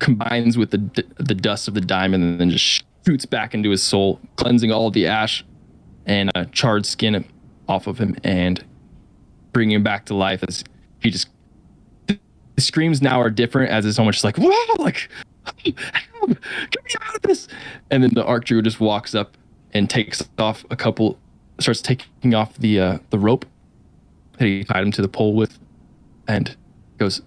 combines with the dust of the diamond, and then just shoots back into his soul, cleansing all of the ash and charred skin off of him, and bringing him back to life. As he just, the screams now are different, as it's almost like, whoa, like, help, get me out of this. And then the Archdruid just walks up and takes off starts taking off the rope that he tied him to the pole with, and goes,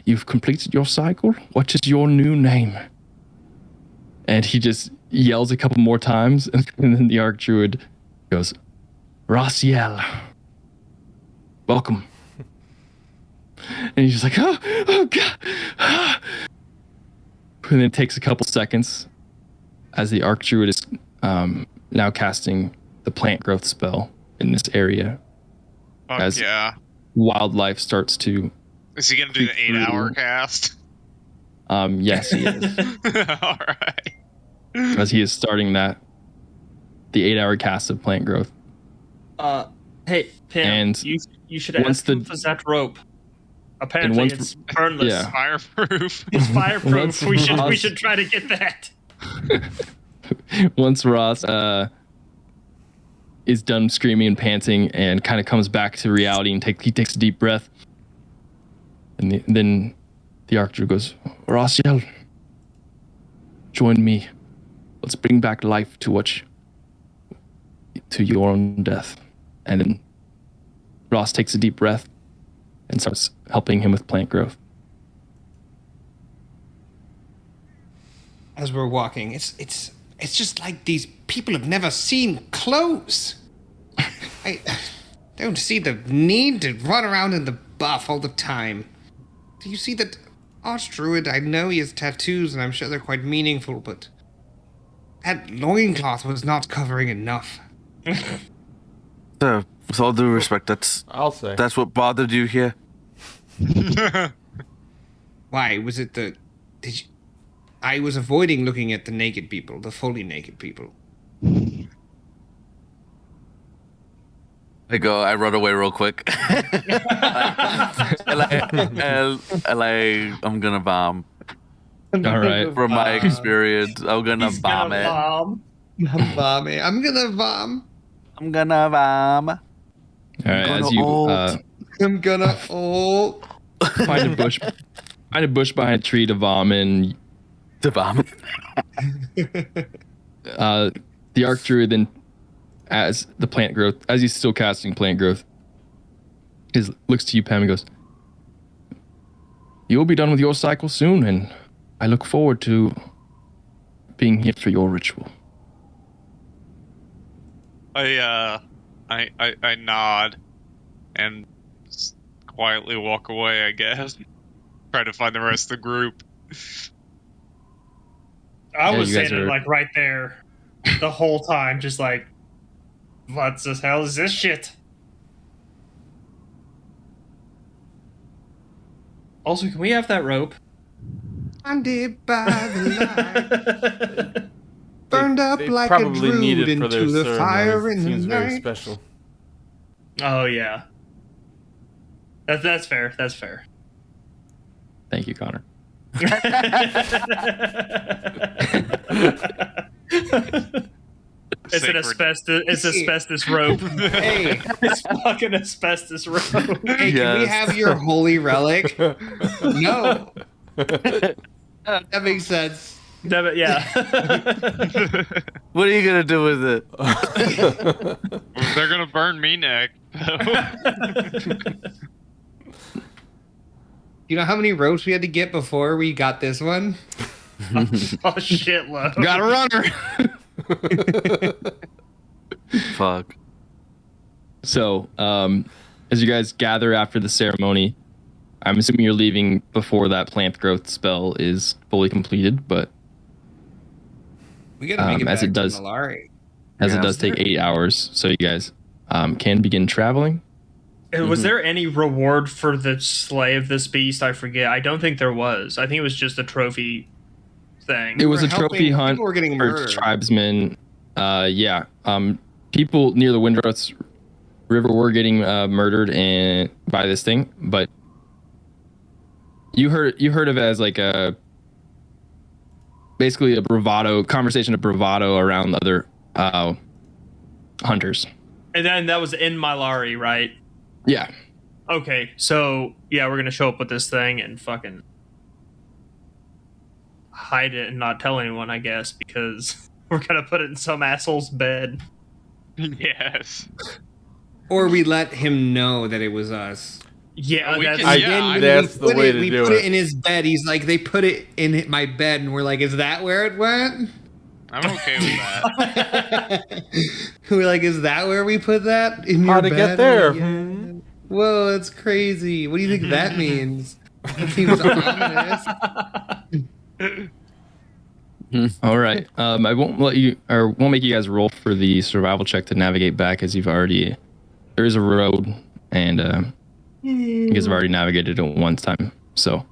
"You've completed your cycle. What is your new name?" And he just yells a couple more times, and then the Archdruid goes, "Raziel, welcome." And he's just like, oh God. And then it takes a couple seconds as the Archdruid is now casting the plant growth spell in this area. fuck As yeah. wildlife starts to... Is he gonna do the 8-hour cast? Yes, he is. All right. As he is starting the 8-hour cast of plant growth. Hey, Pim, And you should ask him for that rope. Apparently, it's burnless. Yeah. Fireproof. It's fireproof. Once we Ross- should try to get that. Once Ross is done screaming and panting and kind of comes back to reality, and he takes a deep breath, and then the Archdruid goes, "Raziel, join me. Let's bring back life to your own death." And then Ross takes a deep breath and starts helping him with plant growth. As we're walking, it's just like these people have never seen clothes. I don't see the need to run around in the buff all the time. Do you see that Archdruid? I know he has tattoos, and I'm sure they're quite meaningful, but that loincloth was not covering enough. Sir, with all due respect, I'll say. that's what bothered you here. Why was it I was avoiding looking at the naked people, the fully naked people. I run away real quick. I'm gonna bomb. All right. From my experience, I'm gonna bomb it. I'm bombing. I'm gonna bomb. I'm gonna bomb. All right, as you I'm gonna ult. find a bush behind a tree to vomit. To bomb. The Archdruid then, as he's still casting plant growth, looks to you, Pam, and goes, "You'll be done with your cycle soon, and I look forward to being here for your ritual." I nod and quietly walk away, I guess. Try to find the rest of the group. I was you guys standing are- like right there the whole time, just like, what the hell is this shit? Also, can we have that rope? Blinded by the light. Burned up They like a probably need druid it for their into the ceremony. fire in the Seems very night. special. Oh yeah, that's fair. That's fair. Thank you, Connor. It's It's an sacred. asbestos. It's asbestos rope. Hey, It's fucking asbestos rope. hey, can we Yes. have your holy relic? No. That makes sense. Yeah. What are you gonna do with it? They're gonna burn me next. You know how many ropes we had to get before we got this one? Oh shitload. Got a runner. Fuck. So, as you guys gather after the ceremony, I'm assuming you're leaving before that plant growth spell is fully completed, but We gotta make it as back it does- to Malari. as Yeah. it does take 8 hours, so you guys can begin traveling. Was there any reward for the slay of this beast? I forget. I don't think there was. I think it was just a trophy thing. It was We're a trophy helping- hunt people were getting for murdered. tribesmen. Yeah. People near the Windrose River were getting murdered by this thing, but you heard of it as like a basically a conversation of bravado around other hunters. And then that was in Malari, right? Yeah. Okay, so yeah, we're gonna show up with this thing and fucking hide it and not tell anyone, I guess, because we're gonna put it in some asshole's bed. Yes. Or we let him know that it was us. Yeah, We that's can- yeah, Then I- when that's we the put way it, to we do put it. it in his bed. He's like, they put it in my bed, and we're like, is that where it went? I'm okay with that. We're like, is that where we put that in your How'd it bed? get there? Yeah. Whoa, that's crazy. What do you think that means? That seems ominous. All right. I won't make you guys roll for the survival check to navigate back, as there is a road, and you guys have already navigated it one time. So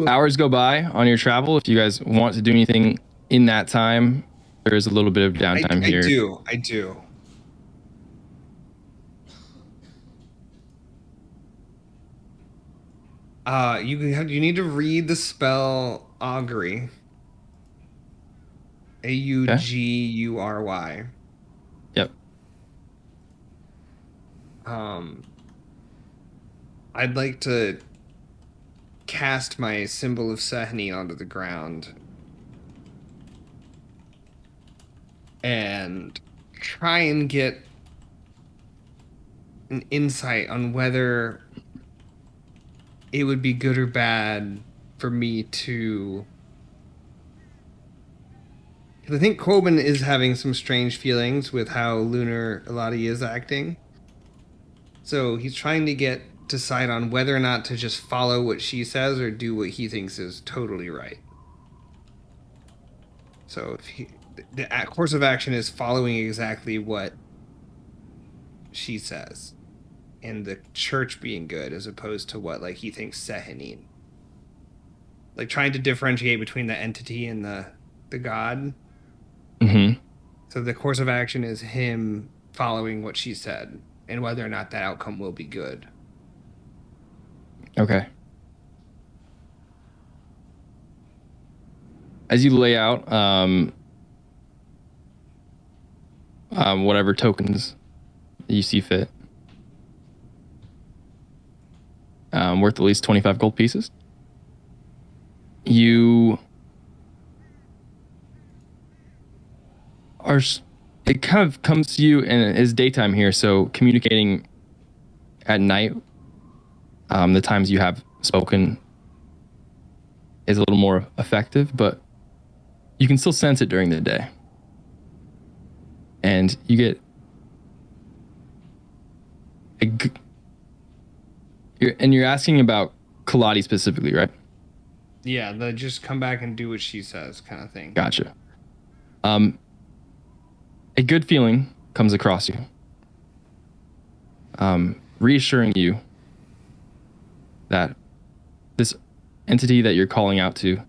hours go by on your travel. If you guys want to do anything in that time, there is a little bit of downtime here. I do. You need to read the spell augury. Augury. Yep. I'd like to cast my symbol of Sahani onto the ground and try and get an insight on whether it would be good or bad for me to... 'Cause I think Coben is having some strange feelings with how Lunar Eladi is acting. So he's trying to decide on whether or not to just follow what she says or do what he thinks is totally right. So if the course of action is following exactly what she says, and the church being good as opposed to what like he thinks Sehanin. Like trying to differentiate between the entity and the god. Mm-hmm. So the course of action is him following what she said, and whether or not that outcome will be good. Okay. As you lay out whatever tokens you see fit, worth at least 25 gold pieces, it kind of comes to you, and it's daytime here, so communicating at night, the times you have spoken is a little more effective, but you can still sense it during the day. And you get you're asking about Kaladi specifically, right? Yeah, just come back and do what she says kind of thing. Gotcha. A good feeling comes across you, reassuring you that this entity that you're calling out to,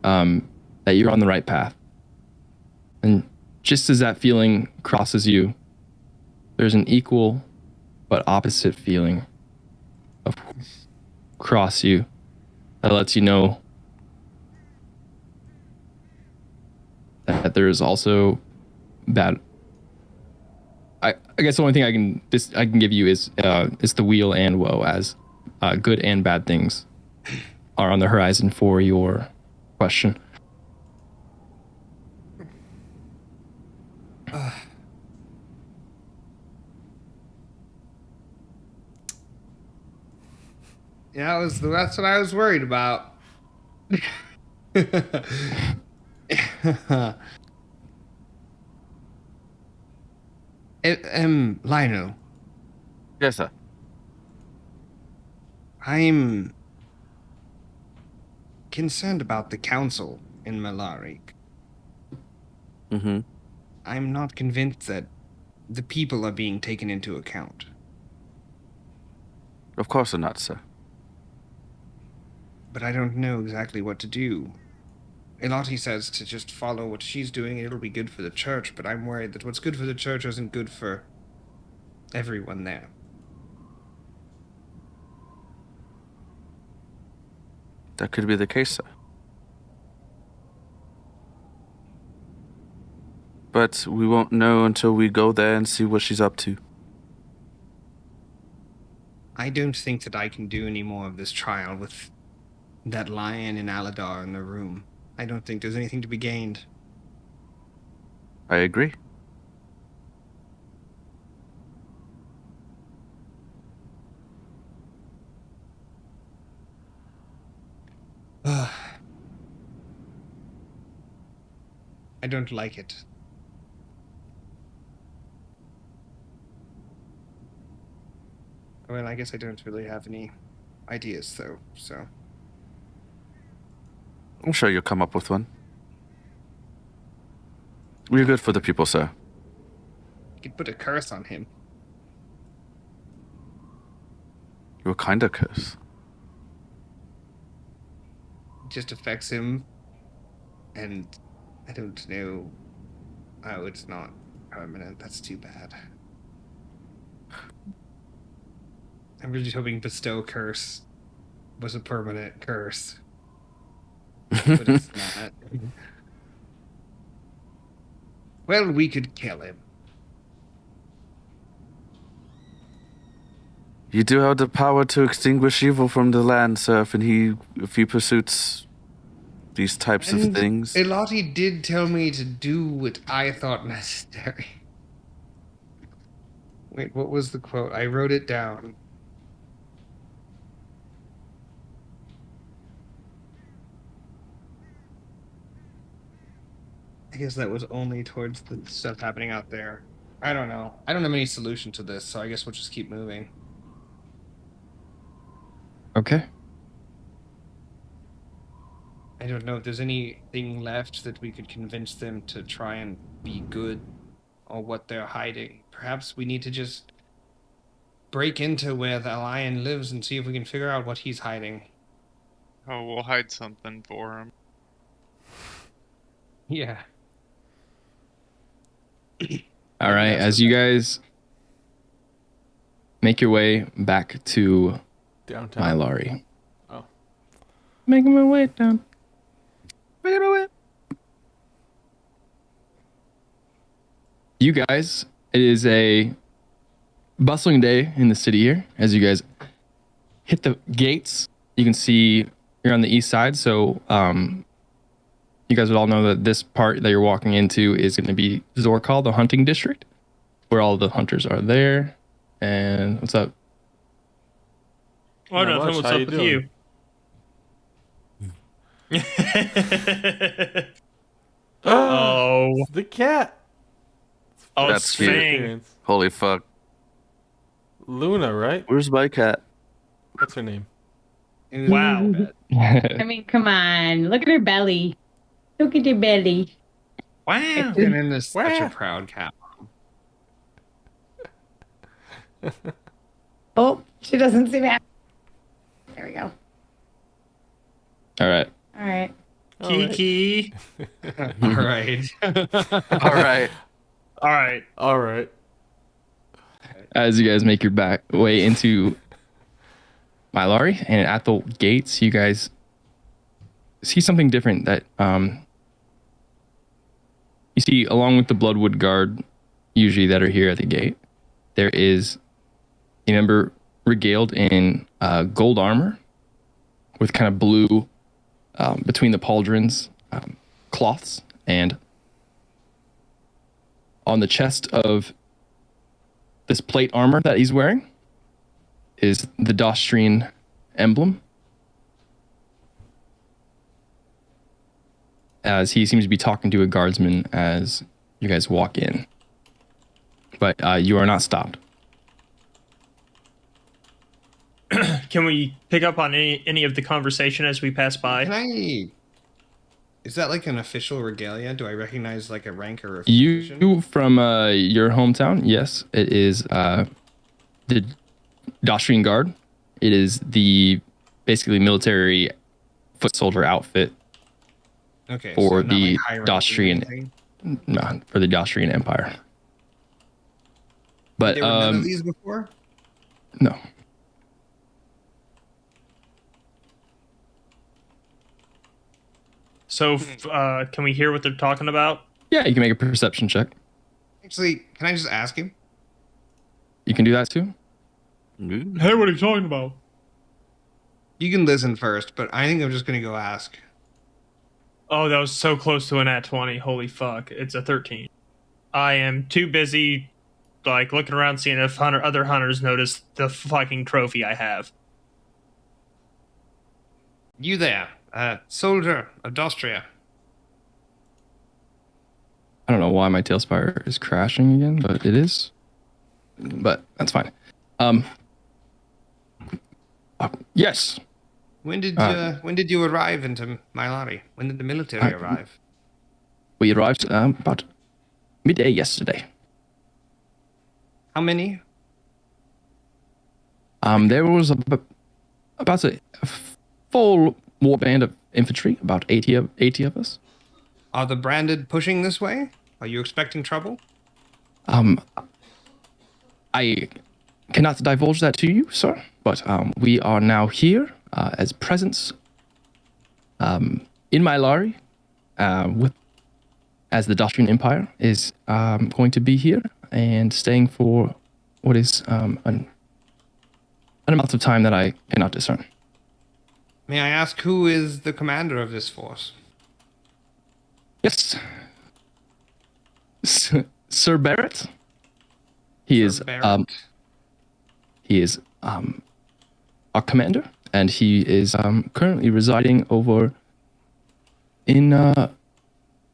that you're on the right path. And just as that feeling crosses you, there's an equal but opposite feeling across you that lets you know that there is also bad. I guess the only thing I can give you is the weal and woe, as good and bad things are on the horizon for your question. Yeah, that's what I was worried about. Lionel, Yes, sir. I'm concerned about the council in Malarik. Mm-hmm. I'm not convinced that the people are being taken into account. Of course not, sir. But I don't know exactly what to do. Elati says to just follow what she's doing and it'll be good for the church, but I'm worried that what's good for the church isn't good for everyone there. That could be the case, sir. But we won't know until we go there and see what she's up to. I don't think that I can do any more of this trial with that lion and Aladar in the room. I don't think there's anything to be gained. I agree. I don't like it. Well, I guess I don't really have any ideas, though, so... I'm sure you'll come up with one. We're good for the people, sir. You could put a curse on him. What kind of curse? It just affects him, and I don't know... Oh, it's not permanent. That's too bad. I'm really hoping Bestow Curse was a permanent curse. But it's not. Well, we could kill him. You do have the power to extinguish evil from the land, sir, if he pursues these types of things. Elati did tell me to do what I thought necessary. Wait, what was the quote? I wrote it down. I guess that was only towards the stuff happening out there. I don't know. I don't have any solution to this, so I guess we'll just keep moving. Okay. I don't know if there's anything left that we could convince them to try and be good, or what they're hiding. Perhaps we need to just break into where the lion lives and see if we can figure out what he's hiding. Oh, we'll hide something for him. Yeah. All right, as you guys make your way back to Downtown. Mylari. Oh. Making my way down. Making my way. You guys, it is a bustling day in the city here. As you guys hit the gates, you can see you're on the east side, so you guys would all know that this part that you're walking into is going to be Zorkal, the hunting district, where all the hunters are there. And what's up? Oh, Not nothing. much. What's How up you with doing? you? Oh. It's the cat. Oh, That's cute. Fang. Holy fuck. Luna, right? Where's my cat? What's her name? Wow. I mean, come on. Look at her belly. Look at her belly. Wow. And then there's such a proud cat. Oh, she doesn't see me. There we go. All right. All right. Kiki. All right. All right. All right. All right. As you guys make your back way into Mylari, and at the gates, you guys see something different that you see, along with the Bloodwood Guard, usually that are here at the gate, there is a member regaled in gold armor with kind of blue between the pauldrons cloths, and on the chest of this plate armor that he's wearing is the Dostrian emblem, as he seems to be talking to a guardsman as you guys walk in. But you are not stopped. Can we pick up on any of the conversation as we pass by? Is that like an official regalia? Do I recognize like a rank or a You from your hometown? Yes, it is the Dostrian Guard. It is the basically military foot soldier outfit. Okay, for so the like Dostrian, no, for the Dostrian Empire. But there were none of these before? No. So, can we hear what they're talking about? Yeah, you can make a perception check. Actually, can I just ask him? You can do that too. Hey, what are you talking about? You can listen first, but I think I'm just gonna go ask. Oh, that was so close to an at 20. Holy fuck. It's a 13. I am too busy, like, looking around seeing if other hunters notice the fucking trophy I have. You there, soldier of Dostria. I don't know why my TaleSpire is crashing again, but it is. But that's fine. Yes. When did you arrive into Mylari? When did the military arrive? We arrived about midday yesterday. How many? There was about a full warband of infantry, about 80 of us. Are the branded pushing this way? Are you expecting trouble? I cannot divulge that to you, sir, but we are now here as presence in Mylari, as the Dostrian Empire is going to be here and staying for what is an amount of time that I cannot discern. May I ask who is the commander of this force? Yes. Sir Barrett. He is our commander, and he is currently residing over in a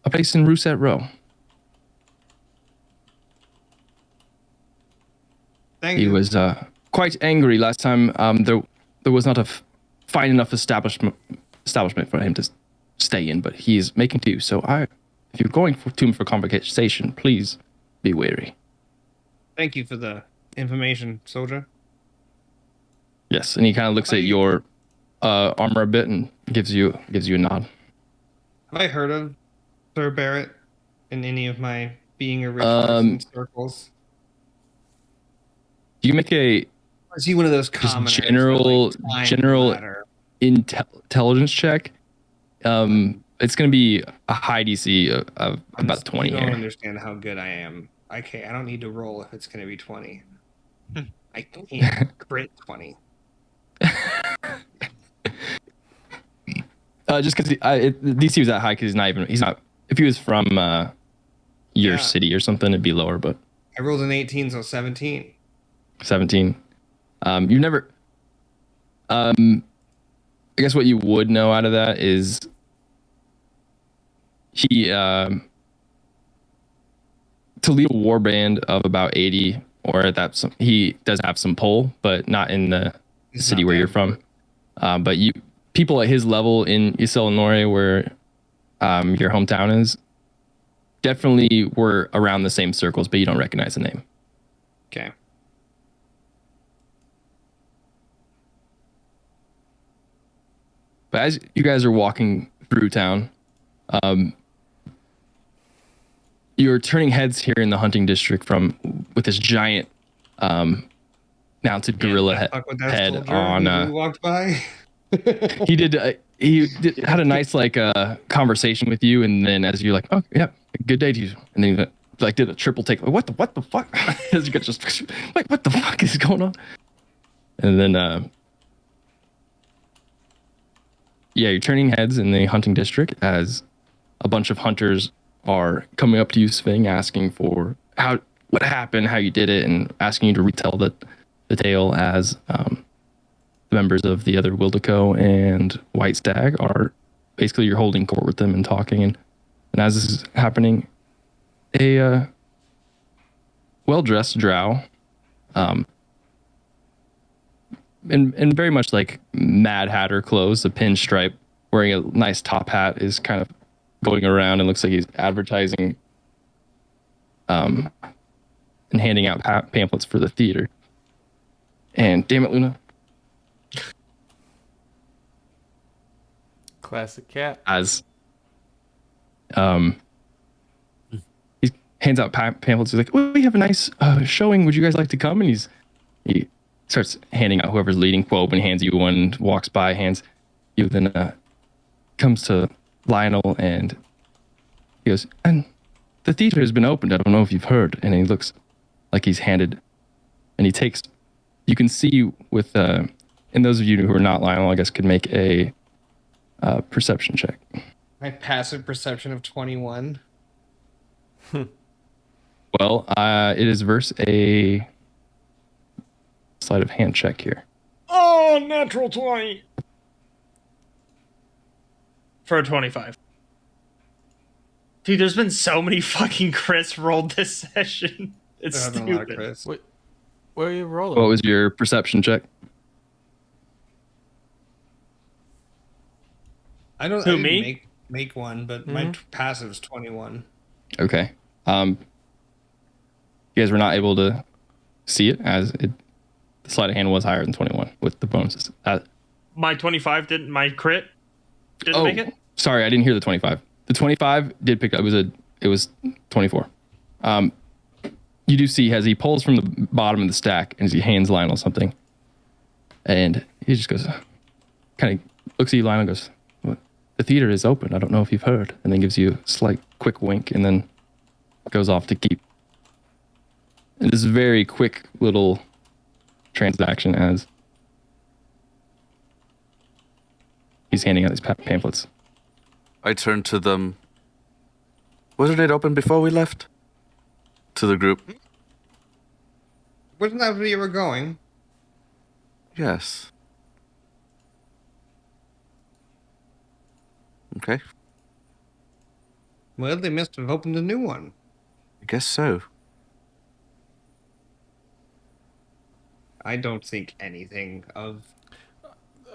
place in Rousset Row. Thank you. He was quite angry last time. There was not a fine enough establishment for him to stay in, but he is making do. So if you're going to him for conversation, please be wary. Thank you for the information, soldier. Yes, and he kind of looks at your armor a bit and gives you a nod. Have I heard of Sir Barrett in any of my being a rich circles? Do you make a? Is he one of those commoners? General intelligence check. It's going to be a high DC of about 20 here. I here. don't understand how good I am. Okay, I don't need to roll if it's going to be 20. I can't crit 20. Just because DC was that high because he's not. If he was from your city or something, it'd be lower. But I rolled an 18, so 17. 17. You never. I guess what you would know out of that is he to lead a warband of about 80, or he does have some pull, but not in the city where you're from. But people at his level in East Illinois, where your hometown is, definitely were around the same circles, but you don't recognize the name. Okay. But as you guys are walking through town, you're turning heads here in the hunting district with this giant mounted gorilla head on. Who walked by? He did. had a nice conversation with you, and then as you're like, oh yeah, good day to you, and then he did a triple take. What the fuck? As you get just like, what the fuck is going on? And then you're turning heads in the hunting district as a bunch of hunters are coming up to you, Sving, asking for what happened, how you did it, and asking you to retell the tale as the members of the other Wildeco and White Stag are basically you're holding court with them and talking. And as this is happening, a well-dressed drow, and very much like Mad Hatter clothes, a pinstripe, wearing a nice top hat, is kind of going around and looks like he's advertising and handing out pamphlets for the theater. And damn it, Luna. Classic cat. As he hands out pamphlets, he's like, "Oh, we have a nice showing. Would you guys like to come?" And he starts handing out whoever's leading quote, and hands you one, walks by, hands you, then comes to Lionel, and he goes, "And the theater has been opened. I don't know if you've heard." And he looks like he's handed, and he takes. You can see with, and those of you who are not Lionel, I guess, could make a perception check. My passive perception of 21. Well, it is versus a sleight of hand check here. Oh, natural 20. For a 25. Dude, there's been so many fucking crits rolled this session. It's There have been a lot of stupid. crits. Wait, where are you rolling? What was your perception check? I don't. Who, I didn't me? make one, but my passive's 21. Okay. You guys were not able to see it as the sleight of hand was higher than 21 with the bonuses. My 25 didn't. My crit didn't make it. Sorry, I didn't hear the 25. The 25 did pick up. It was 24. You do see as he pulls from the bottom of the stack and as he hands Lionel something, and he just goes, kind of looks at you, Lionel, and goes, "What? The theater is open. I don't know if you've heard," and then gives you a slight quick wink, and then goes off to keep. And this very quick little transaction as he's handing out these pamphlets. I turn to them. Wasn't it open before we left? To the group. Wasn't that where you were going? Yes. Okay. Well, they must have opened a new one. I guess so. I don't think anything of.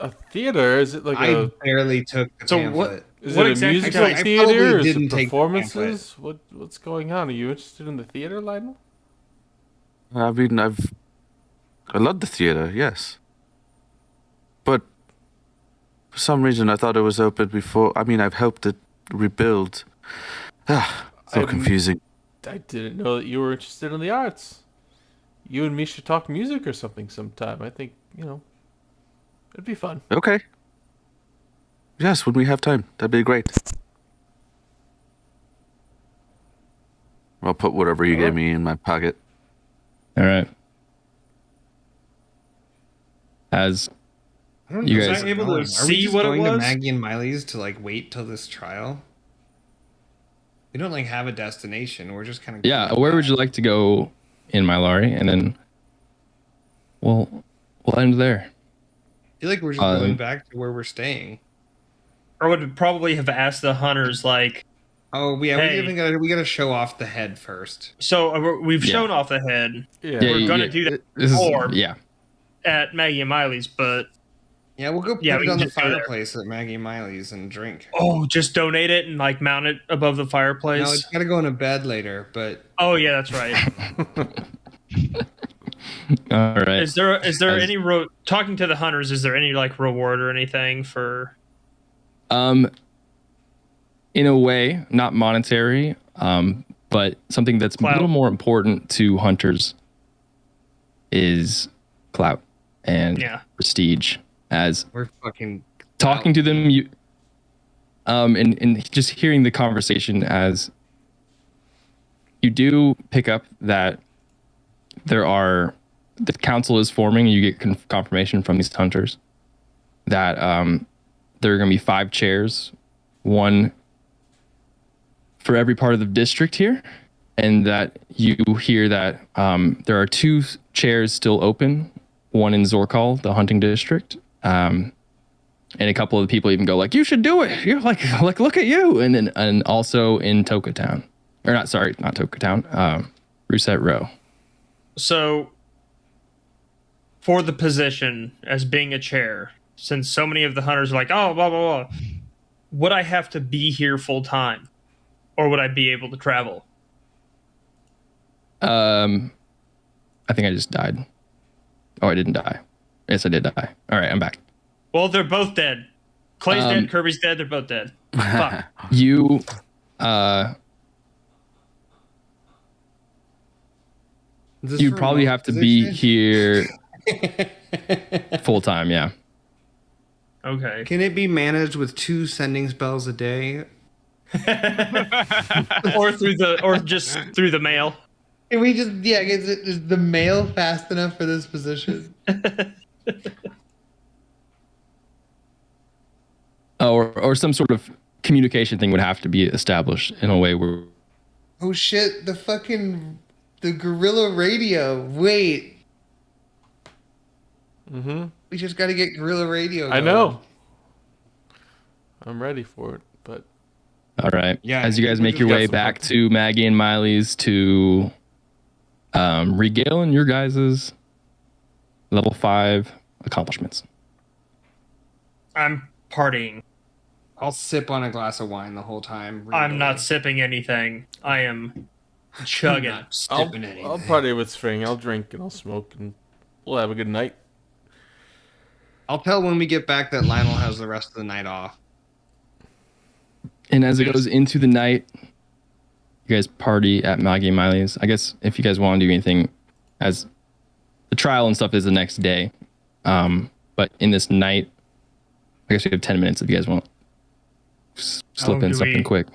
A theater? Is it like I barely took the So pamphlet. Is What it a exactly- musical I probably theater? Is didn't it take the performances? What's going on? Are you interested in the theater, Lionel? I mean, I love the theater, yes. But for some reason, I thought it was open before. I mean, I've helped it rebuild. So confusing. I didn't know that you were interested in the arts. You and me should talk music or something sometime. I think, it'd be fun. Okay. Yes, when we have time. That'd be great. I'll put whatever you gave me in my pocket. All right. As I don't You know. guys- Was I able Are to we see just what going it to was? Maggie Maggie and Miley's to wait till this trial. We don't have a destination. We're just kind of yeah, where would you like to go in Mylari? And then we'll end there. I feel like we're just going back to where we're staying. Or would probably have asked the hunters, like, Oh yeah, Hey. we gotta show off the head first. so we've Yeah. shown off the head Yeah. We're gonna do that This is, before. yeah. at Maggie and Miley's, but Yeah, we'll go put Yeah, it we on can the just go there. fireplace at Maggie and Miley's and drink. just donate it and mount it above the fireplace. No, it's gotta go in a bed later, but Oh yeah, that's right. All right. Is there As- any talking to the hunters? Is there any reward or anything for? In a way, not monetary, but something that's Clout. a little more important to hunters is clout and Yeah. prestige. As we're fucking talking to them, you and just hearing the conversation, as you do pick up that the council is forming. You get confirmation from these hunters that there are going to be 5 chairs, one for every part of the district here, and that you hear that there are 2 chairs still open, one in Zorkal, the hunting district, and a couple of the people even go like, "You should do it." You're like look at you, and also in Toka Town, or not Toka Town, Reset Row. So, for the position as being a chair, since so many of the hunters are like, "Oh, blah blah blah," would I have to be here full time, or would I be able to travel? I think I just died. Oh, I didn't die. Yes, I did die. All right, I'm back. Well, they're both dead. Clay's dead, Kirby's dead, they're both dead. Fuck. You'd probably have to be here full time, yeah. Okay. Can it be managed with 2 sending spells a day? or just through the mail? Can we just is the mail fast enough for this position? Or some sort of communication thing would have to be established in a way where... Oh shit, the guerrilla radio. Wait. Mm-hmm. We just gotta get guerrilla radio going. I know. I'm ready for it, but... All right. Yeah, as you guys make your way back to Maggie and Miley's to regale your guys' level 5 accomplishments. I'm partying. I'll sip on a glass of wine the whole time. I'm not sipping anything. I am chugging. I'll party with String. I'll drink and I'll smoke and we'll have a good night. I'll tell when we get back that Lionel has the rest of the night off. And as it goes into the night, you guys party at Maggie and Miley's. I guess if you guys want to do anything, as the trial and stuff is the next day. But in this night, I guess we have 10 minutes if you guys want to slip in something quick.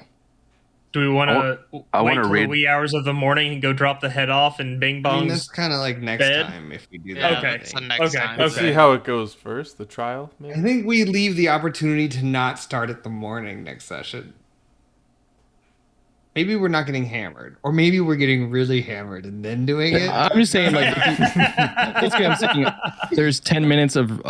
Do we want to wait till read the wee hours of the morning and go drop the head off and Bing Bong's I mean, that's kind of like next bed? time if we do that. Yeah, Okay. that's the next time. Let's see how it goes first. The trial, maybe? I think we leave the opportunity to not start at the morning next session. Maybe we're not getting hammered, or maybe we're getting really hammered and then doing it. I'm just saying, like, basically, I'm saying there's 10 minutes of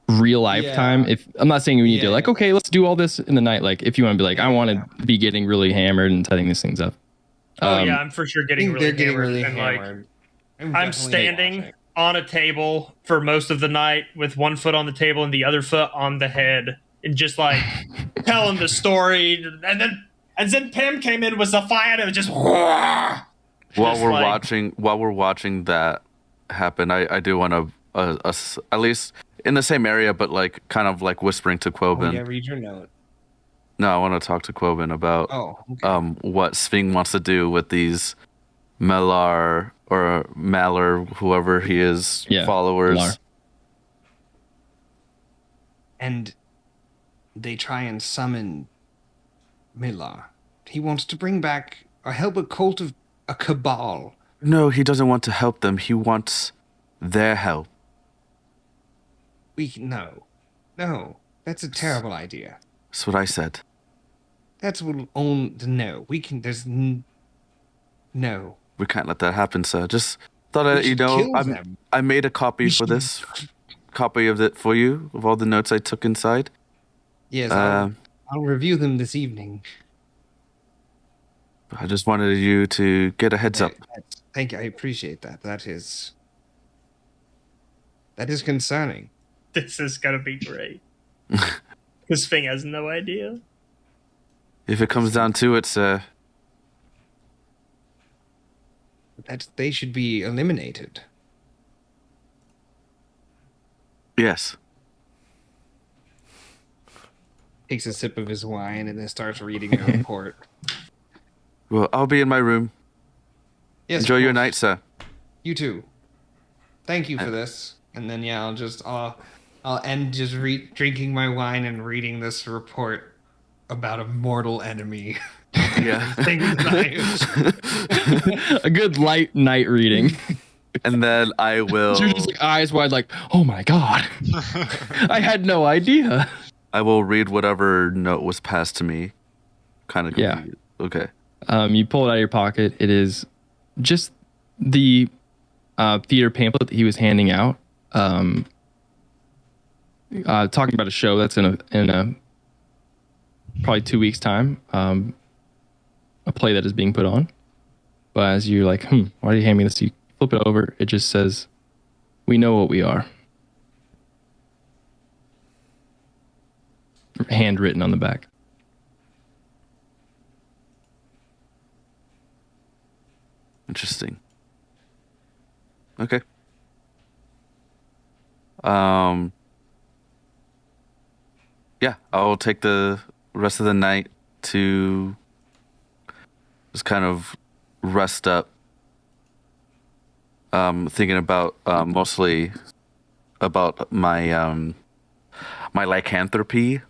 real life time. If I'm not saying we need to, like, okay, let's do all this in the night. Like, if you want to be like, I want to be getting really hammered and setting these things up. I'm for sure getting really they're hammered. getting really and, hammered. I'm standing on a table for most of the night with one foot on the table and the other foot on the head, and just like telling the story, and then Pim came in with a fire and it was just while we're watching that happen, I do want to at least in the same area, but like kind of like whispering to Quoben. Oh, yeah, read your note. No, I want to talk to Quoben about what Sving wants to do with these Malar or whoever he is followers. Malar. And they try and summon Milar. He wants to bring back or help a cult of a cabal. No, he doesn't want to help them. He wants their help. No, that's a terrible idea. That's what I said. That's what no. We can. There's no. We can't let that happen, sir. Just thought I'd let you know. I made a copy for this. Copy of it for you, of all the notes I took inside. Yes, I'll review them this evening. I just wanted you to get a heads up. Thank you. I appreciate that. That is concerning. this is gonna be great. Because Fing has no idea. If it comes down to it, sir. They should be eliminated. Yes. Takes a sip of his wine and then starts reading the report. Well, I'll be in my room. Yes, enjoy your night, sir. You too. Thank you for this. And then I'll I'll end just drinking my wine and reading this report about a mortal enemy. Yeah. A good light night reading. And then I will. You're just like eyes wide, like, oh my god, I had no idea. I will read whatever note was passed to me. Kind of confused. Yeah. Okay. You pull it out of your pocket. It is just the theater pamphlet that he was handing out. Talking about a show that's in a probably 2 weeks time. A play that is being put on. But as you're like, why do you hand me this? You flip it over. It just says, "We know what we are." Handwritten on the back. Interesting. Okay. Yeah, I'll take the rest of the night to just kind of rest up. Thinking about mostly about my my lycanthropy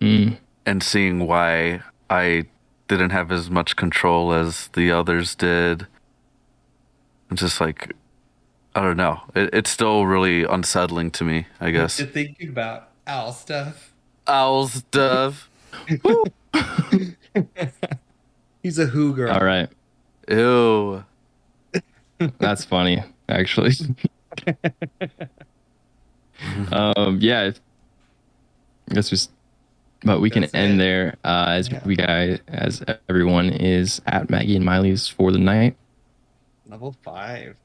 and seeing why I didn't have as much control as the others did. I'm just like, I don't know. It's still really unsettling to me, I guess. What you're thinking about owl stuff. Owl stuff. He's a who girl. All right. Ew. That's funny, actually. Yeah. That's just. But we can end there as everyone is at Maggie and Miley's for the night. Level 5.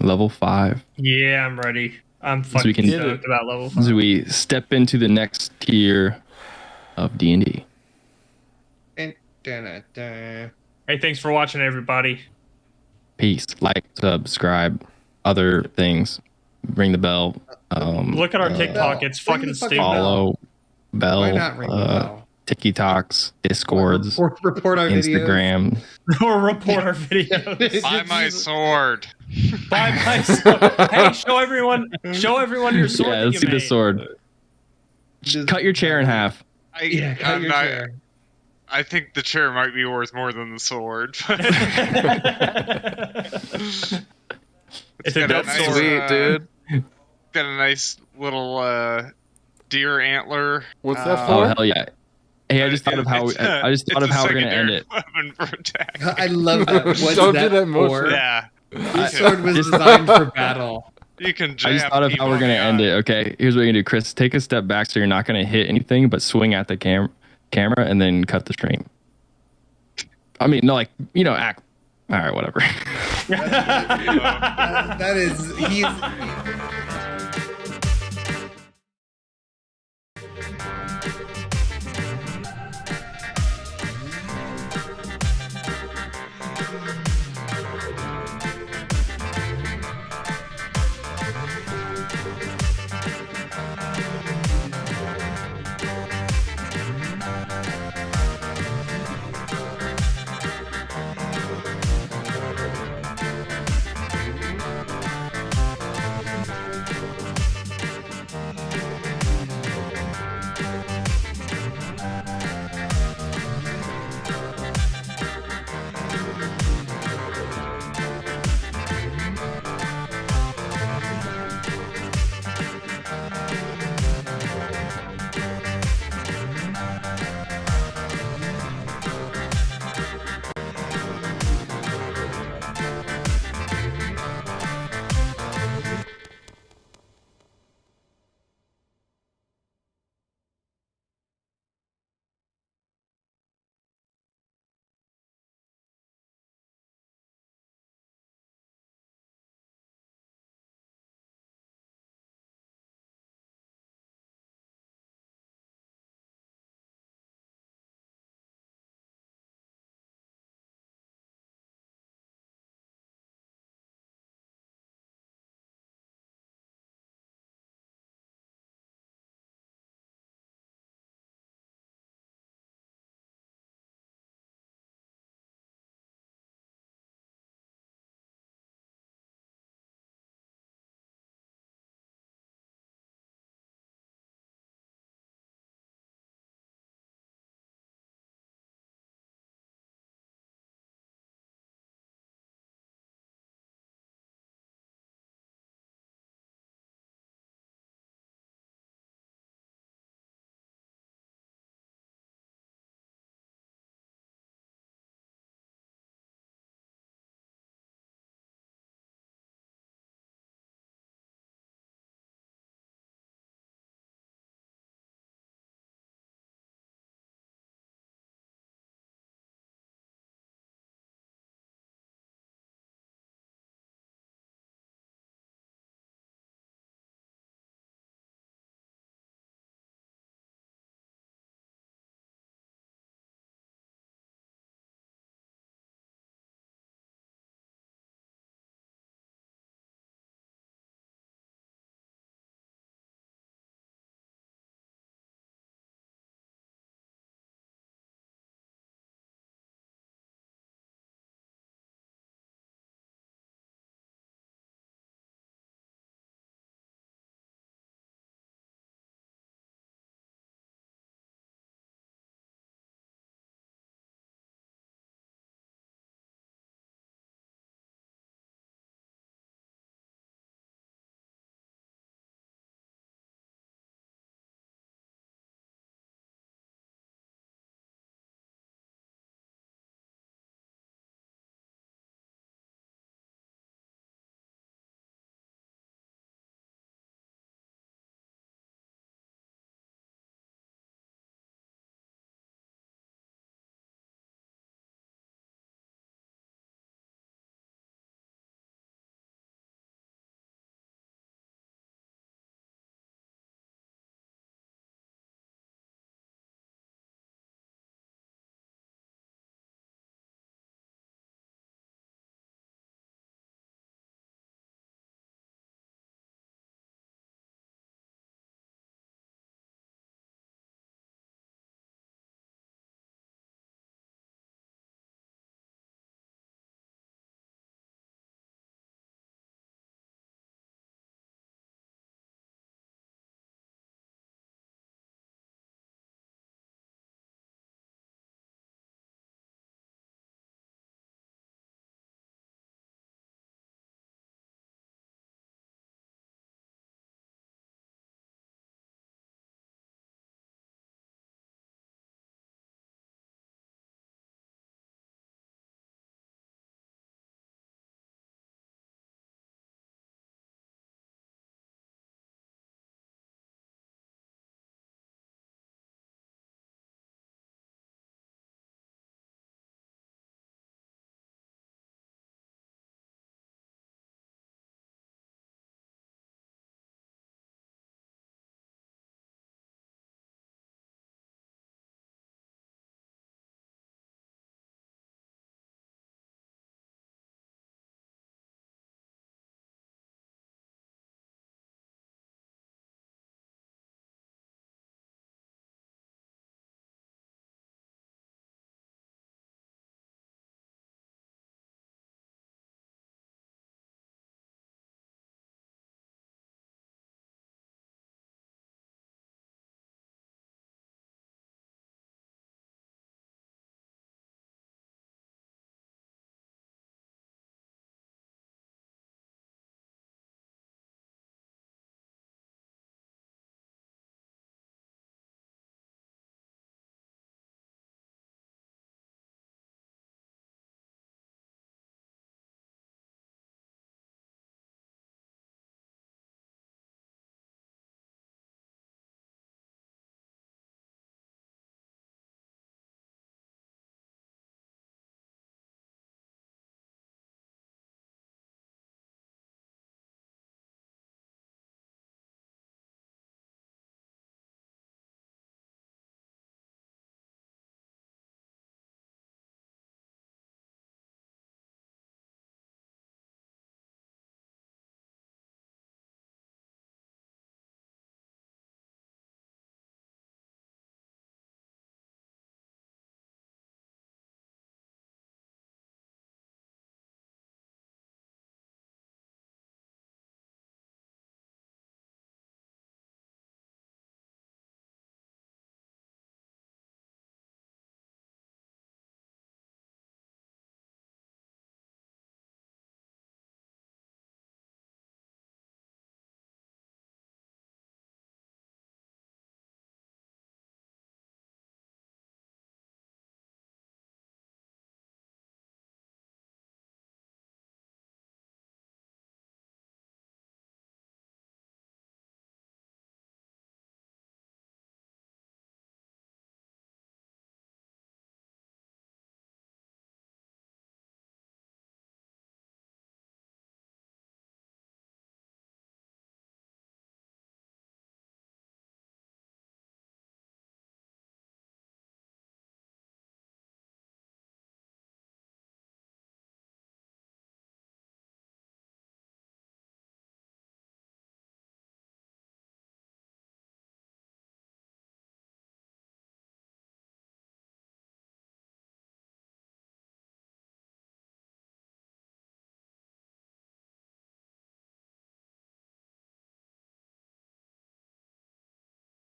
Level 5. Yeah, I'm ready. I'm fucking stoked about level 5. So we step into the next tier of D&D. Hey, thanks for watching, everybody. Peace. Like, subscribe, other things. Ring the bell. Look at our TikTok. It's fucking stupid. Follow. Bell. Why not ring the bell? TikToks, Discords, report our Instagram. Or report our videos. Buy my sword. Buy my sword. Hey, show everyone your sword. Yeah, let's see the sword. Cut your chair in half. Cut your chair. I think the chair might be worth more than the sword. It's a dope sword. Sweet, dude. Got a nice little deer antler. What's that for? Oh hell yeah! Hey, I just thought of how we're gonna end it. Weapon for attack. I love that. What's Don't that do that for? motion. Yeah. This sword was designed for battle. You can. I just thought of how we're gonna end it. Okay, here's what you can do, Chris. Take a step back so you're not gonna hit anything, but swing at the camera, and then cut the stream. I mean, no, like act. All right, whatever. That is he's.